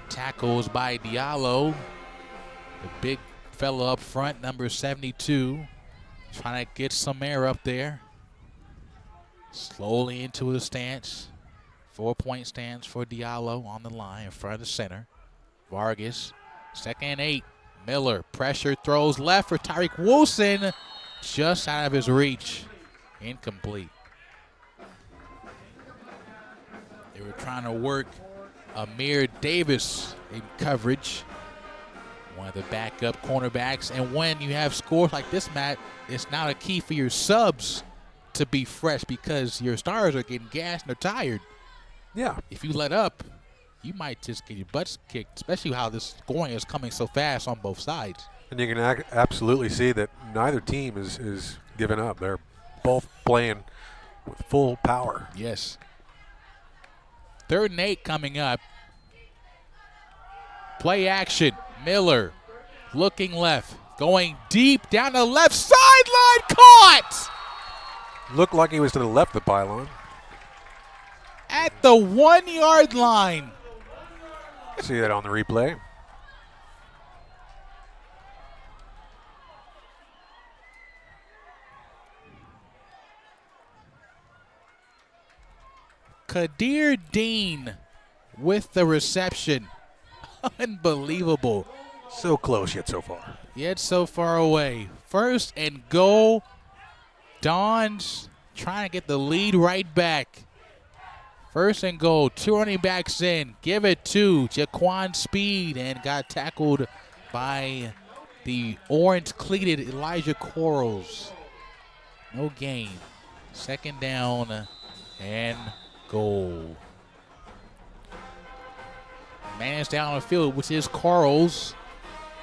Tackles by Diallo. The big fella up front, number 72. Trying to get some air up there. Slowly into his stance. 4-point stance for Diallo on the line in front of the center. Vargas, 2nd and 8. Miller, pressure, throws left for Tyreek Wilson. Just out of his reach. Incomplete. They were trying to work Amir Davis in coverage. One of the backup cornerbacks. And when you have scores like this, Matt, it's now a key for your subs to be fresh because your stars are getting gassed and they're tired. Yeah. If you let up, you might just get your butts kicked, especially how this scoring is coming so fast on both sides. And you can absolutely see that neither team is giving up. They're both playing with full power. Yes. 3rd and 8 coming up. Play action. Miller looking left, going deep down the left sideline. Caught! Looked like he was to the left of the pylon. At the 1-yard line. See that on the replay. Kadir Dean with the reception. Unbelievable. So close yet so far. Yet so far away. 1st and goal. Dons trying to get the lead right back. 1st and goal. 2 running backs in. Give it to Jaquan Speed and got tackled by the orange-cleated Elijah Quarles. No gain. 2nd down and goal. Man is down on the field, which is Quarles.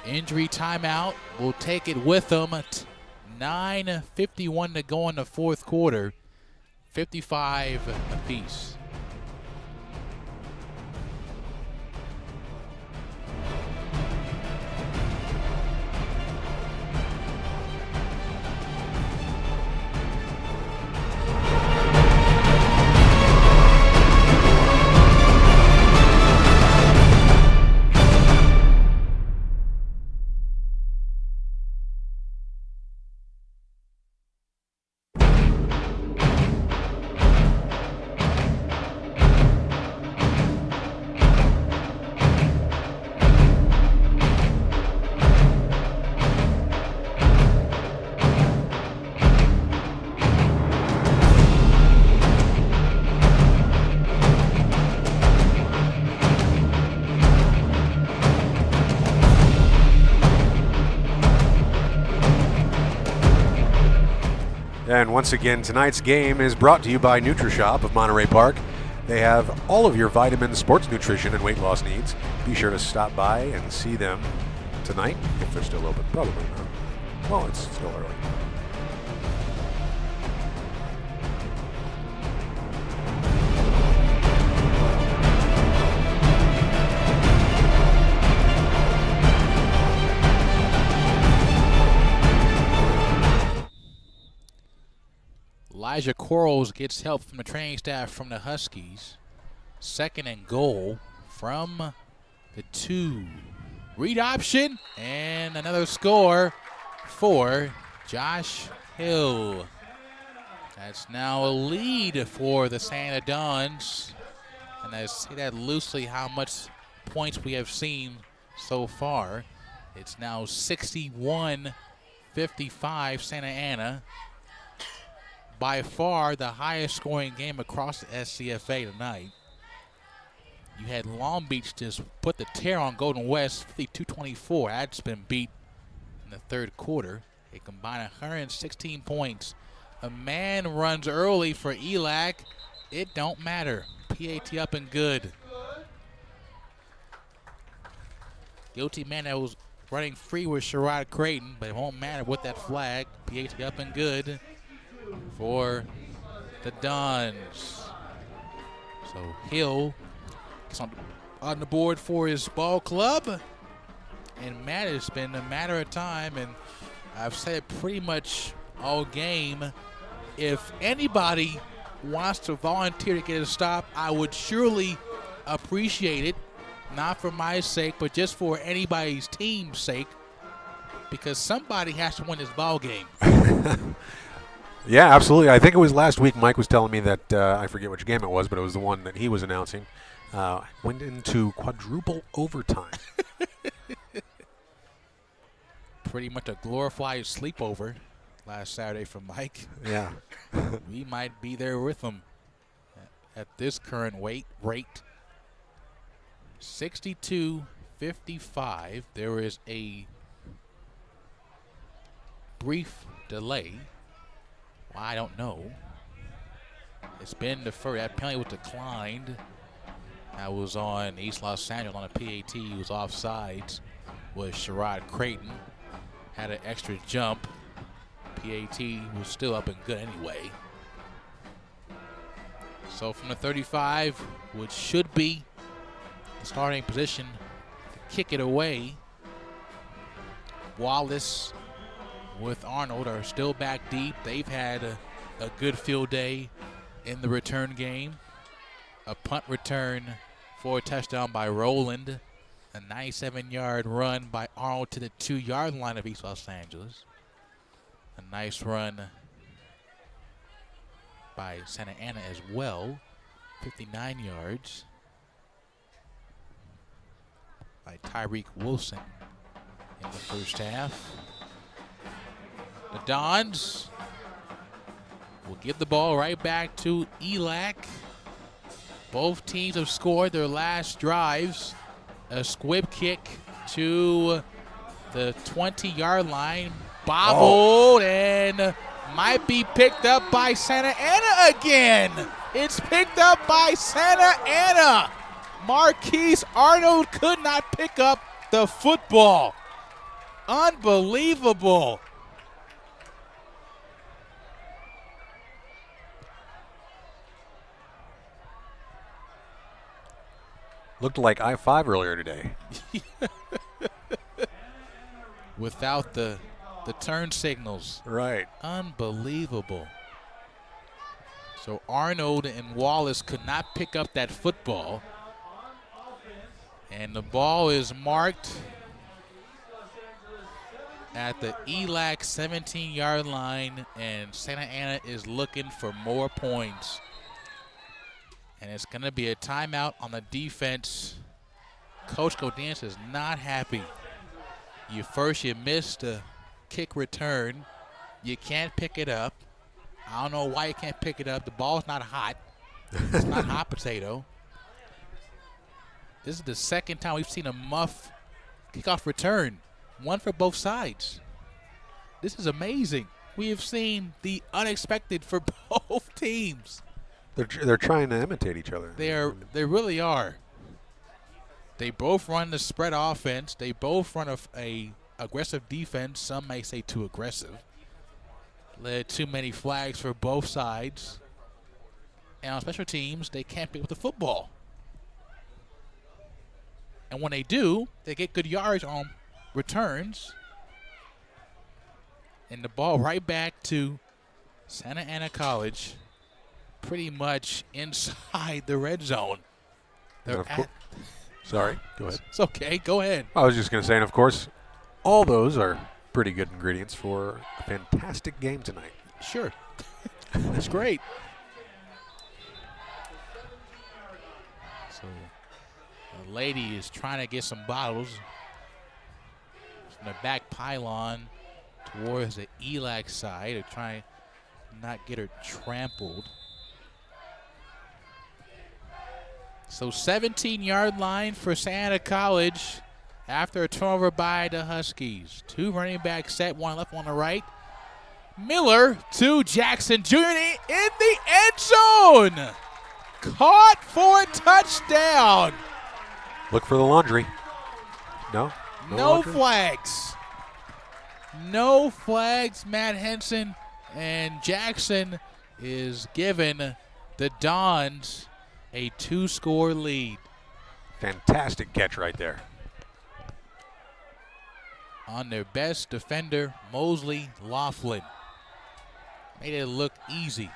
Injury timeout. We'll take it with him. 9:51 to go in the 4th quarter. 55 apiece. And once again, tonight's game is brought to you by NutriShop of Monterey Park. They have all of your vitamins, sports nutrition, and weight loss needs. Be sure to stop by and see them tonight, if they're still open. Probably not. Well, it's still early. Elijah Quarles gets help from the training staff from the Huskies. 2nd and goal from the 2. Read option and another score for Josh Hill. That's now a lead for the Santa Dons. And I say that loosely how much points we have seen so far. It's now 61-55 Santa Ana. By far the highest scoring game across the SCFA tonight. You had Long Beach just put the tear on Golden West, 52-24. That's been beat in the 3rd quarter. They combined 116 points. A man runs early for ELAC. It don't matter. PAT up and good. Guilty man that was running free with Sherrod Creighton, but it won't matter with that flag. PAT up and good for the Dons. So Hill gets on the board for his ball club. And Matt, it's been a matter of time, and I've said it pretty much all game. If anybody wants to volunteer to get a stop, I would surely appreciate it. Not for my sake, but just for anybody's team's sake, because somebody has to win this ball game. Yeah, absolutely. I think it was last week Mike was telling me that, I forget which game it was, but it was the one that he was announcing, went into quadruple overtime. Pretty much a glorified sleepover last Saturday from Mike. Yeah. We might be there with him at this current rate. 62-55. There is a brief delay. Well, I don't know. It's been deferred. That penalty was declined. That was on East Los Angeles on a PAT. He was offsides. Was Sherrod Creighton. Had an extra jump. PAT was still up and good anyway. So from the 35, which should be the starting position, to kick it away, Wallace with Arnold are still back deep. They've had a good field day in the return game. A punt return for a touchdown by Rowland. A 97-yard run by Arnold to the 2-yard line of East Los Angeles. A nice run by Santa Ana as well. 59 yards by Tyreek Wilson in the first half. The Dons will give the ball right back to ELAC. Both teams have scored their last drives. A squib kick to the 20-yard line. Bobbled and might be picked up by Santa Ana again. It's picked up by Santa Ana. Marquise Arnold could not pick up the football. Unbelievable. Looked like I-5 earlier today. Without the turn signals. Right. Unbelievable. So Arnold and Wallace could not pick up that football. And the ball is marked at the ELAC 17-yard line, and Santa Ana is looking for more points. And it's going to be a timeout on the defense. Coach Godinez is not happy. You missed a kick return. You can't pick it up. I don't know why you can't pick it up. The ball's not hot. It's not hot potato. This is the second time we've seen a muff kickoff return. One for both sides. This is amazing. We have seen the unexpected for both teams. They're trying to imitate each other. They really are. They both run the spread offense. They both run a aggressive defense. Some may say too aggressive. Led too many flags for both sides. And on special teams, they can't pick up the football. And when they do, they get good yards on returns. And the ball right back to Santa Ana College, pretty much inside the red zone. Sorry, go ahead. It's okay, go ahead. I was just going to say, and of course, all those are pretty good ingredients for a fantastic game tonight. Sure. That's great. So the lady is trying to get some bottles from the back pylon towards the ELAC side to try not get her trampled. So 17-yard line for Santa College after a turnover by the Huskies. Two running back set, one left, one on the right. Miller to Jackson Jr. in the end zone. Caught for a touchdown. Look for the laundry. No? No longer? flags. No flags. Matt Henson and Jackson is giving the Dons a 2-score lead. Fantastic catch right there. On their best defender, Mosley Laughlin. Made it look easy.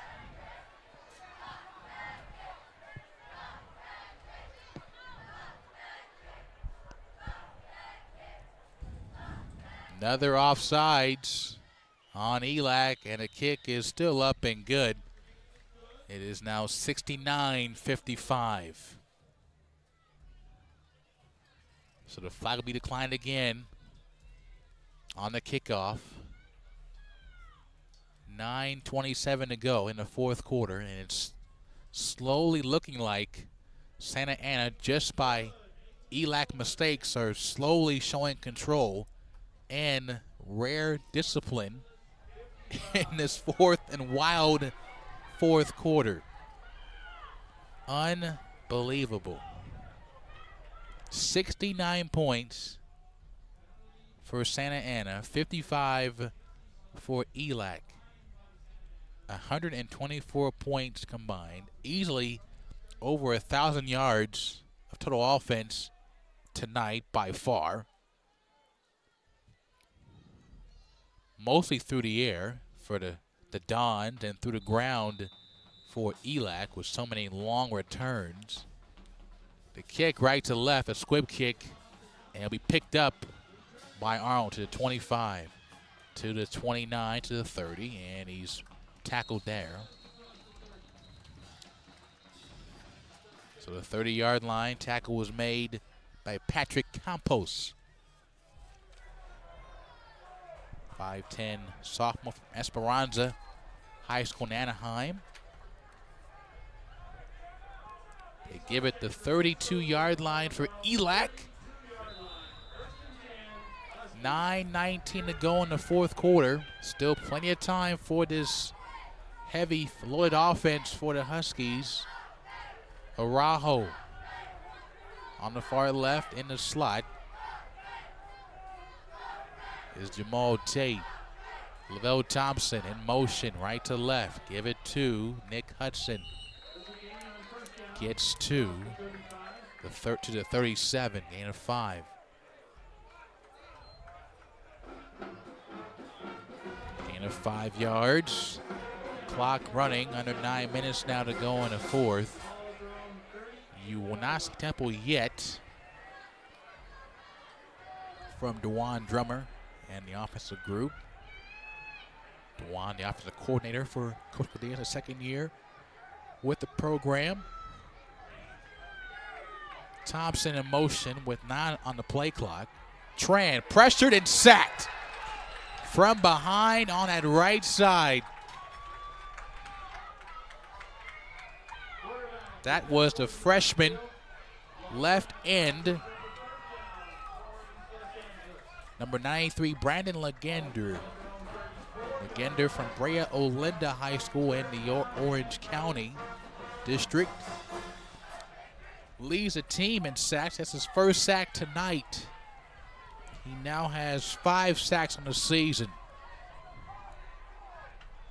Another offsides on ELAC, and a kick is still up and good. It is now 69-55. So the flag will be declined again on the kickoff. 9:27 to go in the fourth quarter, and it's slowly looking like Santa Ana, just by ELAC mistakes, are slowly showing control and rare discipline in this fourth and wild fourth quarter. Unbelievable. 69 points for Santa Ana, 55 for ELAC. 124 points combined, easily over 1,000 yards of total offense tonight by far. Mostly through the air for the Dons and through the ground for ELAC with so many long returns. The kick right to left, a squib kick, and it'll be picked up by Arnold to the 25, to the 29, to the 30, and he's tackled there. So the 30-yard line tackle was made by Patrick Campos. 5'10" sophomore from Esperanza High School in Anaheim. They give it the 32-yard line for ELAC. 9:19 to go in the fourth quarter. Still plenty of time for this heavy loaded offense for the Huskies. Araujo on the far left in the slot is Jamal Tate. Lavelle Thompson in motion, right to left. Give it to Nick Hudson. Gets to the 37, gain of 5. Gain of 5 yards. Clock running, under 9 minutes now to go in the fourth. You will not see tempo yet from DeJuan Drummer and the offensive group. DeJuan, the offensive coordinator for Coach Padilla, his second year with the program. Thompson in motion with 9 on the play clock. Tran pressured and sacked from behind on that right side. That was the freshman left end, number 93, Brandon Legender. Legender from Brea Olinda High School in the Orange County District. Leads the team in sacks. That's his first sack tonight. He now has 5 sacks on the season.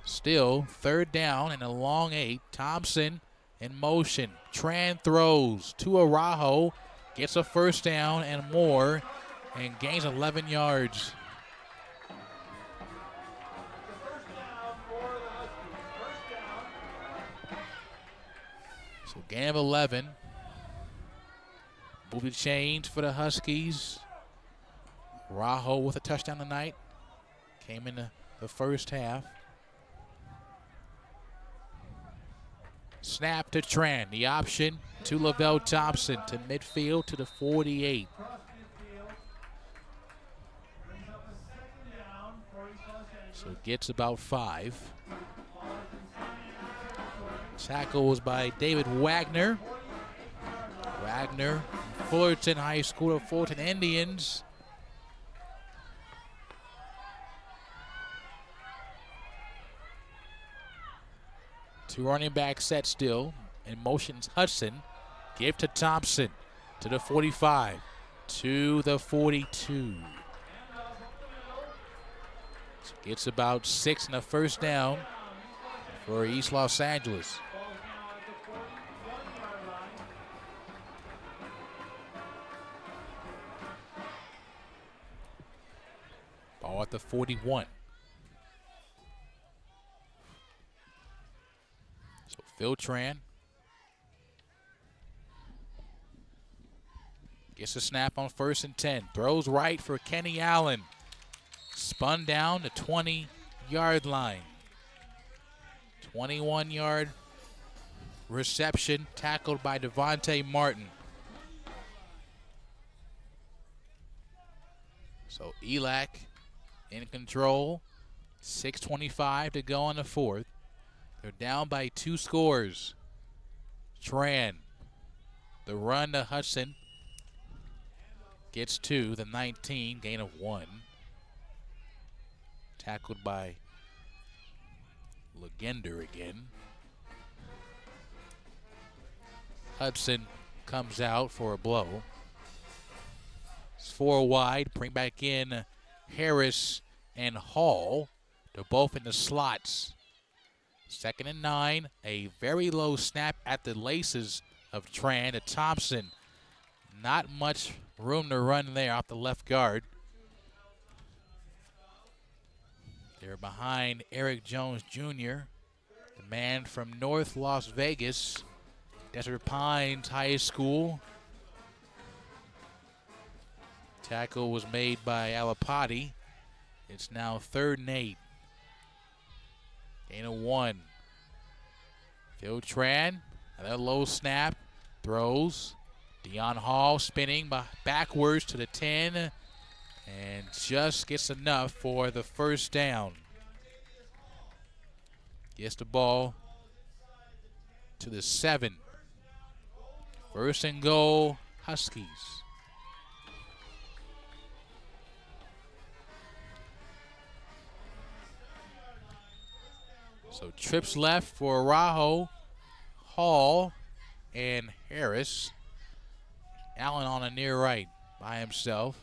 Still, third down and a long 8. Thompson in motion. Tran throws to Araujo. Gets a first down and more and gains 11 yards. So gain of 11. Move the chains for the Huskies. Araujo with a touchdown tonight. Came in the first half. Snap to Tran. The option to Lavelle Thompson to midfield to the 48. So gets about 5. Tackle was by David Wagner. Wagner, Fullerton High School of Fullerton Indians. Two running back set still. In motion's Hudson. Give to Thompson to the 45. to the 42. So gets about 6 in the first down for East Los Angeles. Ball at the 41. So Phil Tran gets a snap on 1st and 10. Throws right for Kenny Allen. Spun down the 20-yard line. 21-yard reception tackled by Devontae Martin. So ELAC in control. 6:25 to go in the 4th. They're down by 2 scores. Tran, the run to Hudson. Gets to the 19, gain of 1. Tackled by Legender again. Hudson comes out for a blow. It's 4 wide. Bring back in Harris and Hall. They're both in the slots. 2nd and 9. A very low snap at the laces of Tran to Thompson. Not much room to run there off the left guard. They're behind Eric Jones Jr., the man from North Las Vegas, Desert Pines High School. Tackle was made by Alapati. It's now 3rd and 8. Gain of 1. Phil Tran, another low snap, throws. Deion Hall spinning backwards to the 10 and just gets enough for the 1st down. Gets the ball to the 7. 1st and goal, Huskies. So trips left for Araujo, Hall, and Harris. Allen on the near right by himself.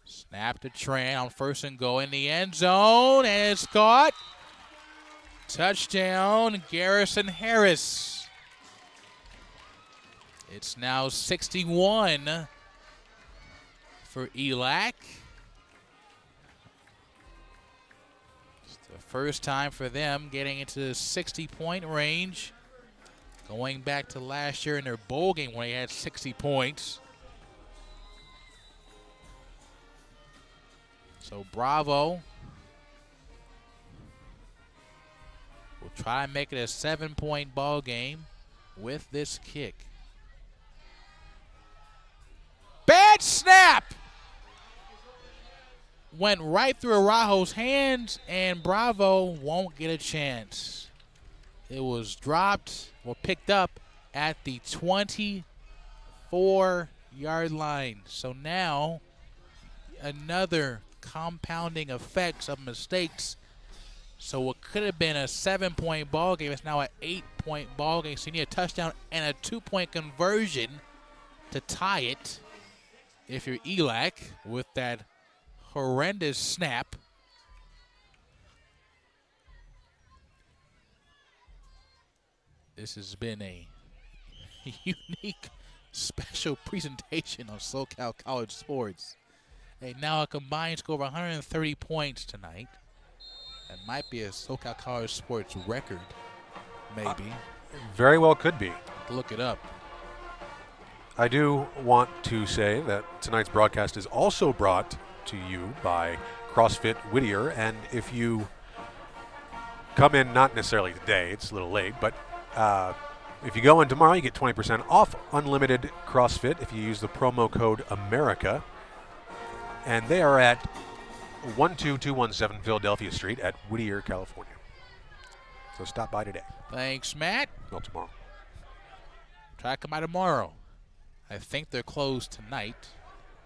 Snap to Tran on 1st and goal in the end zone, and it's caught. Touchdown, Garrison Harris. It's now 61 for ELAC. It's the first time for them getting into the 60-point range. Going back to last year in their bowl game when they had 60 points. So Bravo will try and make it a 7-point ball game with this kick. Bad snap! Went right through Araujo's hands, and Bravo won't get a chance. It was dropped or picked up at the 24-yard line. So now another compounding effects of mistakes. So what could have been a 7-point ball game is now an 8-point ball game. So you need a touchdown and a 2-point conversion to tie it if you're ELAC with that horrendous snap. This has been a unique, special presentation on SoCal College Sports. Now a combined score of 130 points tonight. That might be a SoCal College Sports record, maybe. Very well could be. Look it up. I do want to say that tonight's broadcast is also brought to you by CrossFit Whittier. And if you come in, not necessarily today, it's a little late, but if you go in tomorrow, you get 20% off unlimited CrossFit if you use the promo code AMERICA. And they are at 12217 Philadelphia Street at Whittier, California. So stop by today. Thanks, Matt. Well, tomorrow. Try to come by tomorrow. I think they're closed tonight.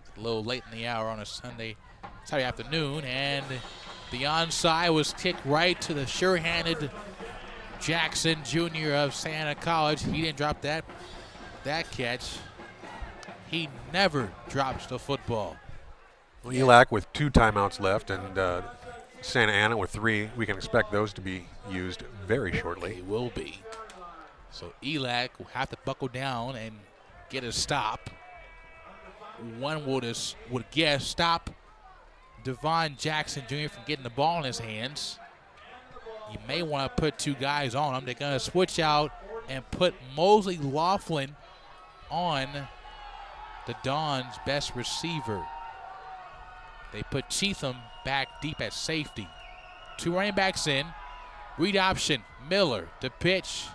It's a little late in the hour on a Saturday afternoon. And the onside was kicked right to the sure-handed Jackson Jr. of Santa College. He didn't drop that catch. He never drops the football. Well, ELAC with 2 timeouts left and Santa Ana with 3. We can expect those to be used very shortly. They will be. So ELAC will have to buckle down and get a stop. One would guess stop Devon Jackson Jr. from getting the ball in his hands. You may want to put 2 guys on him. They're going to switch out and put Mosley Laughlin on the Dons' best receiver. They put Cheatham back deep at safety. 2 running backs in. Read option. Miller to pitch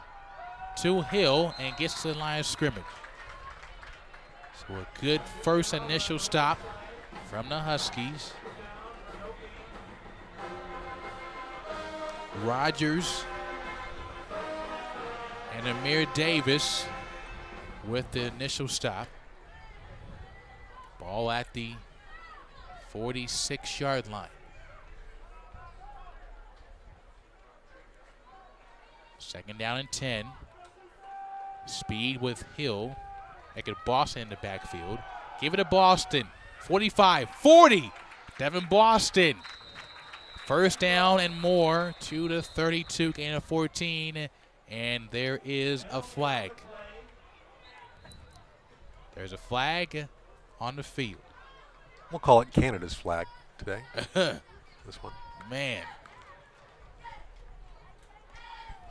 to Hill and gets to the line of scrimmage. So a good first initial stop from the Huskies. Rogers and Amir Davis with the initial stop. Ball at the 46-yard line. Second down and 10. Speed with Hill. Make it Boston in the backfield. Give it to Boston. 45, 40. Devin Boston. First down and more to the 32, gain of 14. And there is a flag. There's a flag on the field. We'll call it Canada's flag today. This one. Man.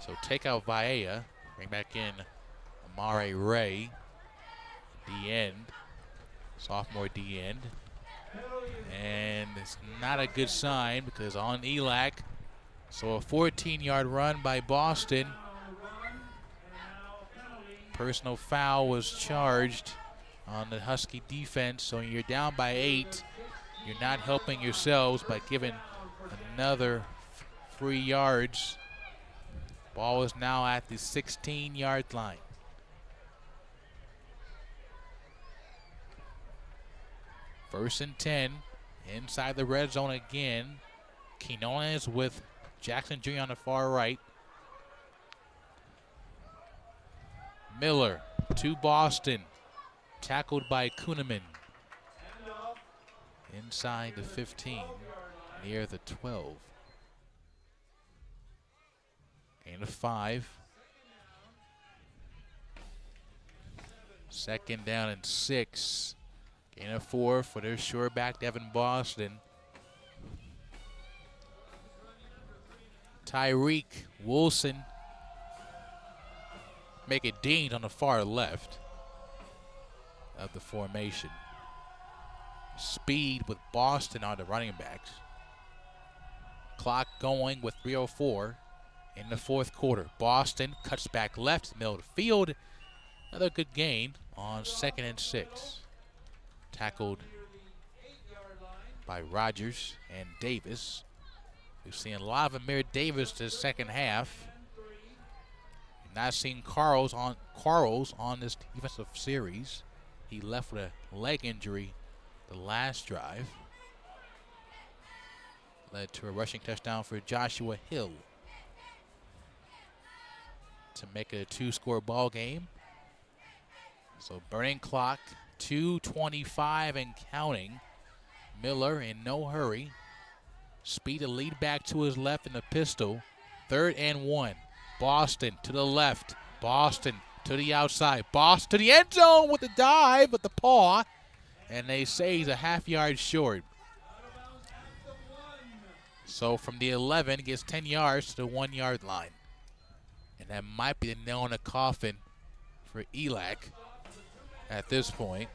So take out Vaea. Bring back in Amare Ray. D-end. Sophomore D-end. And it's not a good sign because on ELAC. So a 14-yard run by Boston. Personal foul was charged on the Husky defense. So you're down by 8. You're not helping yourselves by giving another 3 yards. Ball is now at the 16-yard line. First and 10, inside the red zone again. Quinones with Jackson Jr. on the far right. Miller to Boston, tackled by Kuhneman. Inside the 15, near the 12. Gain of 5. Second down and 6. Gain of 4 for their short back, Devin Boston. Tyreek Wilson make it dinged on the far left of the formation. Speed with Boston on the running backs. Clock going with 3:04 in the fourth quarter. Boston cuts back left, middle of the field. Another good gain on 2nd and 6. Tackled by Rogers and Davis. We've seen a lot of Amir Davis this second half. We've not seen Quarles on this defensive series. He left with a leg injury the last drive. Led to a rushing touchdown for Joshua Hill to make it a 2-score ball game. So burning clock, 2:25 and counting. Miller in no hurry. Speed to lead back to his left in the pistol. 3rd and 1. Boston to the left. Boston to the outside. Boston to the end zone with the dive with the paw. And they say he's a half-yard short. So from the 11, gets 10 yards to the 1-yard line. And that might be the nail in the coffin for ELAC at this point.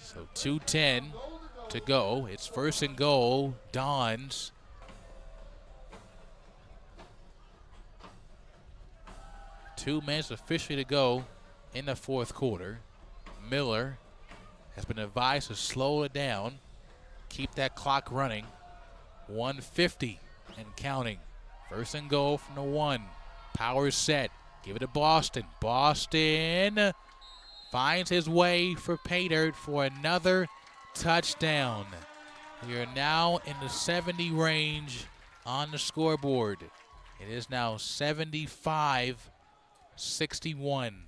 So 2:10 to go. It's 1st and goal. Dons. Two minutes officially to go in the fourth quarter. Miller has been advised to slow it down, keep that clock running. 1:50 and counting. 1st and goal from the 1. Power set. Give it to Boston. Boston finds his way for pay dirt for another touchdown. We are now in the 70 range on the scoreboard. It is now 75-61.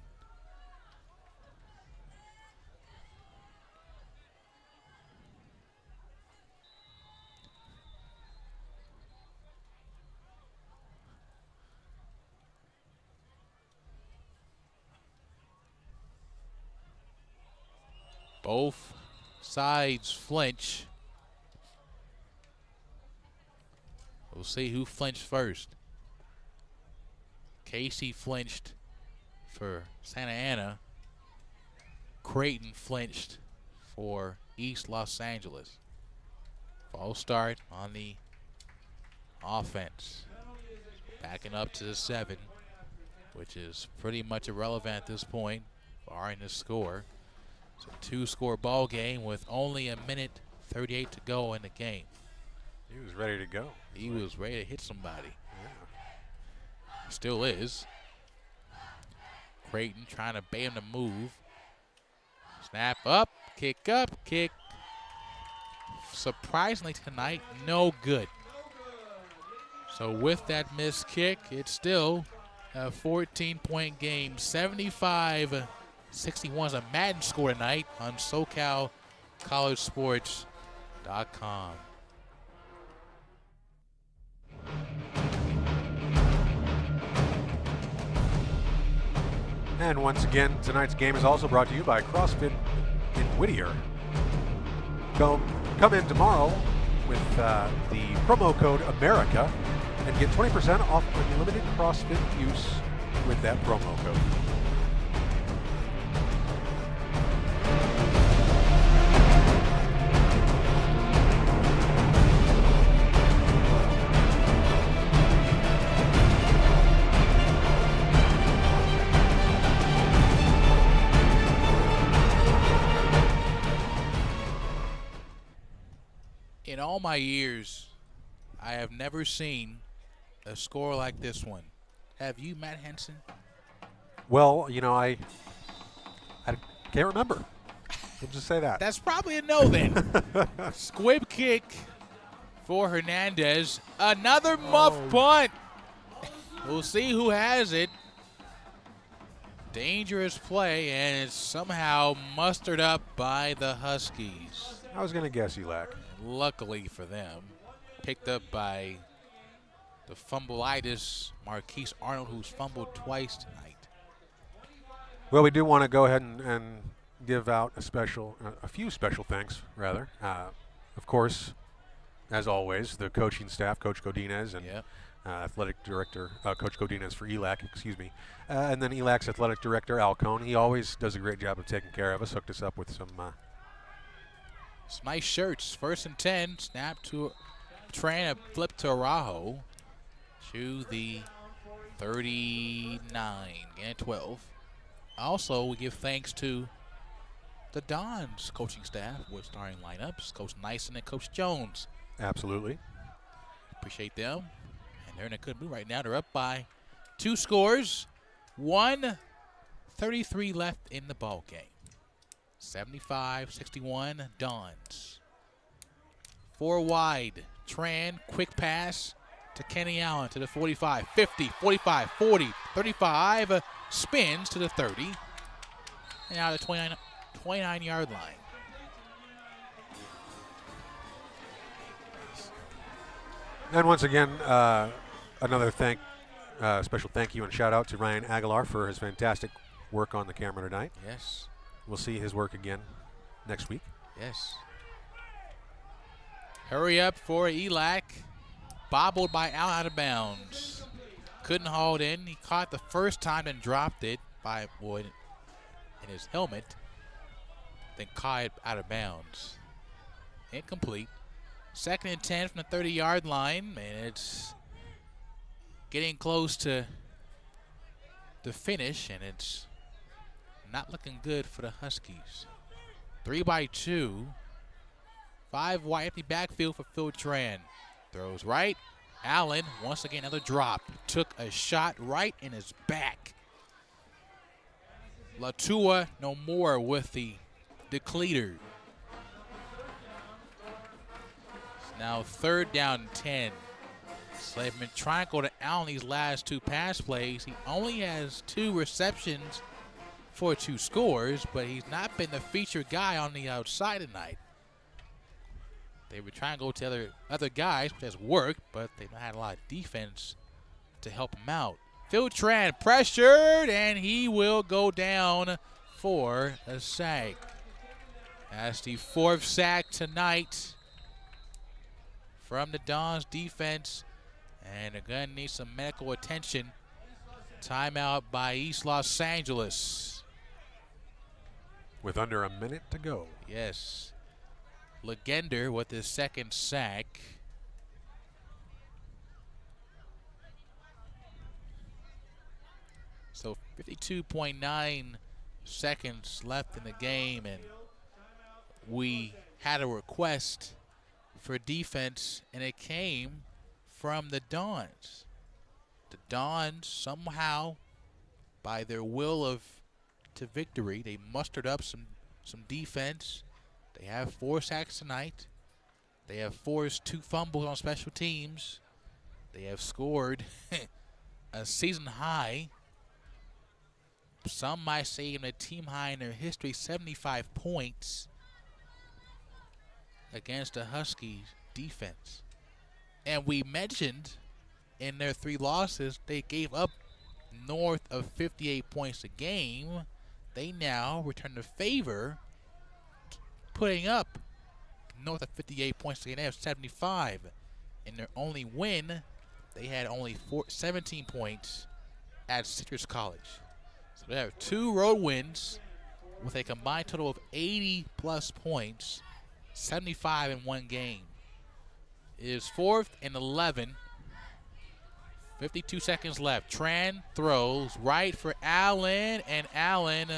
Both sides flinch. We'll see who flinched first. Casey flinched for Santa Ana. Creighton flinched for East Los Angeles. False start on the offense. Backing up to the 7, which is pretty much irrelevant at this point, barring the score. It's a 2-score ball game with only a minute 38 to go in the game. He was ready to go. He was ready to hit somebody. Yeah. Still is. Creighton trying to bait him to move. Snap up, kick. Surprisingly tonight, no good. So with that missed kick, it's still a 14-point game. 75-61 is a Madden score tonight on SoCalCollegeSports.com. And once again, tonight's game is also brought to you by CrossFit in Whittier. Come in tomorrow with the promo code AMERICA and get 20% off unlimited CrossFit use with that promo code. In all my years, I have never seen a score like this one. Have you, Matt Henson? Well, you know, I can't remember. We'll just say that. That's probably a no then. Squib kick for Hernandez. Another muff punt. We'll see who has it. Dangerous play, and it's somehow mustered up by the Huskies. I was going to guess ELAC. Luckily for them, picked up by the fumbleitis Marquise Arnold, who's fumbled twice tonight. Well, we do want to go ahead and give out a few special thanks, rather. Of course, as always, the coaching staff, Coach Godinez and athletic director, Coach Godinez for ELAC, excuse me. And then ELAC's athletic director, Al Cohn. He always does a great job of taking care of us, hooked us up with some nice shirts. 1st and 10. Snap to Tran, a flip to Araujo to the 39 and 12. Also, we give thanks to the Dons coaching staff with starting lineups, Coach Nyson and Coach Jones. Absolutely. Appreciate them. And they're in a good mood right now. They're up by 2 scores. 1:33 left in the ball game. 75-61 Dons. 4 wide. Tran, quick pass to Kenny Allen to the 45, 50, 45, 40, 35. Spins to the 30. And out of the 29-yard line. And once again, another special thank you and shout out to Ryan Aguilar for his fantastic work on the camera tonight. Yes. We'll see his work again next week. Yes. Hurry up for ELAC. Bobbled by Al out of bounds. Couldn't haul it in. He caught the first time and dropped it by Wood in his helmet. Then caught it out of bounds. Incomplete. 2nd and 10 from the 30-yard line. And it's getting close to the finish. And it's not looking good for the Huskies. 3-2. 5 wide, empty backfield for Phil Tran. Throws right. Allen, once again, another drop. Took a shot right in his back. Latua no more with the decleater. It's now 3rd down and 10. So they've been trying to go to Allen these last 2 pass plays. He only has 2 receptions for 2 scores, but he's not been the featured guy on the outside tonight. They were trying to go to other guys, which has worked, but they've not had a lot of defense to help him out. Phil Tran pressured, and he will go down for a sack. That's the 4th sack tonight from the Dons defense. And they're going to need some medical attention. Timeout by East Los Angeles. With under a minute to go. Yes. Legender with his 2nd sack. So 52.9 seconds left in the game, and we had a request for defense, and it came from the Dons. The Dons somehow, by their will to victory, they mustered up some defense. They have 4 sacks tonight. They have forced 2 fumbles on special teams. They have scored a season high, some might say even a team high in their history, 75 points against the Huskies defense. And we mentioned in their 3 losses, they gave up north of 58 points a game. They now return the favor, putting up north of 58 points a game. They have 75. In their only win, they had only 17 points at Citrus College. So they have 2 road wins with a combined total of 80-plus points, 75 in 1 game. It is 4th and 11. 52 seconds left. Tran throws right for Allen, and Allen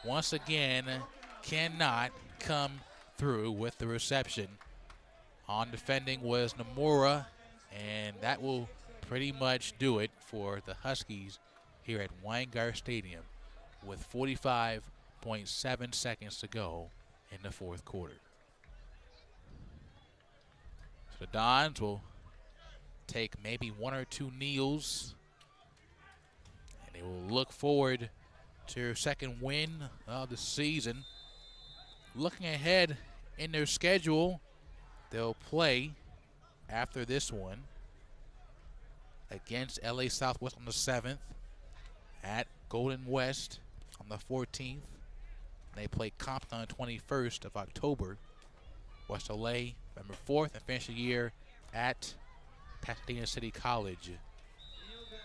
once again cannot come through with the reception. On defending was Nomura, and that will pretty much do it for the Huskies here at Weingart Stadium with 45.7 seconds to go in the 4th quarter. So the Dons will take maybe 1 or 2 kneels, and they will look forward to their 2nd win of the season. Looking ahead in their schedule, they'll play after this one against LA Southwest on the 7th, at Golden West on the 14th. They play Compton on the 21st of October. West LA November 4th, and finish the year at Pasadena City College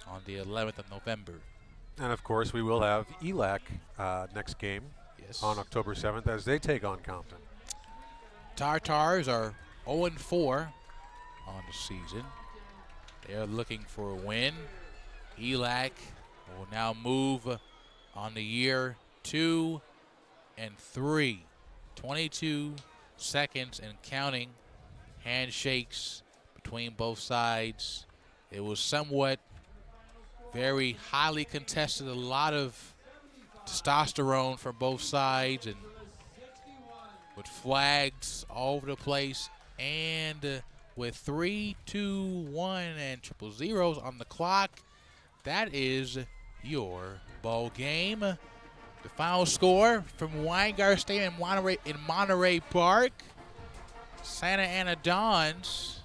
on the 11th of November. And of course, we will have ELAC next game on October 7th as they take on Compton. Tartars are 0-4 on the season. They are looking for a win. ELAC will now move on the year 2 and 3. 22 seconds and counting. Handshakes between both sides. It was somewhat very highly contested. A lot of testosterone from both sides, and with flags all over the place, and with 3, 2, 1, and triple zeros on the clock, that is your ball game. The final score from Weingart Stadium in Monterey Park: Santa Ana Dons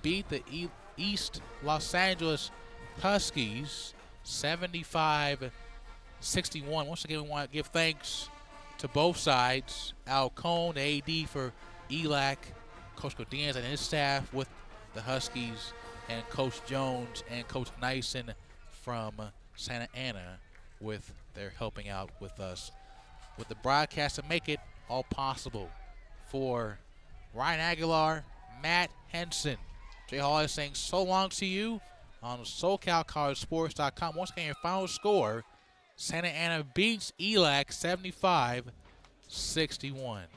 beat the East Los Angeles Huskies 75-61. Once again, we want to give thanks to both sides. Al Cohn, the AD for ELAC, Coach Godinez and his staff with the Huskies, and Coach Jones and Coach Nyson from Santa Ana with their helping out with us with the broadcast to make it all possible. For Ryan Aguilar, Matt Henson, Jay Hall is saying so long to you on SoCalCollegeSports.com. Once again, your final score: Santa Ana beats ELAC 75-61.